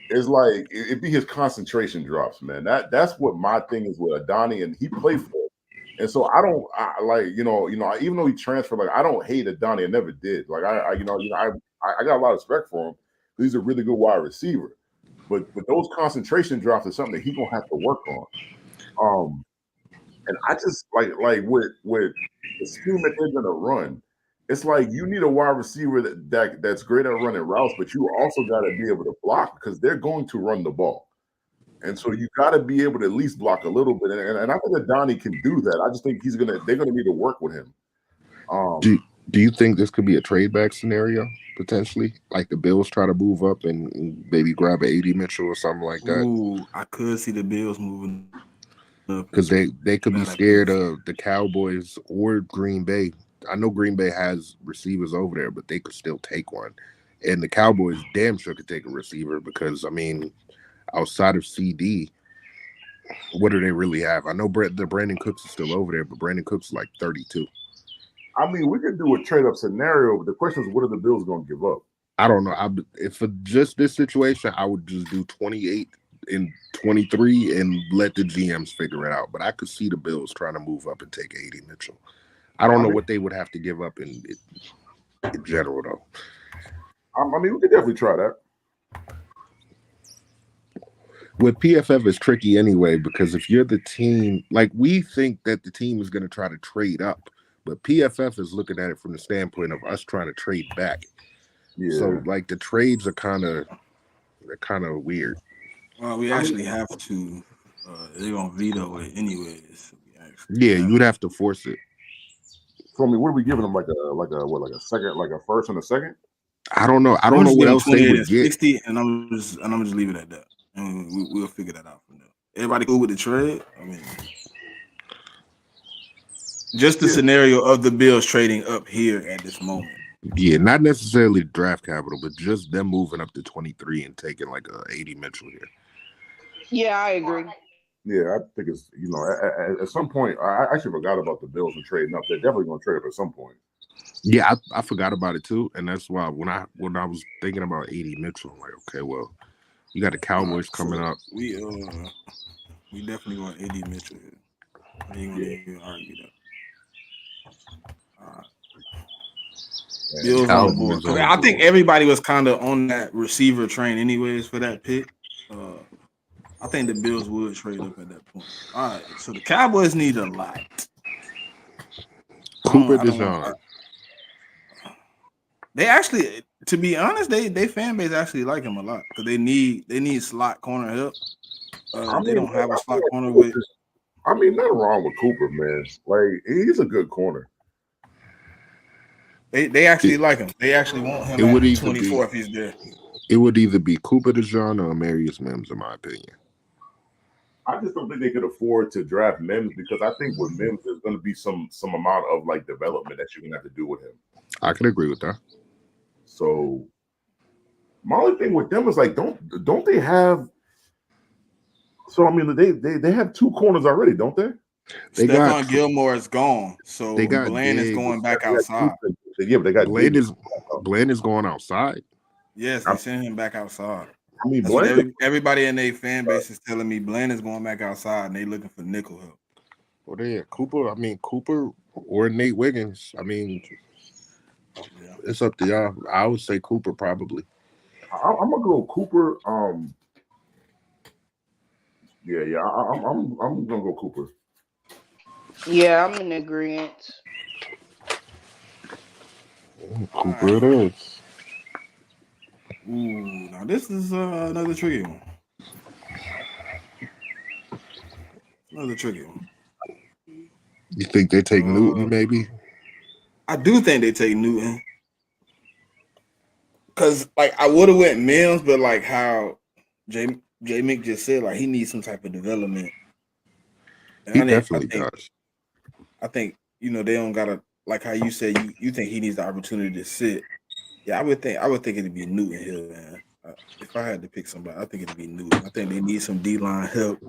is like it be his concentration drops, man. That's what my thing is with Adani, and he played for it. And so I like even though he transferred, like I don't hate Adani, I never did. Like I got a lot of respect for him. He's a really good wide receiver, but those concentration drops is something that he's gonna have to work on. Um, and I just like with the scheme that they're gonna run, it's like you need a wide receiver that's great at running routes, but you also got to be able to block because they're going to run the ball. And so you got to be able to at least block a little bit. And I think that Donnie can do that. I just think they're gonna need to work with him. Do you think this could be a trade back scenario potentially? Like the Bills try to move up and maybe grab an A.D. Mitchell or something like that? Ooh, I could see the Bills moving up Because they could be that scared piece. of the Cowboys or Green Bay. I know Green Bay has receivers over there, but they could still take one. And the Cowboys damn sure could take a receiver because, I mean, outside of CD, what do they really have? I know the Brandon Cooks is still over there, but Brandon Cooks is like 32. I mean, we could do a trade up scenario, but the question is, what are the Bills going to give up? I don't know. If for just this situation, I would just do 28 and 23 and let the GMs figure it out. But I could see the Bills trying to move up and take A.D. Mitchell. I don't know what they would have to give up in general, though. I mean, we could definitely try that. With PFF is tricky anyway, because if you're the team, like we think that the team is going to try to trade up, but PFF is looking at it from the standpoint of us trying to trade back. Yeah. So like the trades are kind of weird. Well, we actually have to. They're gonna veto it anyways. Yeah, you'd have to force it. So I mean, what are we giving them? Like a second, like a first and a second? I don't know. I I'm don't know just what giving else they 28 would and get. 60, and I'm just leave it at that, and we'll figure that out from there. Everybody cool with the trade? I mean, just the Yeah. scenario of the Bills trading up here at this moment. Yeah, not necessarily draft capital, but just them moving up to 23 and taking like a 80 Mitchell here. Yeah, I agree. Yeah, I think it's at some point. I actually forgot about the Bills and trading up. They're definitely going to trade up at some point. Yeah, I forgot about it too, and that's why when I was thinking about 80 Mitchell, I'm like, okay, well, you got the Cowboys coming up. We definitely want AD Mitchell here. I ain't gonna Yeah, even argue that. All right. and Bills on the board. Cowboys Because on the I think board. everybody was kind of on that receiver train anyways for that pick. I think the Bills would trade up at that point. All right. So the Cowboys need a lot. Cooper I don't want DeJean. They actually, to be honest, they fan base actually like him a lot because they need slot corner help. I They mean, don't have a I feel slot like corner with. I mean, nothing wrong with Cooper, man. Like he's a good corner. They actually like him. They actually want him It would at either be 24 if he's there. Cooper DeJean or Amarius Mims, in my opinion. I just don't think they could afford to draft Mims because I think with Mims there's going to be some amount of like development that you're going to have to do with him. I can agree with that. So my only thing with them is like don't they have? So I mean they have two corners already, don't they? They got Stephon Gilmore is gone, so they got Bland is Diggs. going back They got outside. Yeah, but they got Bland Diggs. is going outside. Yes, they sent him back outside. I mean, That's what Blank. everybody in their fan base is telling me. Bland is going back outside, and they looking for nickel help. Well, yeah, Cooper. I mean, Cooper or Nate Wiggins. I mean, it's up to y'all. I would say Cooper probably. I'm gonna go Cooper. Yeah. I'm gonna go Cooper. Yeah, I'm in agreement. Cooper it is. Ooh, now this is another tricky one. Another tricky one. You think they take Newton? Maybe. I do think they take Newton. Cause like I would have went Mills, but like how J Mick just said, like he needs some type of development. And He definitely does. I think they don't gotta like how you said you think he needs the opportunity to sit. Yeah, I would think it'd be Newton Hill, man. If I had to pick somebody, I think it'd be Newton. I think they need some D line help.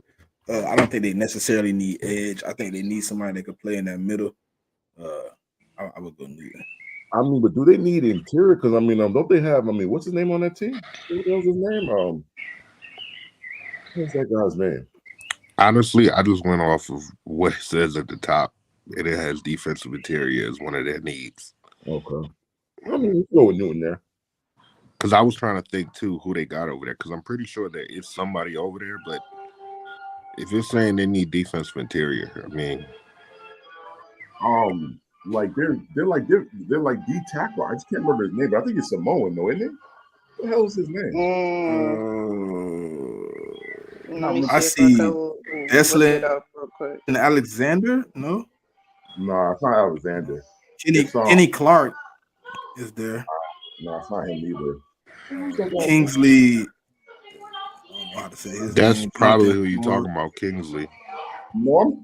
I don't think they necessarily need edge. I think they need somebody that could play in that middle. I would go Newton. I mean, but do they need interior? Because I mean, don't they have? I mean, what's his name on that team? What was his name? What's that guy's name? Honestly, I just went off of what it says at the top, and it has defensive interior as one of their needs. Okay. I mean, let's go with Newton there. Because I was trying to think too who they got over there. Because I'm pretty sure there is somebody over there, but if you're saying they need defensive interior, I mean, like they're like D tackle. I just can't remember his name, but I think it's Samoan, though, isn't it? What the hell is his name? Let me see I if see I can look it up real quick. Alexander. No, nah, it's not Alexander. Kenny Clark is there. No, it's not him either. Kingsley. I don't know how to say his that's name. probably who you're talking about, Kingsley. No.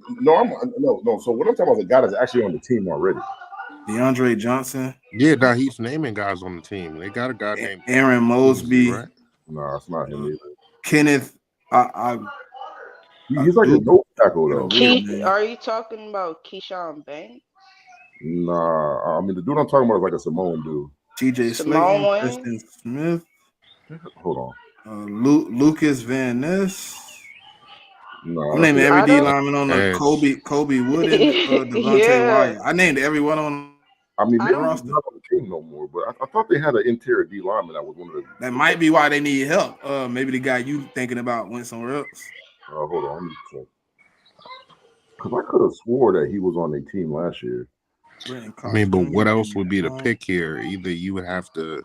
So what I'm talking about is a guy that's actually on the team already. DeAndre Johnson. Yeah, now he's naming guys on the team. They got a guy named Aaron Mosby, Kingsley, right? No, it's not him either. Kenneth. He's like a nose tackle though. Are you talking about Keyshawn Banks? Nah, I mean the dude I'm talking about is like a Samoan dude. TJ Slayton, Preston Smith. Hold on. Lucas Van Ness. No, I'm naming every D lineman on the Kobe Wooden, Devontae Wyatt. I named every one on. I mean, maybe he's not on the team no more, but I thought they had an interior D lineman that was one of the. That might be why they need help. Maybe the guy you thinking about went somewhere else. Hold on, let me check. Because I could have swore that he was on their team last year. I mean, but what else would be the pick here? Either you would have to.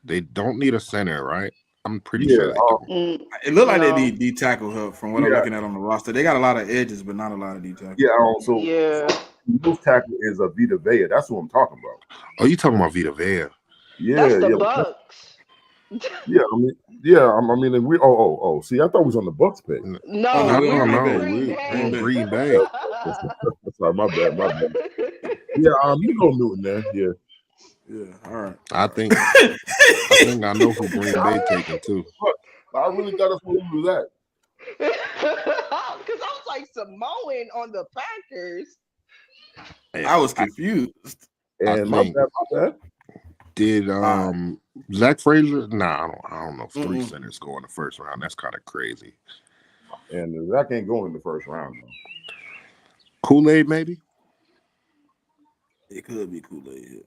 They don't need a center, right? I'm pretty sure they do. It looked like they No. need D tackle help from what I'm Yeah. looking at on the roster. They got a lot of edges, but not a lot of D tackle. Yeah, so Yeah. most tackle is a Vita Vea. That's what I'm talking about. Oh, you talking about Vita Vea? Yeah, That's the yeah, Bucks. yeah. I mean, we. Oh. See, I thought we was on the Bucks pick. Oh, No, we're we're Green on Bay. Green We're Bay. on Green Bay. Sorry, my bad. Yeah, you go Newton there. Yeah. Yeah, all right. I think I know who Green Bay taking too. I really thought that's what we was at. Because I was like Samoan on the Packers. I was confused. And I think- my bad. Did Zach Frazier? Nah, I don't know if 3 Mm-mm. centers go in the first round. That's kind of crazy. And that can't go in the first round though. Kool-Aid, maybe? It could be Kool-Aid.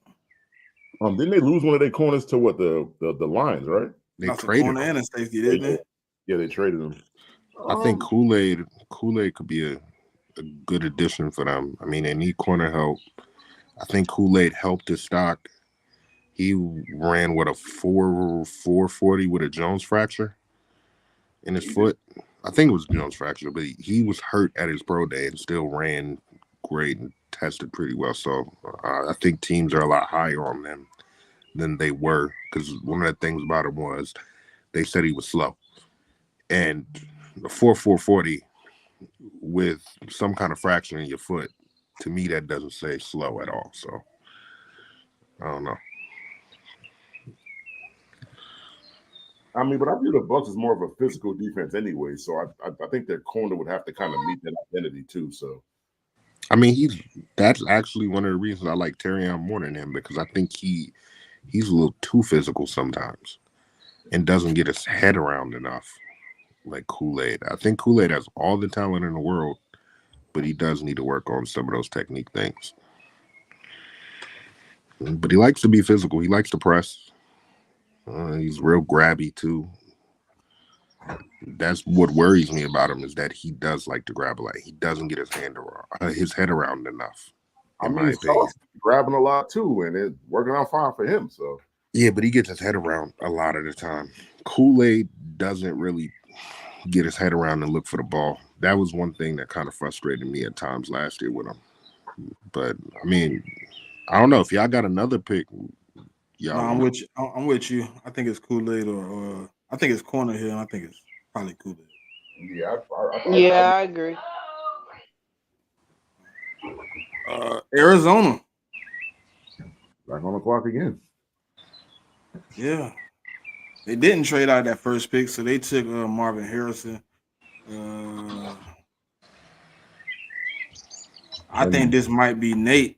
Didn't they lose one of their corners to what the Lions, right? They That's a traded corner him. and a safety, didn't they? Yeah, they traded him. I think Kool-Aid could be a good addition for them. I mean, they need corner help. I think Kool-Aid helped his stock. He ran with a 440 with a Jones fracture in his foot. I think it was Jones fracture, but he was hurt at his pro day and still ran great and tested pretty well. So I think teams are a lot higher on them than they were, because one of the things about him was they said he was slow. And the 4.40 with some kind of fracture in your foot, to me, that doesn't say slow at all. So I don't know. I mean, but I view the Bucks as more of a physical defense anyway. So I think their corner would have to kind of meet that identity too. So I mean, that's actually one of the reasons I like Terrion more than him, because I think he's a little too physical sometimes and doesn't get his head around enough like Kool-Aid. I think Kool-Aid has all the talent in the world, but he does need to work on some of those technique things. But he likes to be physical. He likes to press. He's real grabby too. That's what worries me about him, is that he does like to grab a lot. He doesn't get his head around enough. In my opinion, grabbing a lot too, and it's working out fine for him. So yeah, but he gets his head around a lot of the time. Kool-Aid doesn't really get his head around and look for the ball. That was one thing that kind of frustrated me at times last year with him. But I mean, I don't know if y'all got another pick. No, I'm with you. I'm with you. I think it's Kool-Aid or I think it's Corner Hill. And I think it's probably Kool-Aid. Yeah, I agree. Arizona. Back on the clock again. Yeah. They didn't trade out that first pick, so they took Marvin Harrison. I think this might be Nate.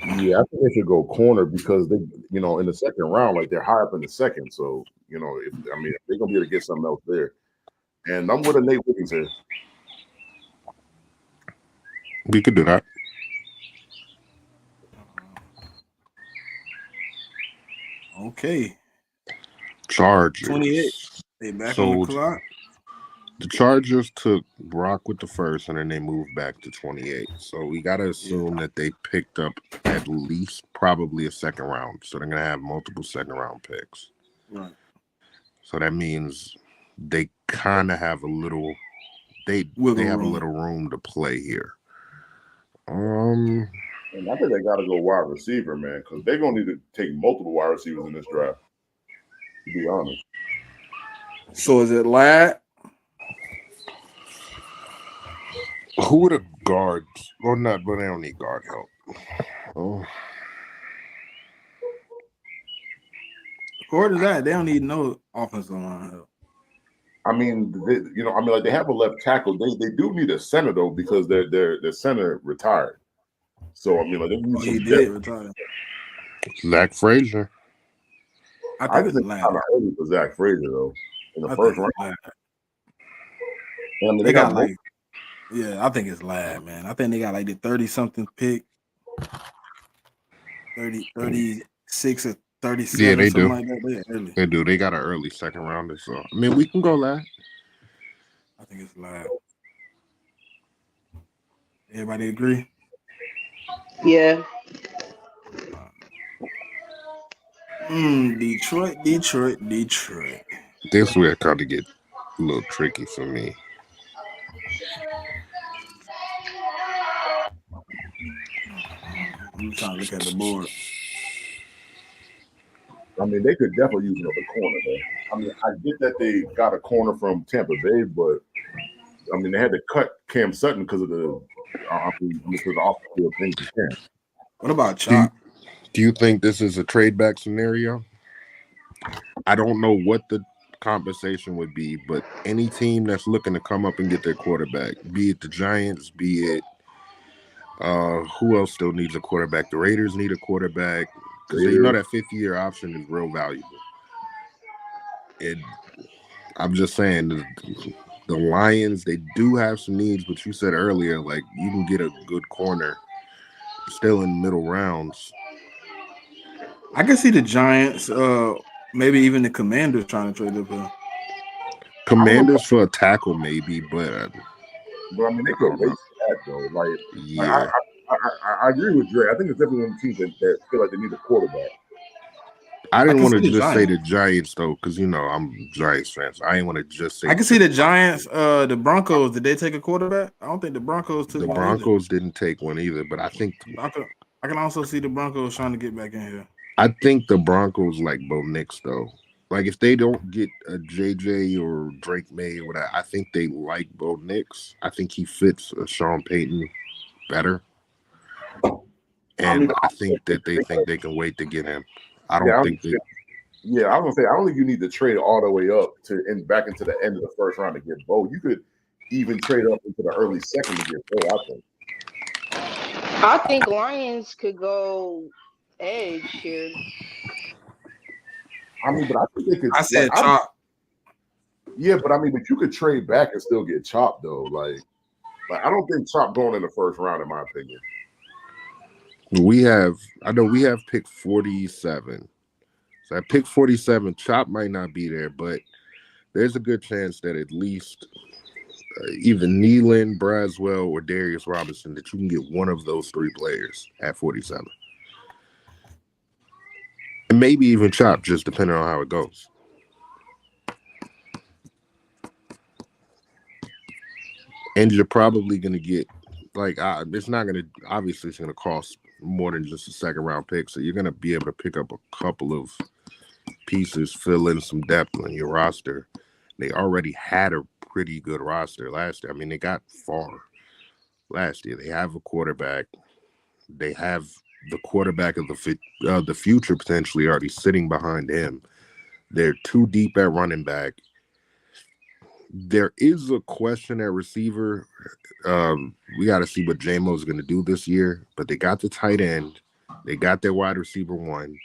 Yeah, I think they should go corner because they, in the second round, like they're high up in the second. So, if they're gonna be able to get something else there. And I'm with a Nate Wiggins here. We could do that. Okay. Chargers. 28. They back on the clock. The Chargers took Brock with the first, and then they moved back to 28. So we got to assume that they picked up at least probably a second round. So they're going to have multiple second round picks. Right. So that means they kind of have a little, they have a little room to play here. And I think they got to go wide receiver, man, because they're going to need to take multiple wide receivers in this draft, to be honest. So is it Ladd? Who would the guards? Well, not, but they don't need guard help. Oh. According to that, they don't need no offensive line help. I mean, they have a left tackle. They do need a center though, because their center retired. So they need he did retire. Zach Frazier. I think it's kind of early for Zach Frazier though in the first round. They got I think it's Ladd, man. I think they got like the 30-something pick, 36 or 37. Yeah, they do. Like that. They do. They got an early second rounder. So I mean, we can go Ladd. I think it's Ladd. Everybody agree? Yeah. Detroit. This where it kind of get a little tricky for me. I'm trying to look at the board. I mean, they could definitely use another corner though. I mean, I get that they got a corner from Tampa Bay, but I mean, they had to cut Cam Sutton because of the because of off the field things. What about Do you, Chop? do you think this is a trade back scenario? I don't know what the compensation would be, but any team that's looking to come up and get their quarterback, be it the Giants, be it who else still needs a quarterback? The Raiders need a quarterback because they know that 50-year option is real valuable. And I'm just saying, the Lions, they do have some needs, but you said earlier, like, you can get a good corner still in middle rounds. I can see the Giants, maybe even the Commanders trying to trade up here. Commanders for a tackle, maybe, but I mean, they could wait for that though. yeah. I agree with Dre. I think it's definitely one of the teams that feel like they need a quarterback. I didn't want to just say the Giants though, because I'm Giants fans. So I didn't want to just say. I can see the Giants. The Broncos. Did they take a quarterback? I don't think the Broncos took one. The Broncos didn't take one either, but I think I can also see the Broncos trying to get back in here. I think the Broncos like Bo Nix though. Like if they don't get a JJ or Drake May or whatever, I think they like Bo Nix. I think he fits Sean Payton better. And I think that they think they can wait to get him. I don't think they. Yeah, I was gonna say I don't think you need to trade all the way up to back into the end of the first round to get Bo. You could even trade up into the early second to get Bo. I think Lions could go edge here. I mean, but I think they could. I said Chop. Yeah, but I mean, but you could trade back and still get Chop though. Like I don't think Chop going in the first round, in my opinion. I know we have pick 47. So at pick 47, Chop might not be there, but there's a good chance that at least either Nealon, Braswell, or Darius Robinson, that you can get one of those three players at 47. And maybe even Chop, just depending on how it goes. And you're probably going to get, it's not going to, obviously it's going to cost more than just a second round pick. So you're going to be able to pick up a couple of pieces, fill in some depth on your roster. They already had a pretty good roster last year. I mean, they got far last year. They have a quarterback. They have the quarterback of the future potentially already sitting behind him. They're too deep at running back. There is a question at receiver. We got to see what J-Mo's going to do this year. But they got the tight end. They got their wide receiver one.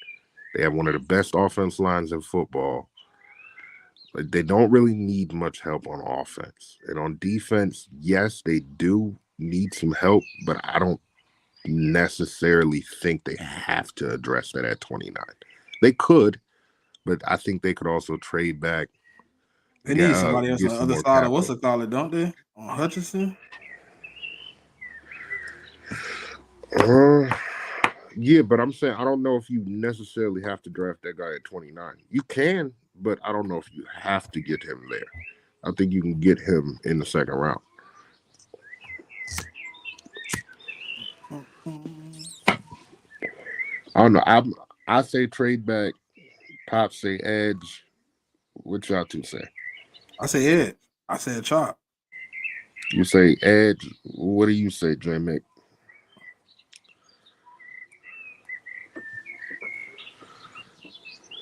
They have one of the best offense lines in football. But they don't really need much help on offense. And on defense, yes, they do need some help, but I don't necessarily think they have to address that at 29. They could, but I think they could also trade back. They need somebody else on the other side of what's it called, don't they? On Hutchinson? Yeah, but I'm saying I don't know if you necessarily have to draft that guy at 29. You can, but I don't know if you have to get him there. I think you can get him in the second round. I don't know. I say trade back. Pop say edge. What y'all two say? I say edge. I said Chop. You say edge. What do you say, J Mick?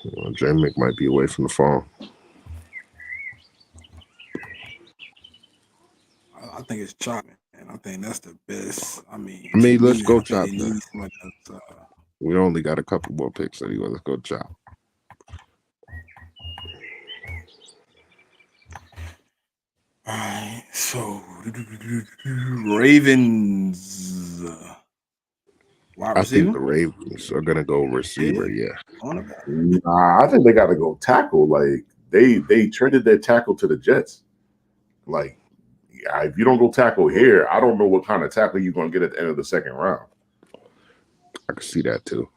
Well, J Mick might be away from the phone. I think it's Chop, and I think that's the best. I mean, let's go Chop. Then. We only got a couple more picks anyway. Let's go Chop. All right, so Ravens. Wide receiver? I think the Ravens are gonna go receiver. Yeah. I think they got to go tackle. Like they traded their tackle to the Jets. Like, if you don't go tackle here, I don't know what kind of tackle you're gonna get at the end of the second round. I can see that too.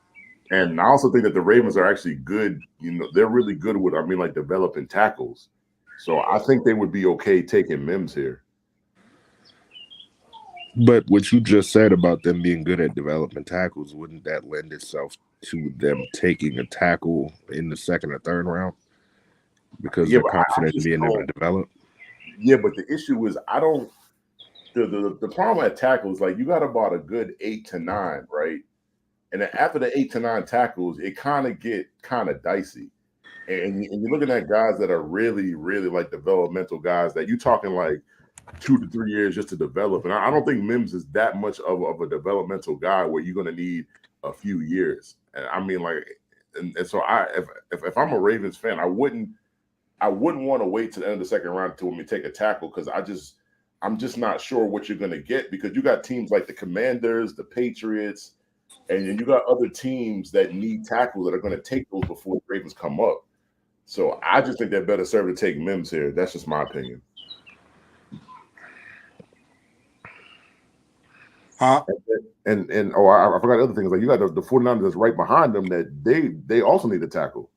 And I also think that the Ravens are actually good. You know, they're really good with, like developing tackles. So I think they would be okay taking Mims here. But what you just said about them being good at developing tackles, wouldn't that lend itself to them taking a tackle in the second or third round because Yeah, they're but I confident in just being able to don't. develop? Yeah, but the issue is I don't. The problem at tackles, like you got about a good 8 to 9, right? And then after the 8 to 9 tackles, it kind of get kind of dicey. And you're looking at guys that are really, really like developmental guys that you talking like 2 to 3 years just to develop. And I don't think Mims is that much of a developmental guy where you're going to need a few years. And I mean, like, and so if I'm a Ravens fan, I wouldn't want to wait to the end of the second round to when we take a tackle because I'm just not sure what you're going to get because you got teams like the Commanders, the Patriots, and then you got other teams that need tackles that are going to take those before the Ravens come up. So I just think they're better served to take Mims here. That's just my opinion. Huh? And oh, I forgot other things. Like you got the 49ers that's right behind them that they also need a tackle.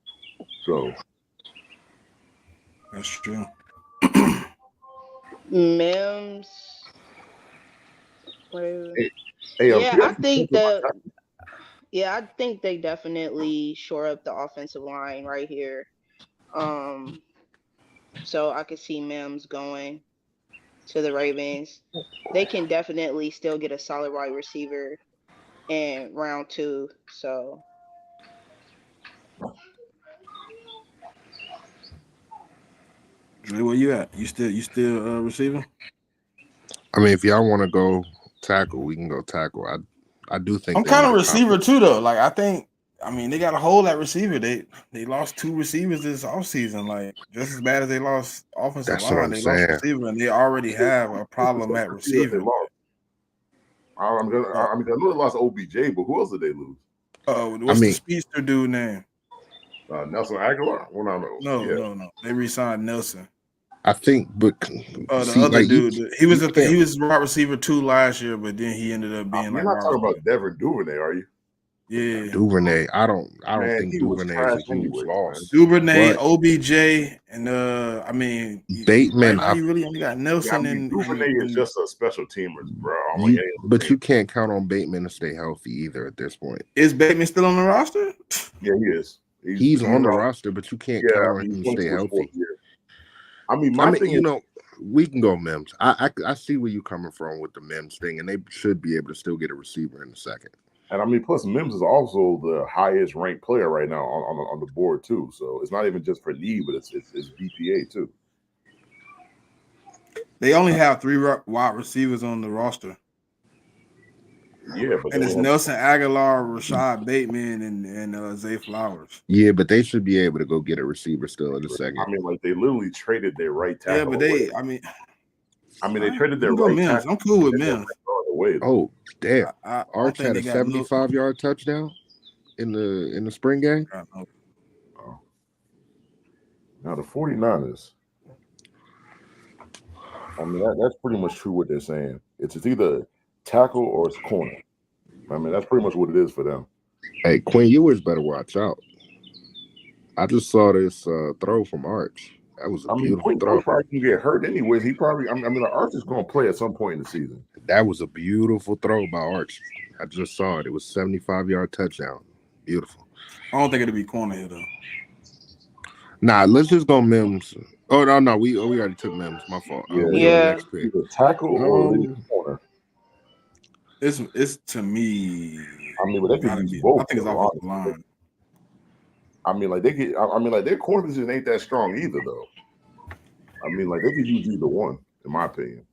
So That's true. Mims. Whatever. hey, Yeah, can you I ask me think something that. about that? Yeah, I think they definitely shore up the offensive line right here. Um, so I could see Mims going to the Ravens. They can definitely still get a solid wide receiver in round 2. So Dre, where you at? You still receiving? I mean, if y'all want to go tackle, we can go tackle. I do think I'm they're kind of more receiver confident. too though. Like I mean, they got a hole at receiver. They lost 2 receivers this offseason. Like just as bad as they lost offensive That's what line, I'm they lost saying. receiver, and they already have a problem at Who else they receiver. lost? Uh, I know they lost OBJ, but who else did they lose? I what's the mean, speedster dude name? Nelson Aguilar. Well, No, yeah. no, no. They re-signed Nelson. I think, but The see, other like dude, you can't. he was wide receiver 2 last year, but then he ended up being You're like not wide talking receiver. about Devin Duvernay, are you? Yeah, Duvernay. I don't Man, think he was Duvernay is trash a huge anyways, man. loss, Duvernay, but OBJ, and I mean, right Bateman. now you really only got Yeah, I Nelson mean Duvernay is and just a special teamer, bro. On like any other but team. you can't count on Bateman to stay healthy either at this point. is Bateman still on the roster? Yeah, he is. He's He's on the on. roster, but you can't Yeah, count I on mean him he's to going stay to his fourth healthy. year. I mean, I my mean, thing is, we can go Mims. I see where you coming from with the Mims thing, and they should be able to still get a receiver in a second. and I mean, plus Mims is also the highest ranked player right now on the board too. So it's not even just for need, but it's BPA too. They only have 3 wide receivers on the roster, Yeah, but they and only it's have. Nelson Aguilar, Rashad Bateman, and Zay Flowers. Yeah, but they should be able to go get a receiver still in a second. I mean, like they literally traded their right Yeah, tackle but away. all They right, traded we their can go right Mims. tackle I'm cool with and their Mims. right guard away though. Oh, damn! I don't Arch think had a they got no. 75-yard touchdown in the spring game. Oh. Now the 49ers. I mean, that's pretty much true what they're saying. It's either tackle or it's corner. I mean, that's pretty much what it is for them. Hey, Quinn Ewers better watch out. I just saw this throw from Arch. That was a I mean, beautiful Quinn throw. probably can get hurt anyways. He probably, the Arch is going to play at some point in the season. That was a beautiful throw by Arch. I just saw it. It was 75-yard touchdown. Beautiful. I don't think it'll be corner here though. Nah, let's just go Mims. Oh no, we already took Mims. My fault. Yeah, We on the yeah, next pick. either tackle or the corner. It's to me. I mean, but they could Gotta use be. I both. think it's Though, offensive honestly. line. I mean, like they could. I mean, like their corner position ain't that strong either, though. I mean, like they could use either one, in my opinion.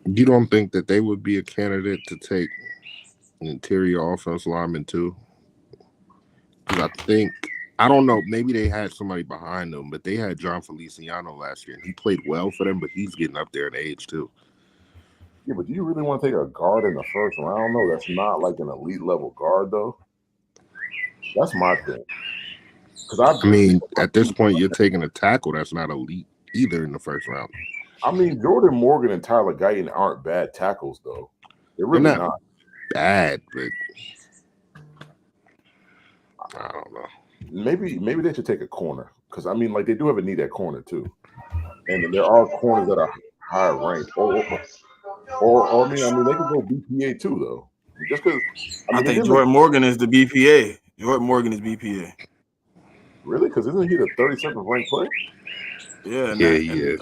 You don't think that they would be a candidate to take an interior offense lineman too? Because I don't know, maybe they had somebody behind them, but they had John Feliciano last year, and he played well for them, but he's getting up there in age too. Yeah, but do you really want to take a guard in the first round? No, that's not like an elite level guard, though. That's my thing. Because I mean, at this point, you're taking a tackle that's not elite either in the first round. I mean, Jordan Morgan and Tyler Guyton aren't bad tackles, though. They're really They're not not. bad, but I don't know. Maybe they should take a corner because I mean, like they do have a need at corner too, and then there are corners that are higher ranked. Or I mean, they could go BPA too though. Just because I I mean, they think did make Jordan Morgan is the BPA. Jordan Morgan is BPA. really because isn't he the 37th ranked player? Yeah, Yeah, he is.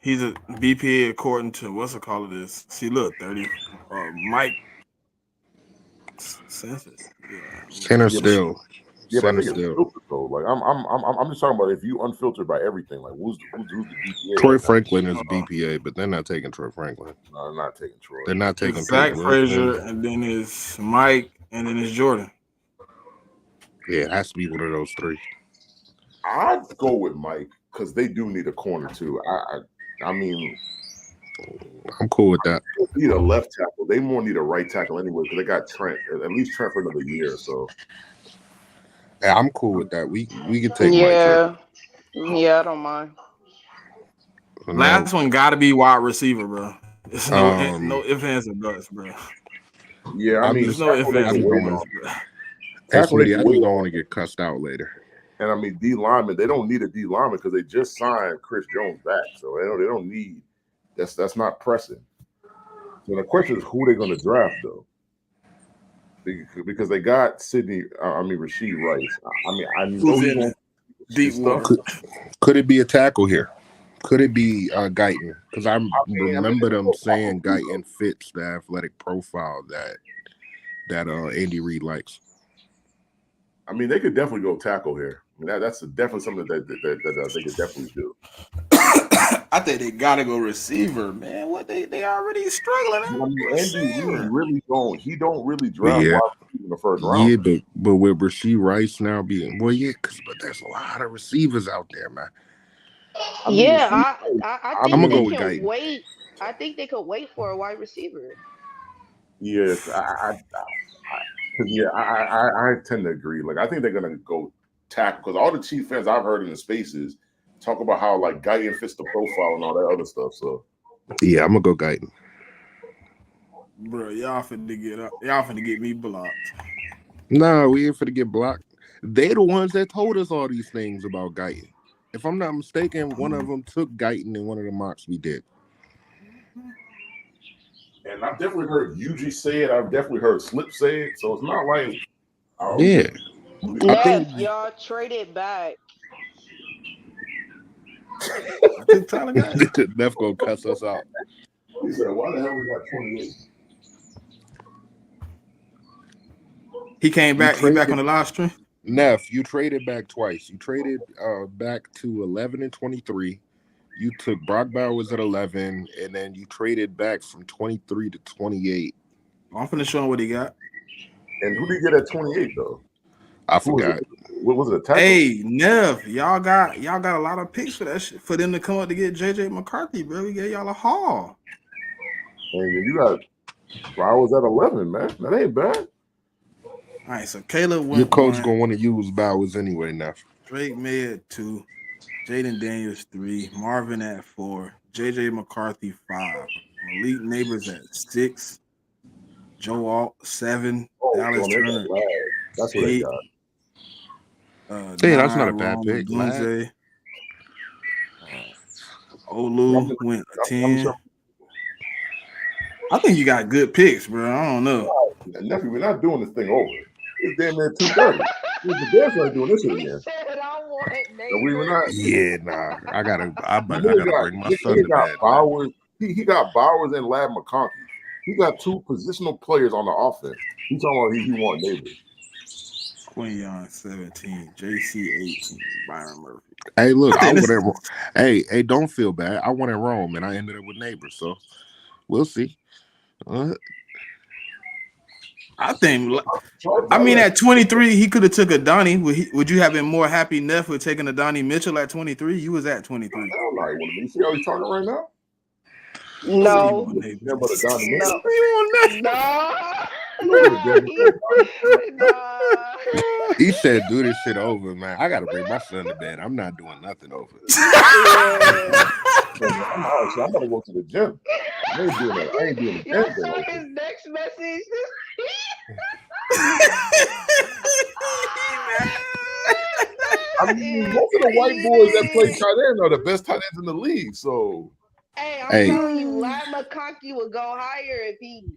he's a BPA according to what's it called? This. See, look, 30. Mike census. Yeah, Center Yeah, but, still. yeah, but I Center think it's still. filtered though. Like I'm just talking about if you unfiltered by everything. Like who's the BPA Troy right now? Franklin is BPA, but they're not taking Troy Franklin. No, I'm not taking Troy. They're not taking it's Zach Peyton Frazier, Wilson. and then it's Mike, and then it's Jordan. Yeah, it has to be one of those three. I'd go with Mike because they do need a corner too. I mean, I'm cool with that. they need a left tackle. They more need a right tackle anyway because they got Trent at least Trent for another year or so. Yeah, I'm cool with that. We can take Mike. Yeah, yeah, I don't mind. So Last one got to be wide receiver, bro. It's no ifs, ands, or buts, bro. Yeah, I mean, there's no ifs, ands, or buts, bro. Actually, I just don't want to get cussed out later. And I mean, D lineman, they don't need a D lineman because they just signed Chris Jones back, so they don't need. That's not pressing. So the question is, who they're going to draft though? Because they got Rashid Rice. I know Who's in it? Deep water. Could it be a tackle here? Could it be Guyton? Because I remember them saying Guyton fits the athletic profile that Andy Reid likes. I mean, they could definitely go tackle here. I mean, that's definitely something that they could definitely do. I think they gotta go receiver, man. What they already struggling. I mean, Andy really don't. He don't really draft wide receiver in the first round. Yeah, but with Rashid Rice now being but there's a lot of receivers out there, man. I think I'm gonna they go with can Guyton. wait. I think they could wait for a wide receiver. Yes, I tend to agree. Like, I think they're gonna go tackle because all the Chief fans I've heard in the spaces talk about how like Guyton fits the profile and all that other stuff. So yeah, I'm gonna go Guyton. Bro, y'all finna get up. Y'all finna get me blocked. No, we ain't finna get blocked. They're the ones that told us all these things about Guyton. If I'm not mistaken, one of them took Guyton in one of the mocks we did. And I've definitely heard UG say it. I've definitely heard Slip say it. So it's not like yeah. I think y'all traded back. I think Tyler got it. Neff gonna cuss us out. He said, "Why the hell we got 28?" He came back. He back on the live stream. Neff, you traded back twice. You traded back to 11 and 23. You took Brock Bowers at 11, and then you traded back from 23 to 28. I'm finna show him what he got. And who did he get at 28 though? I forgot. What was it? A tackle? Hey, Nev, y'all got a lot of picks for that shit for them to come up to get JJ McCarthy, bro. We gave y'all a haul. And you got Bowers at 11, man. That ain't bad. All right, so Caleb went. Your coach gonna want to use Bowers anyway, Neff. Drake May at 2, Jaden Daniels 3, Marvin at 4, JJ McCarthy 5, Malik Neighbors at 6, Joe Alt 7, Dallas Turner that's what 8. they got. Hey, that's not a bad pick. Olu went 10. I think you got good picks, bro. I don't know. Nephew, we're not doing this thing over. It's damn near 2:30. The Bears are doing this again. We were not. Yeah, nah. I gotta bring my son to bed. Bowers. He got Bowers and Lab McConkey. He got 2 positional players on the offense. He's talking about he want Neighbors. Quinion 17, JC 18, Byron Murphy. Hey, look, hey, don't feel bad. I went in Rome and I ended up with Neighbors, so we'll see. I think. I mean, at 23, he could have took a Donnie. Would you have been more happy, Neff, with taking a Donnie Mitchell at 23? You was at 23. Hell no, you see how he's talking right now? No. He said, "Do this shit over, man. I gotta bring my son to bed. I'm not doing nothing over." I'm gonna go to the gym. I ain't doing anything. His next message. I mean, most of the white boys that play tight end are the best tight ends in the league. So, Hey, I'm Hey, telling you, Lat McConkey would go higher if he,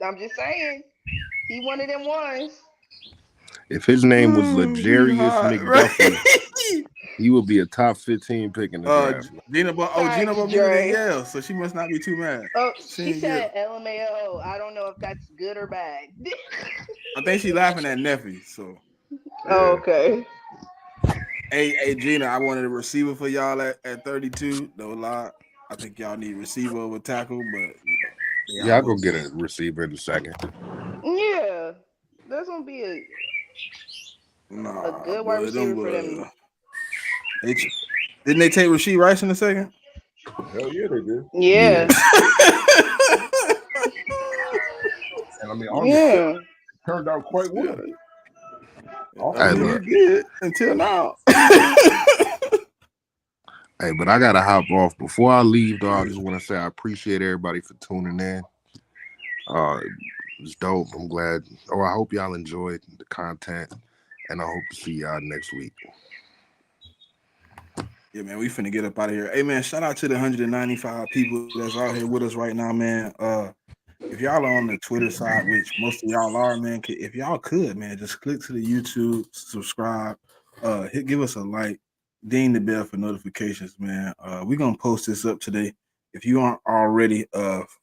I'm just saying, he one of them ones. if his name was He's Legarius hot, McDuffie, right? he would be a top 15 pick in the draft. Gina Facts, muted at Dre. Yale, so she must not be too mad. Oh, She she ain't Yale. said LMAO. I don't know if that's good or bad. I think she laughing at Neffy. So, Oh, yeah. okay. hey, Gina, I wanted a receiver for y'all at 32. No lie, I think y'all need receiver over tackle, but they Yeah, I'll go almost get there. a receiver in a second. Yeah, that's gonna be a Nah, good wide boy, them receiver for boy. them. Didn't they take Rasheed Rice in the second? Hell yeah, they did. Yeah. Yeah, And I mean, on the field, yeah, it turned out quite well. I Hey, mean, Offensively, look. it did until now. Hey, but I gotta hop off. Before I leave, though, I just want to say I appreciate everybody for tuning in. It's dope. I'm glad. I hope y'all enjoyed the content, and I hope to see y'all next week. Yeah, man, we finna get up out of here. Hey, man, shout out to the 195 people that's out here with us right now, man. If y'all are on the Twitter side, which most of y'all are, man, if y'all could, man, just click to the YouTube, subscribe, give us a like, ding the bell for notifications, man. We're gonna post this up today. If you aren't already,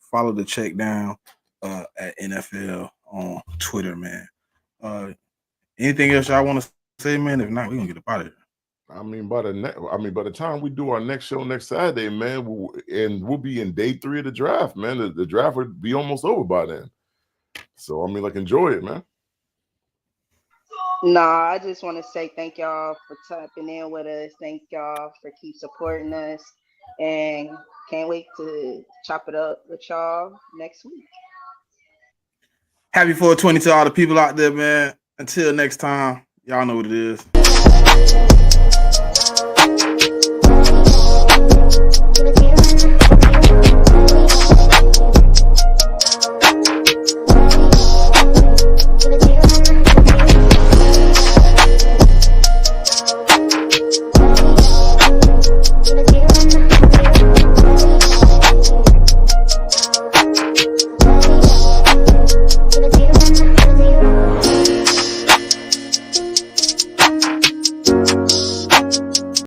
follow the check down at NFL on Twitter, man. Anything else y'all want to say, man? If not, we're gonna get up out of here. I mean, by the time we do our next show next Saturday, man, we'll be in day 3 of the draft, man. The draft would be almost over by then. So I mean, like, enjoy it, man. Nah, I just want to say thank y'all for tapping in with us. Thank y'all for keep supporting us, and can't wait to chop it up with y'all next week. Happy 420 to all the people out there, man. Until next time, y'all know what it is.